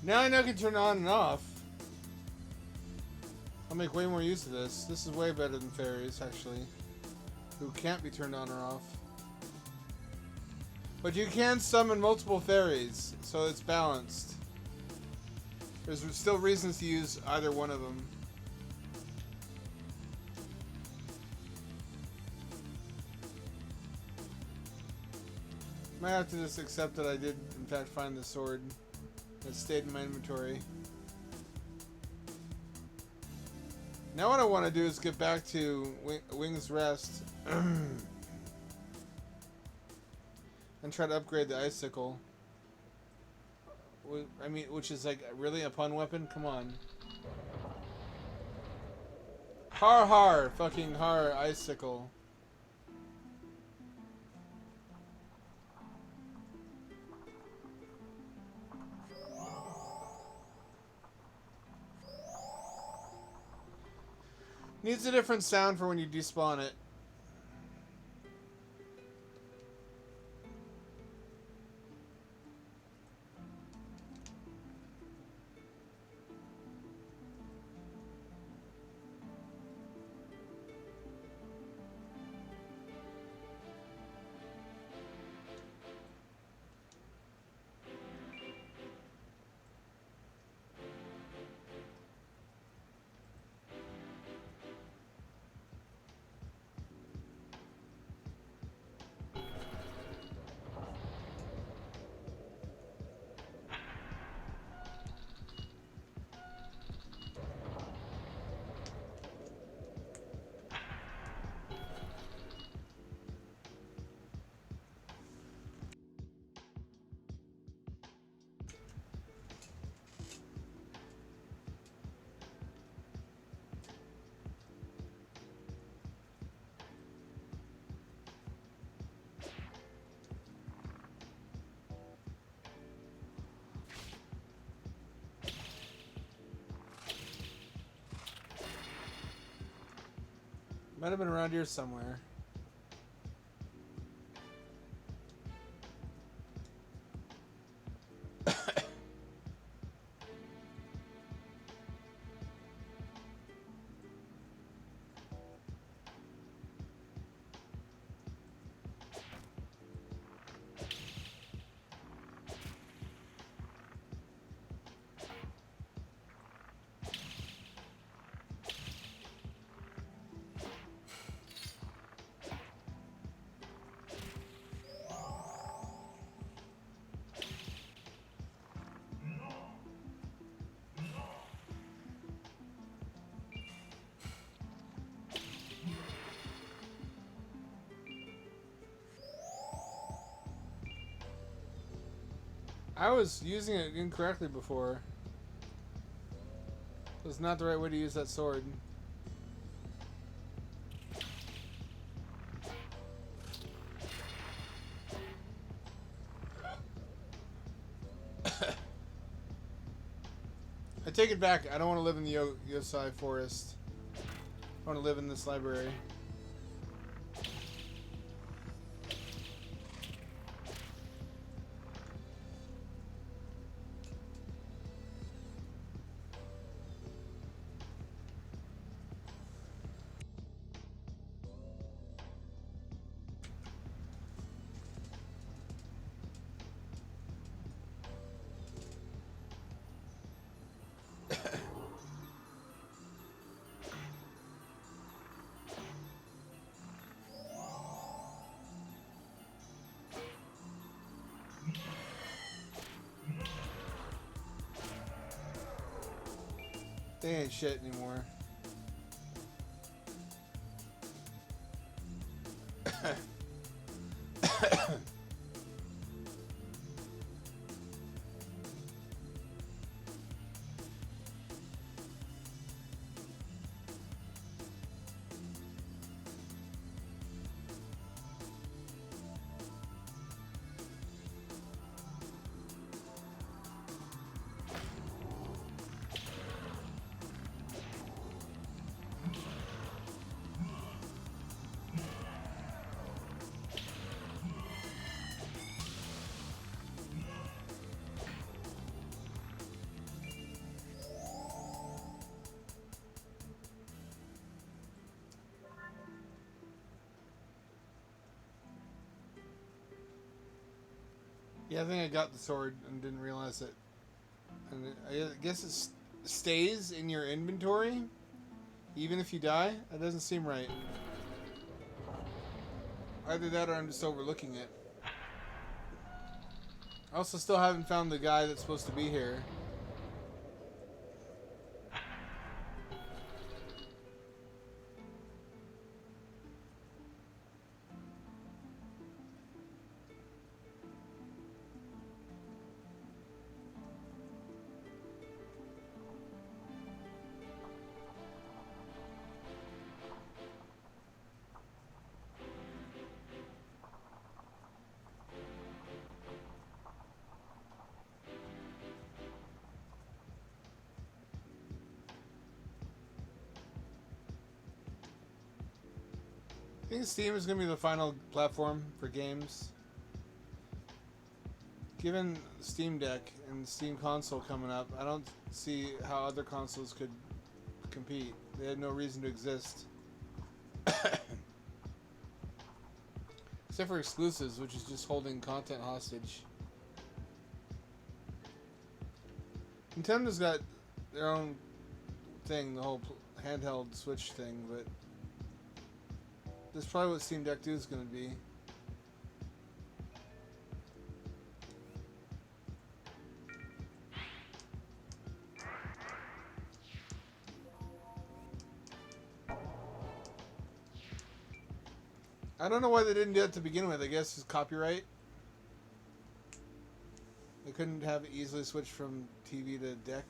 S2: Now I know I can turn it on and off. I'll make way more use of this. This is way better than fairies, actually. Who can't be turned on or off. But you can summon multiple fairies, so it's balanced. There's still reasons to use either one of them. Might have to just accept that I did, in fact, find the sword that stayed in my inventory. Now what I want to do is get back to Wing's Rest and try to upgrade the icicle. I mean, which is like really a pun weapon? Come on. Har har, fucking har, icicle. Needs a different sound for when you despawn it. Might have been around here somewhere. I was using it incorrectly before. It was not the right way to use that sword. I take it back. I don't want to live in the Yosai forest. I want to live in this library. They ain't shit anymore. Yeah, I think I got the sword and didn't realize it. And I guess it stays in your inventory, even if you die? That doesn't seem right. Either that or I'm just overlooking it. I also still haven't found the guy that's supposed to be here. think Steam is going to be the final platform for games. Given Steam Deck and Steam Console coming up, I don't see how other consoles could compete. They had no reason to exist. Except for exclusives, which is just holding content hostage. Nintendo's got their own thing, the whole handheld Switch thing, but that's probably what Steam Deck 2 is going to be. I don't know why they didn't do it to begin with. I guess it's copyright. They couldn't have it easily switched from TV to deck.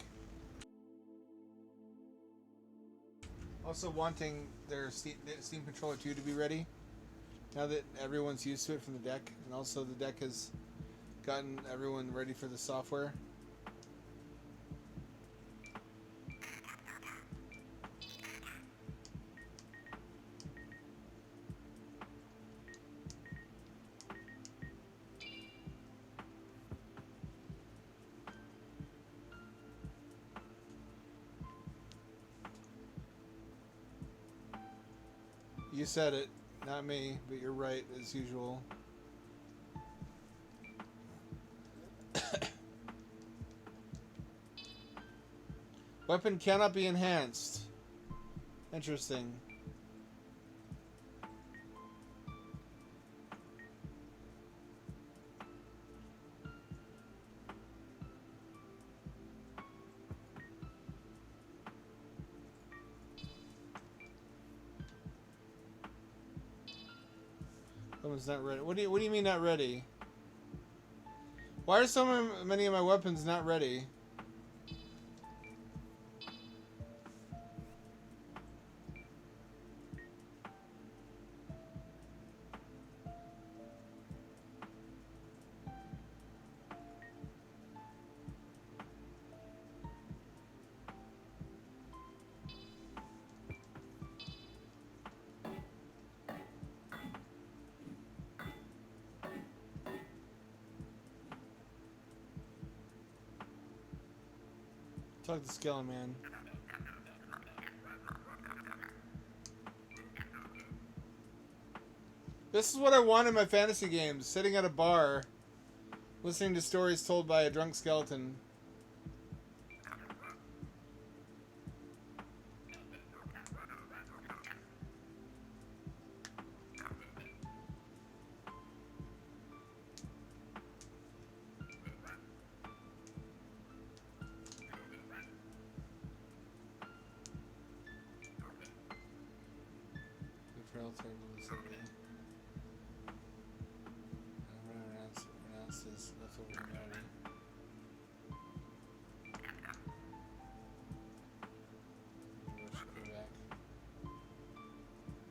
S2: Also wanting their Steam Controller 2 to be ready. Now that everyone's used to it from the deck. And also the deck has gotten everyone ready for the software. You said it, not me, but you're right as usual. Weapon cannot be enhanced. Interesting. Someone's not ready. What do you mean not ready? Why are so many of my weapons not ready? Talk to Skeleton Man. This is what I want in my fantasy games. Sitting at a bar, listening to stories told by a drunk skeleton.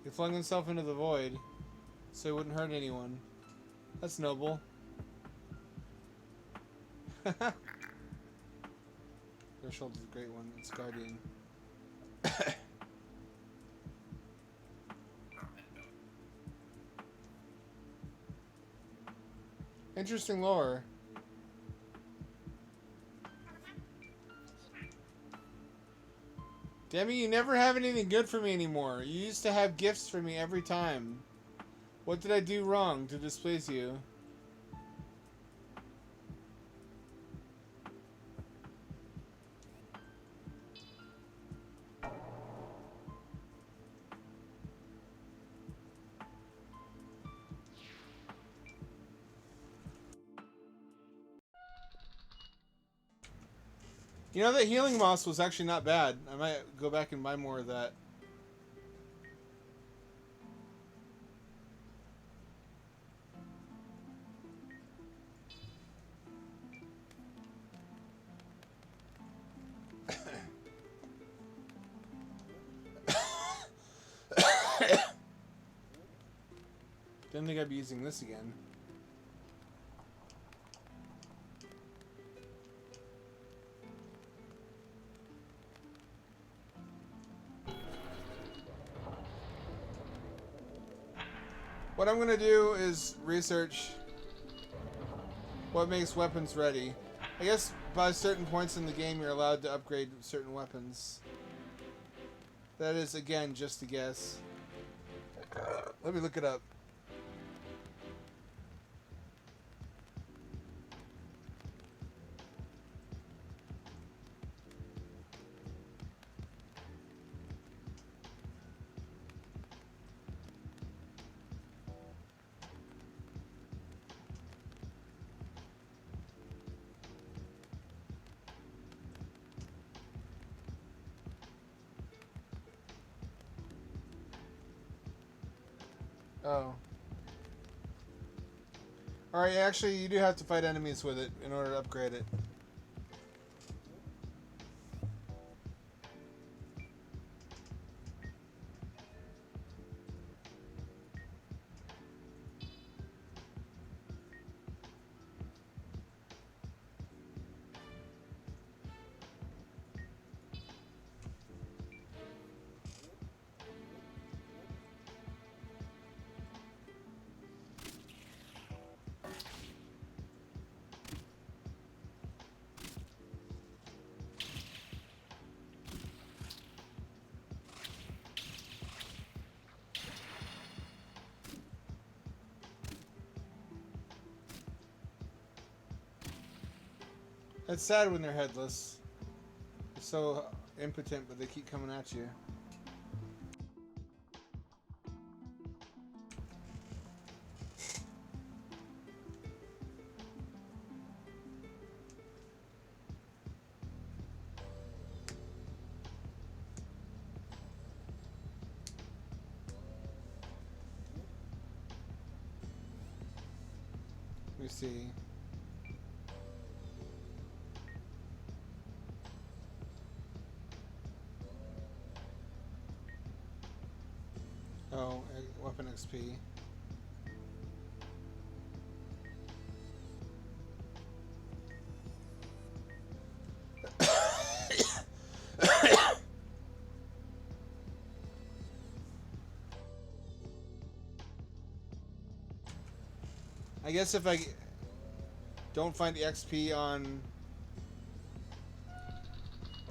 S2: He flung himself into the void so he wouldn't hurt anyone. That's noble. Threshold is a great one. It's Guardian. Interesting lore. Demi, you never have anything good for me anymore. You used to have gifts for me every time. What did I do wrong to displease you? You know, that healing moss was actually not bad. I might go back and buy more of that. Didn't think I'd be using this again. I'm gonna do is research what makes weapons ready. I guess by certain points in the game you're allowed to upgrade certain weapons. That is, again, just a guess. Let me look it up. Oh. Alright, actually, you do have to fight enemies with it in order to upgrade it. It's sad when they're headless. They're so impotent, but they keep coming at you. Let me see. Oh, weapon XP. I guess if I don't find the XP on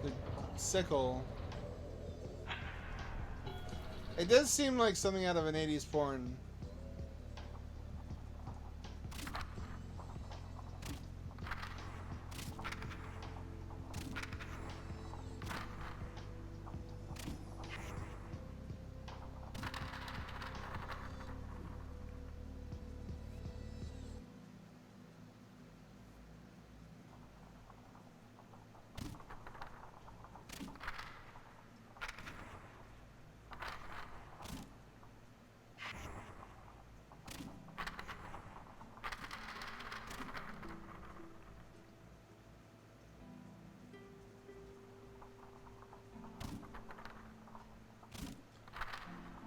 S2: the sickle, it does seem like something out of an 80s porn.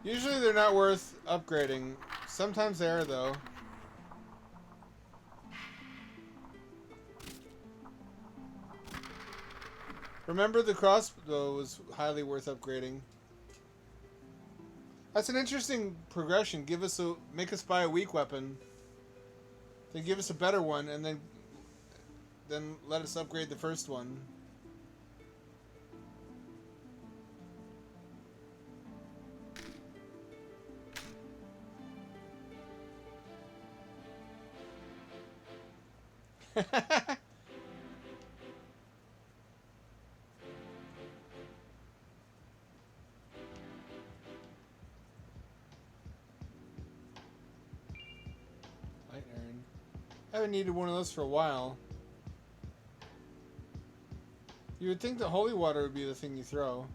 S2: Usually they're not worth upgrading. Sometimes they are, though. Remember, the crossbow was highly worth upgrading. That's an interesting progression. Make us buy a weak weapon, then give us a better one, and then let us upgrade the first one. Light iron. I haven't needed one of those for a while. You would think that holy water would be the thing you throw.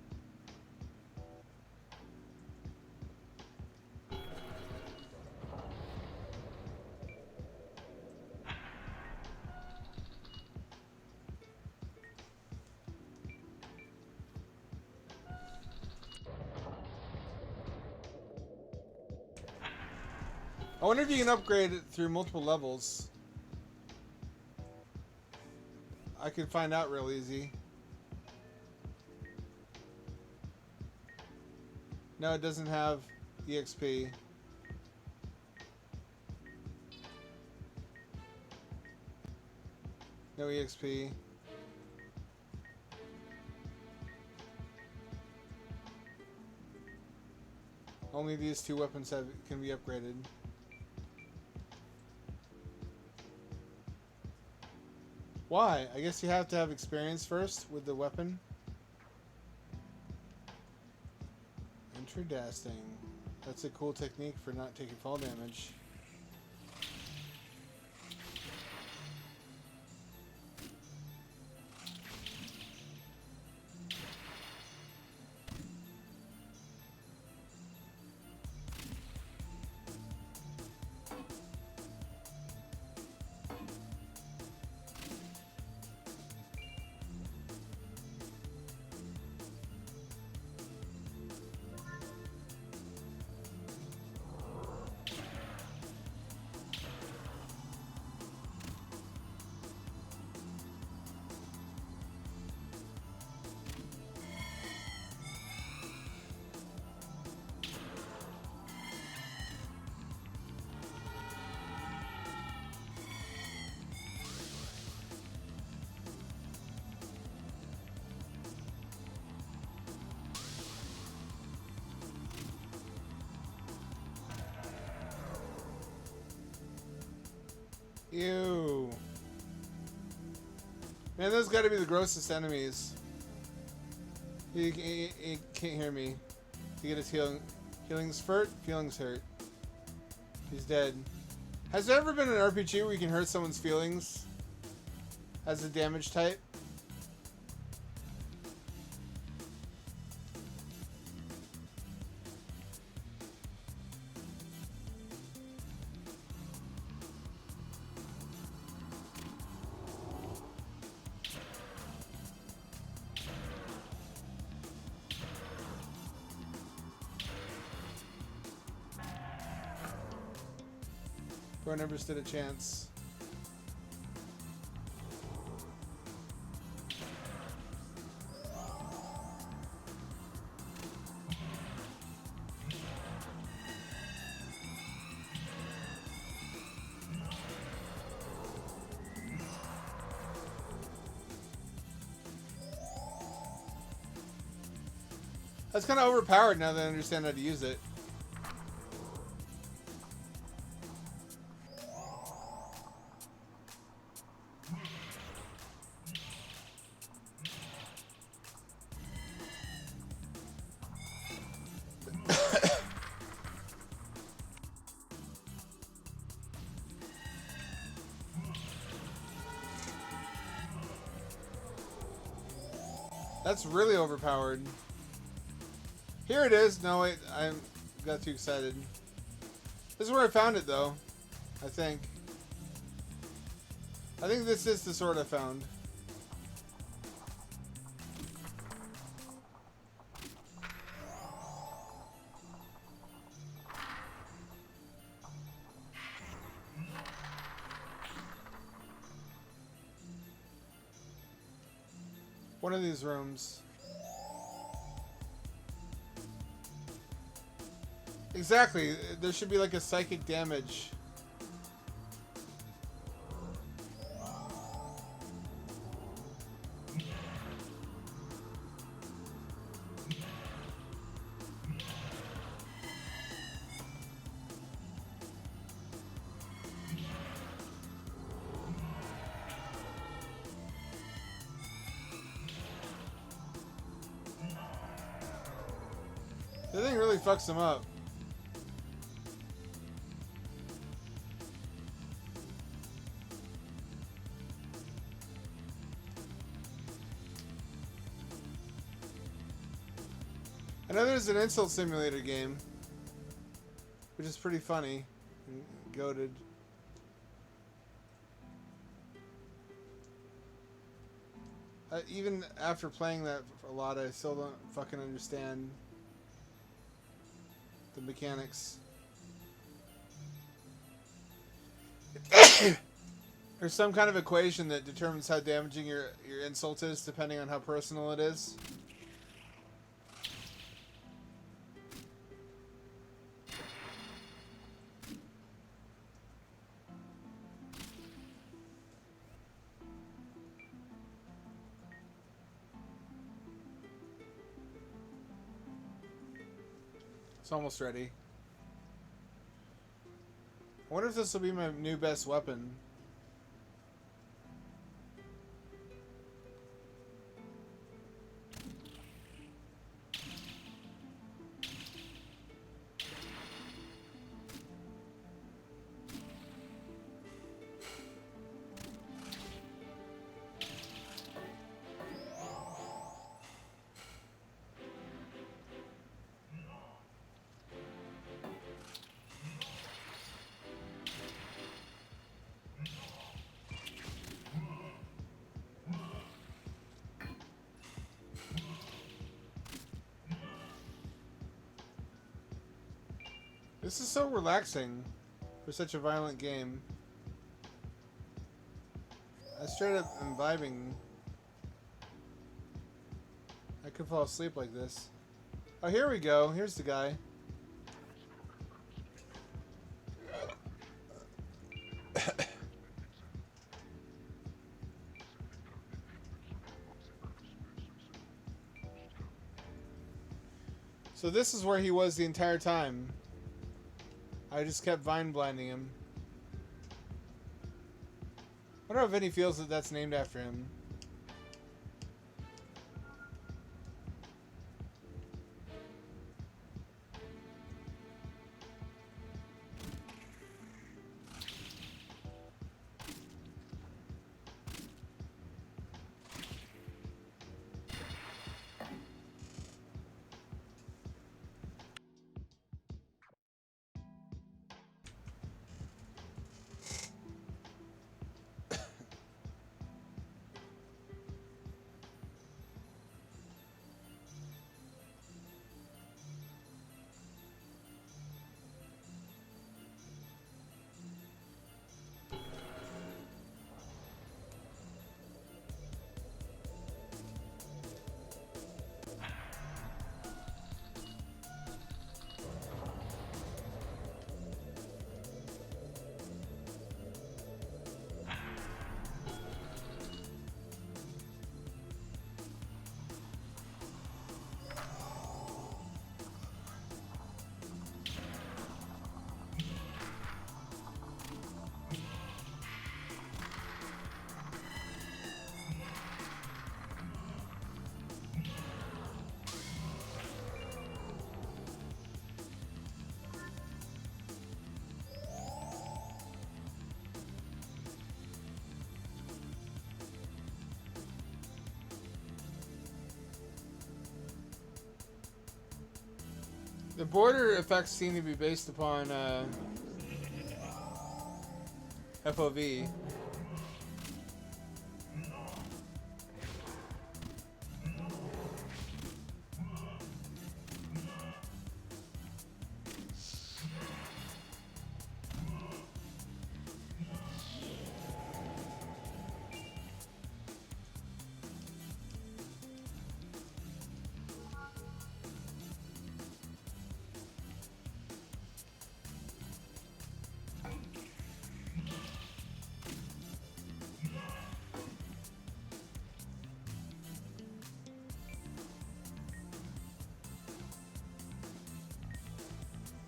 S2: I wonder if you can upgrade it through multiple levels. I could find out real easy. No, it doesn't have EXP. No EXP. Only these two weapons can be upgraded. Why? I guess you have to have experience first with the weapon. Interesting. That's a cool technique for not taking fall damage. Ew. Man, those gotta be the grossest enemies. He can't hear me. You get his healings hurt, feelings hurt. He's dead. Has there ever been an RPG where you can hurt someone's feelings as a damage type? Bro never stood a chance. That's kind of overpowered now that I understand how to use it. That's really overpowered. Here it is. No, wait. I got too excited. This is where I found it, though. I think. I think this is the sword I found. One of these rooms. Exactly. There should be like a psychic damage. The thing really fucks them up. I know there's an insult simulator game, which is pretty funny and goated. Even after playing that a lot, I still don't fucking understand the mechanics. There's some kind of equation that determines how damaging your insult is, depending on how personal it is. It's almost ready. I wonder if this will be my new best weapon. This is so relaxing for such a violent game. I straight up am vibing. I could fall asleep like this. Oh, here we go. Here's the guy. So this is where he was the entire time. I just kept vine blinding him. I wonder if Vinny feels that that's named after him. The border effects seem to be based upon FOV.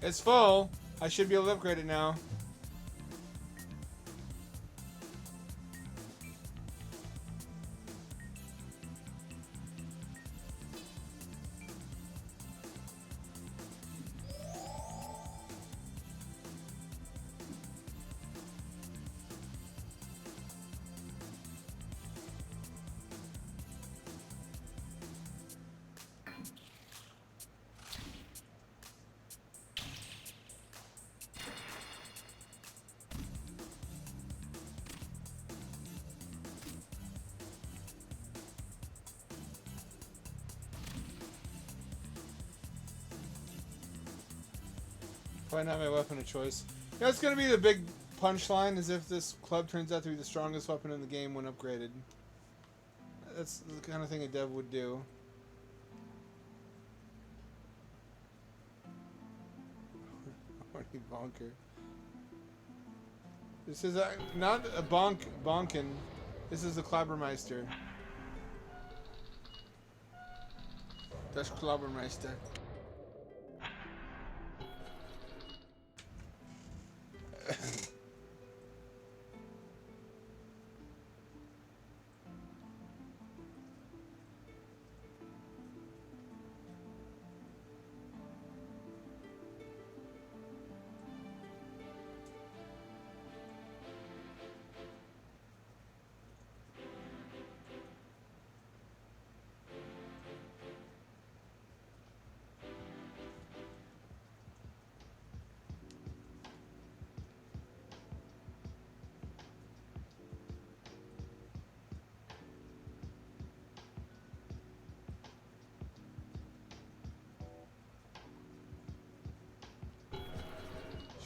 S2: It's full. I should be able to upgrade it now. Probably not my weapon of choice. That's gonna be the big punchline, is if this club turns out to be the strongest weapon in the game when upgraded. That's the kind of thing a dev would do. Horny bonker. This is not a bonkin. This is a Klabbermeister. Das Klabbermeister.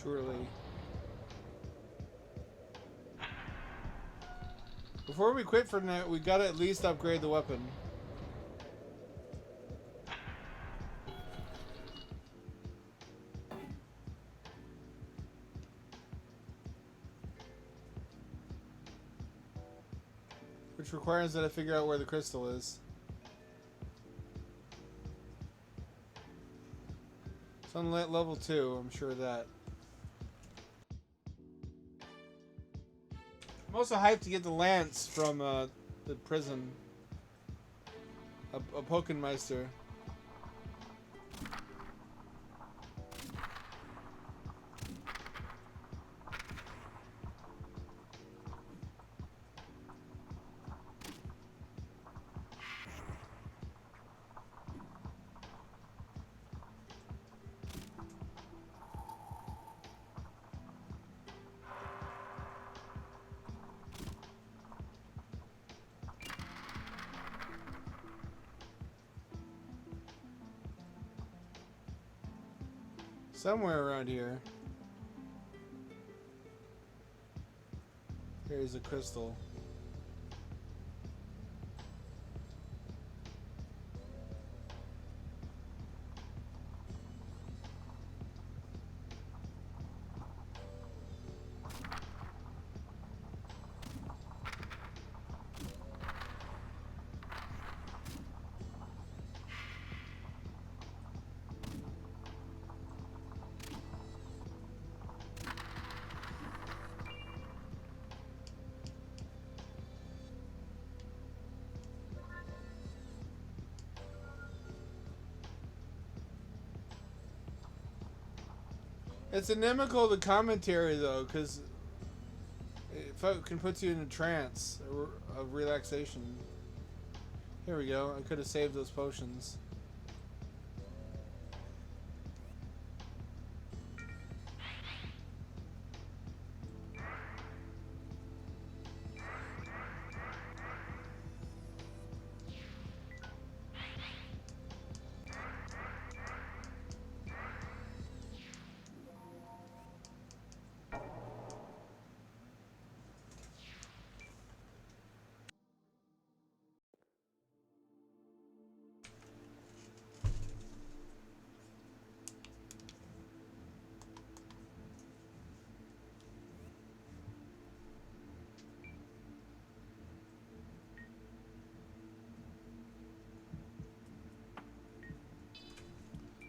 S2: Surely. Before we quit for tonight, we gotta at least upgrade the weapon. Which requires that I figure out where the crystal is. It's on level 2, I'm sure of that. I'm also hyped to get the lance from the prison. A Pokenmeister. Somewhere around here. Here's a crystal. It's inimical to commentary though, because it can put you in a trance of relaxation. Here we go. I could have saved those potions.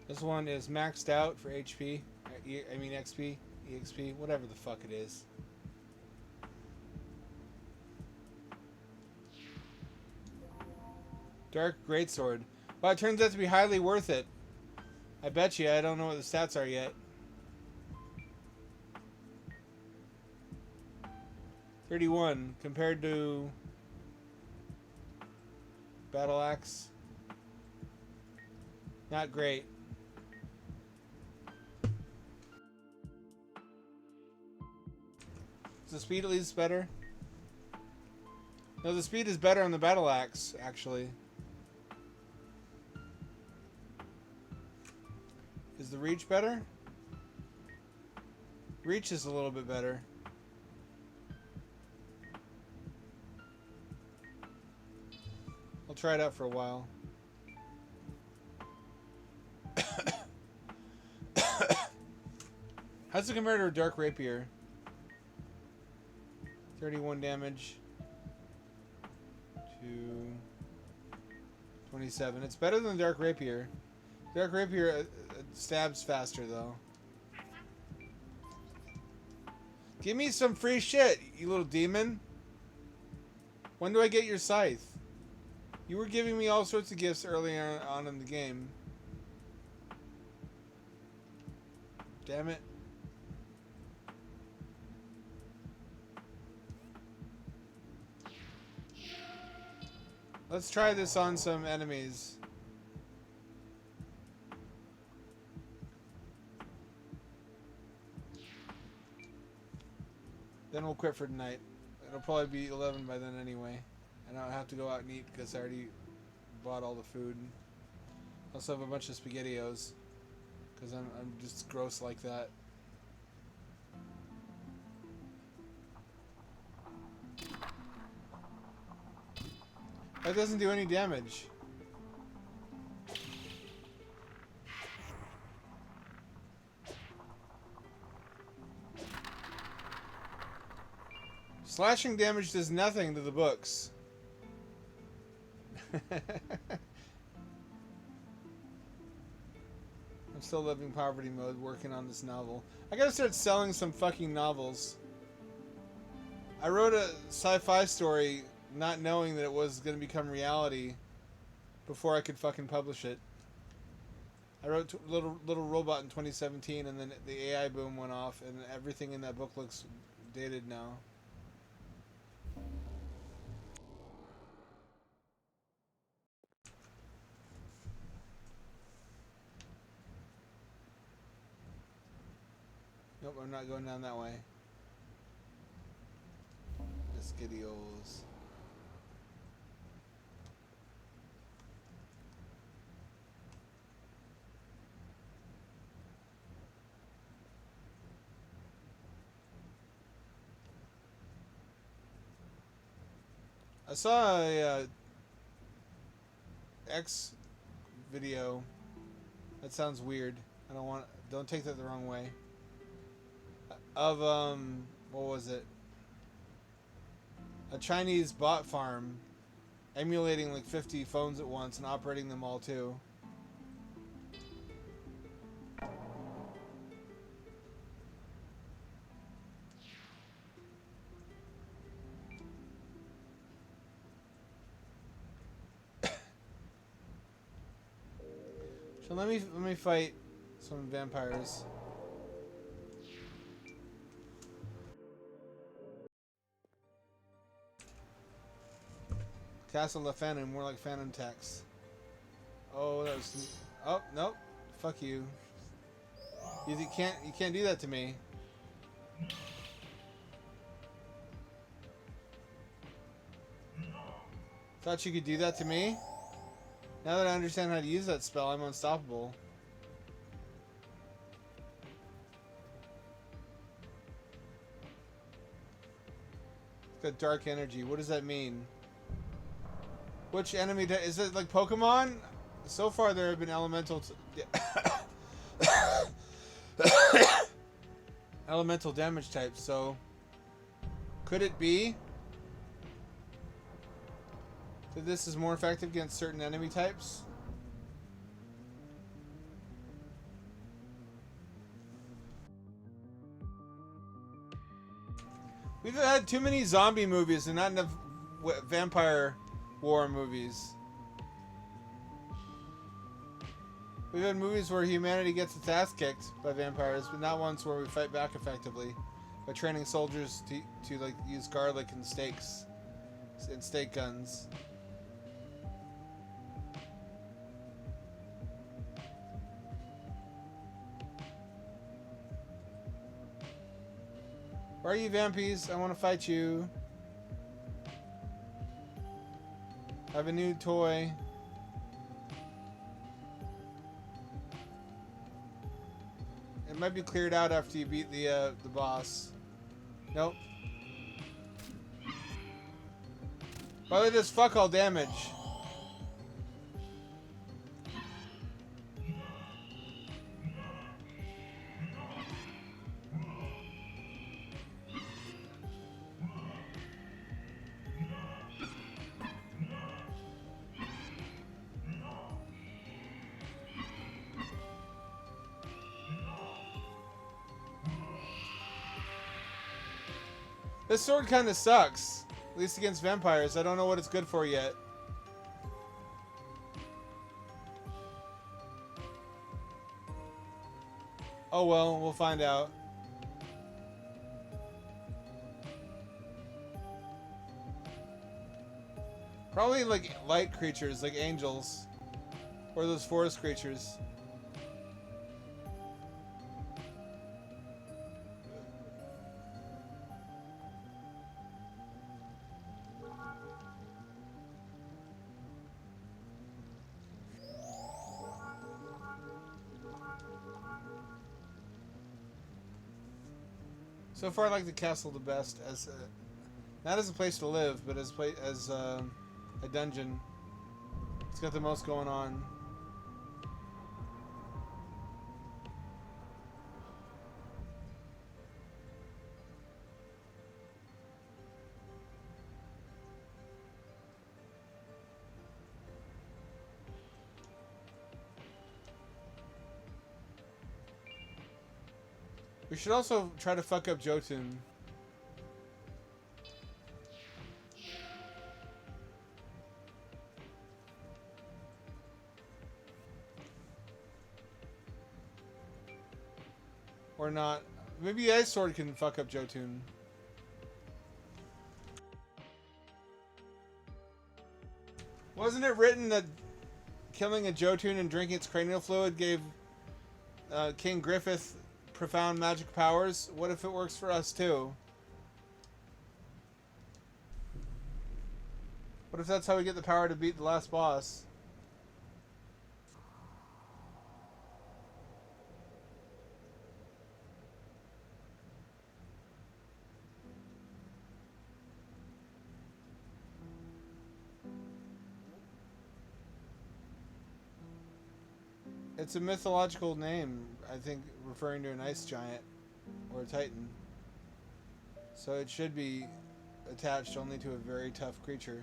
S2: This one is maxed out for HP. I mean XP, EXP, whatever the fuck it is. Dark Greatsword. Well, it turns out to be highly worth it. I bet you. I don't know what the stats are yet. 31 compared to Battle Axe. Not great. Is the speed at least better? No, the speed is better on the Battle Axe, actually. Is the reach better? Reach is a little bit better. I'll try it out for a while. How's it compare to a Dark Rapier? 31 damage to 27. It's better than Dark Rapier. Dark Rapier stabs faster, though. Give me some free shit, you little demon. When do I get your scythe? You were giving me all sorts of gifts earlier on in the game. Damn it. Let's try this on some enemies. Then we'll quit for tonight. It'll probably be 11 by then anyway. And I don't have to go out and eat because I already bought all the food. I also have a bunch of SpaghettiOs because I'm just gross like that. That doesn't do any damage. Slashing damage does nothing to the books. I'm still living poverty mode, working on this novel. I gotta start selling some fucking novels. I wrote a sci-fi story not knowing that it was gonna become reality before I could fucking publish it. I wrote Little Robot in 2017, and then the AI boom went off, and everything in that book looks dated now. Nope, I'm not going down that way. Skiddios. I saw a X video. That sounds weird. Don't take that the wrong way. Of what was it? A Chinese bot farm emulating like 50 phones at once and operating them all too. So let me fight some vampires. Castle La Phantom, more like Phantom Tax. Oh, that was. Oh nope, fuck you. You can't do that to me. Thought you could do that to me? Now that I understand how to use that spell, I'm unstoppable. It's got dark energy. What does that mean? Which enemy is it like Pokemon? So far there have been elemental elemental damage types, so could it be that this is more effective against certain enemy types? We've had too many zombie movies and not enough vampire war movies. We've had movies where humanity gets its ass kicked by vampires, but not ones where we fight back effectively by training soldiers to like use garlic and steaks and steak guns. Where are you, vampies? I want to fight you. I have a new toy. It might be cleared out after you beat the boss. Nope. By the way, this fuck all damage. This sword kind of sucks. At least against vampires. I don't know what it's good for yet. Oh well, we'll find out. Probably like light creatures, like angels. Or those forest creatures. So far, I like the castle the best, as not as a place to live, but as a dungeon. It's got the most going on. We should also try to fuck up Jotun. Or not. Maybe the Ice Sword can fuck up Jotun. Wasn't it written that killing a Jotun and drinking its cranial fluid gave King Griffith profound magic powers? What if it works for us too? What if that's how we get the power to beat the last boss? It's a mythological name, I think, referring to an ice giant or a titan. So it should be attached only to a very tough creature.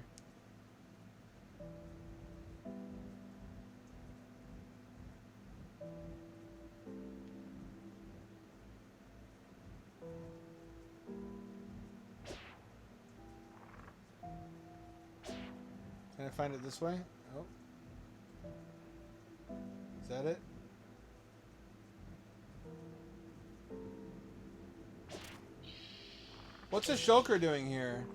S2: Can I find it this way? Oh. Is that it? What's a shulker doing here?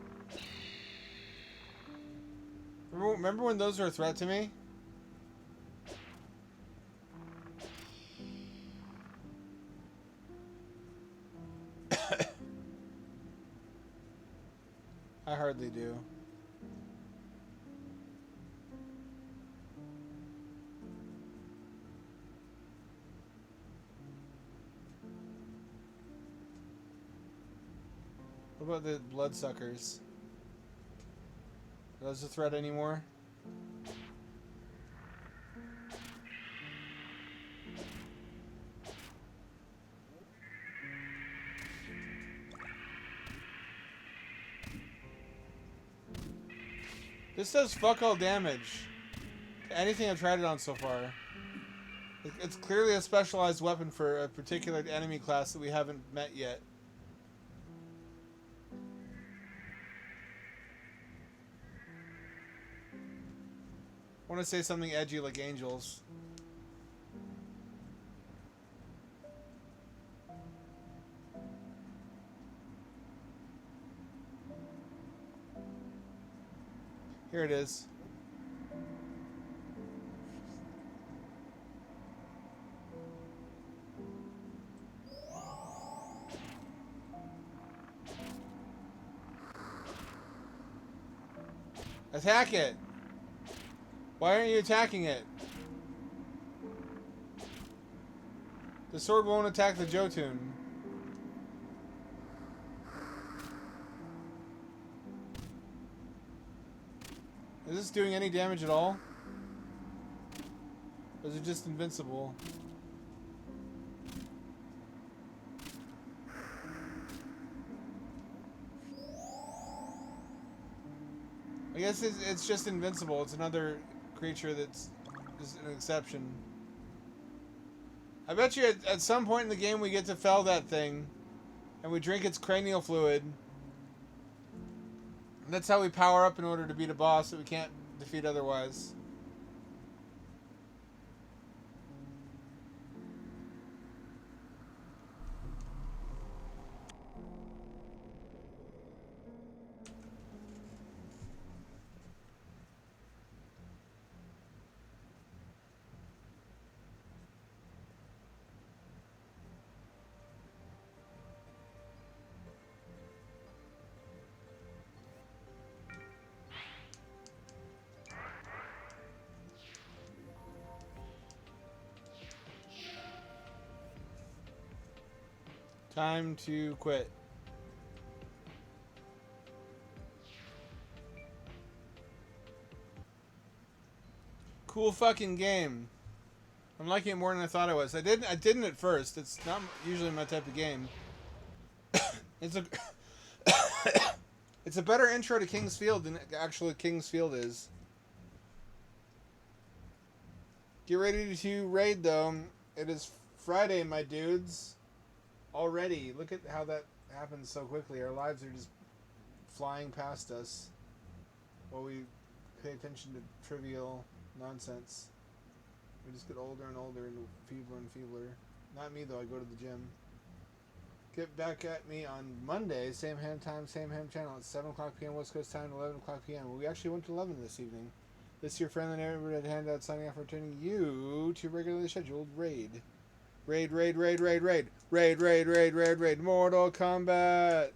S2: Remember when those were a threat to me? I hardly do. What about the bloodsuckers? Are those a threat anymore? This does fuck all damage to anything I've tried it on so far. It's clearly a specialized weapon for a particular enemy class that we haven't met yet. I want to say something edgy like angels. Here it is. Attack it! Why aren't you attacking it? The sword won't attack the Jotun. Is this doing any damage at all? Or is it just invincible? I guess it's just invincible. It's another creature that's just an exception. I bet you at some point in the game we get to fell that thing and we drink its cranial fluid. And that's how we power up in order to beat a boss that we can't defeat otherwise. Time to quit. Cool fucking game. I'm liking it more than I thought I was. I didn't at first. It's not usually my type of game. It's a it's a better intro to King's Field than actually King's Field is. Get ready to raid though. It is Friday, my dudes. Already. Look at how that happens so quickly. Our lives are just flying past us while we pay attention to trivial nonsense. We just get older and older and feebler and feebler. Not me though, I go to the gym. Get back at me on Monday, same ham time, same ham channel at 7 o'clock p.m. West Coast time, 11 o'clock p.m. We actually went to 11 this evening. This your friendly neighborhood handout signing off for returning you to regularly scheduled raid. Raid. Mortal Kombat.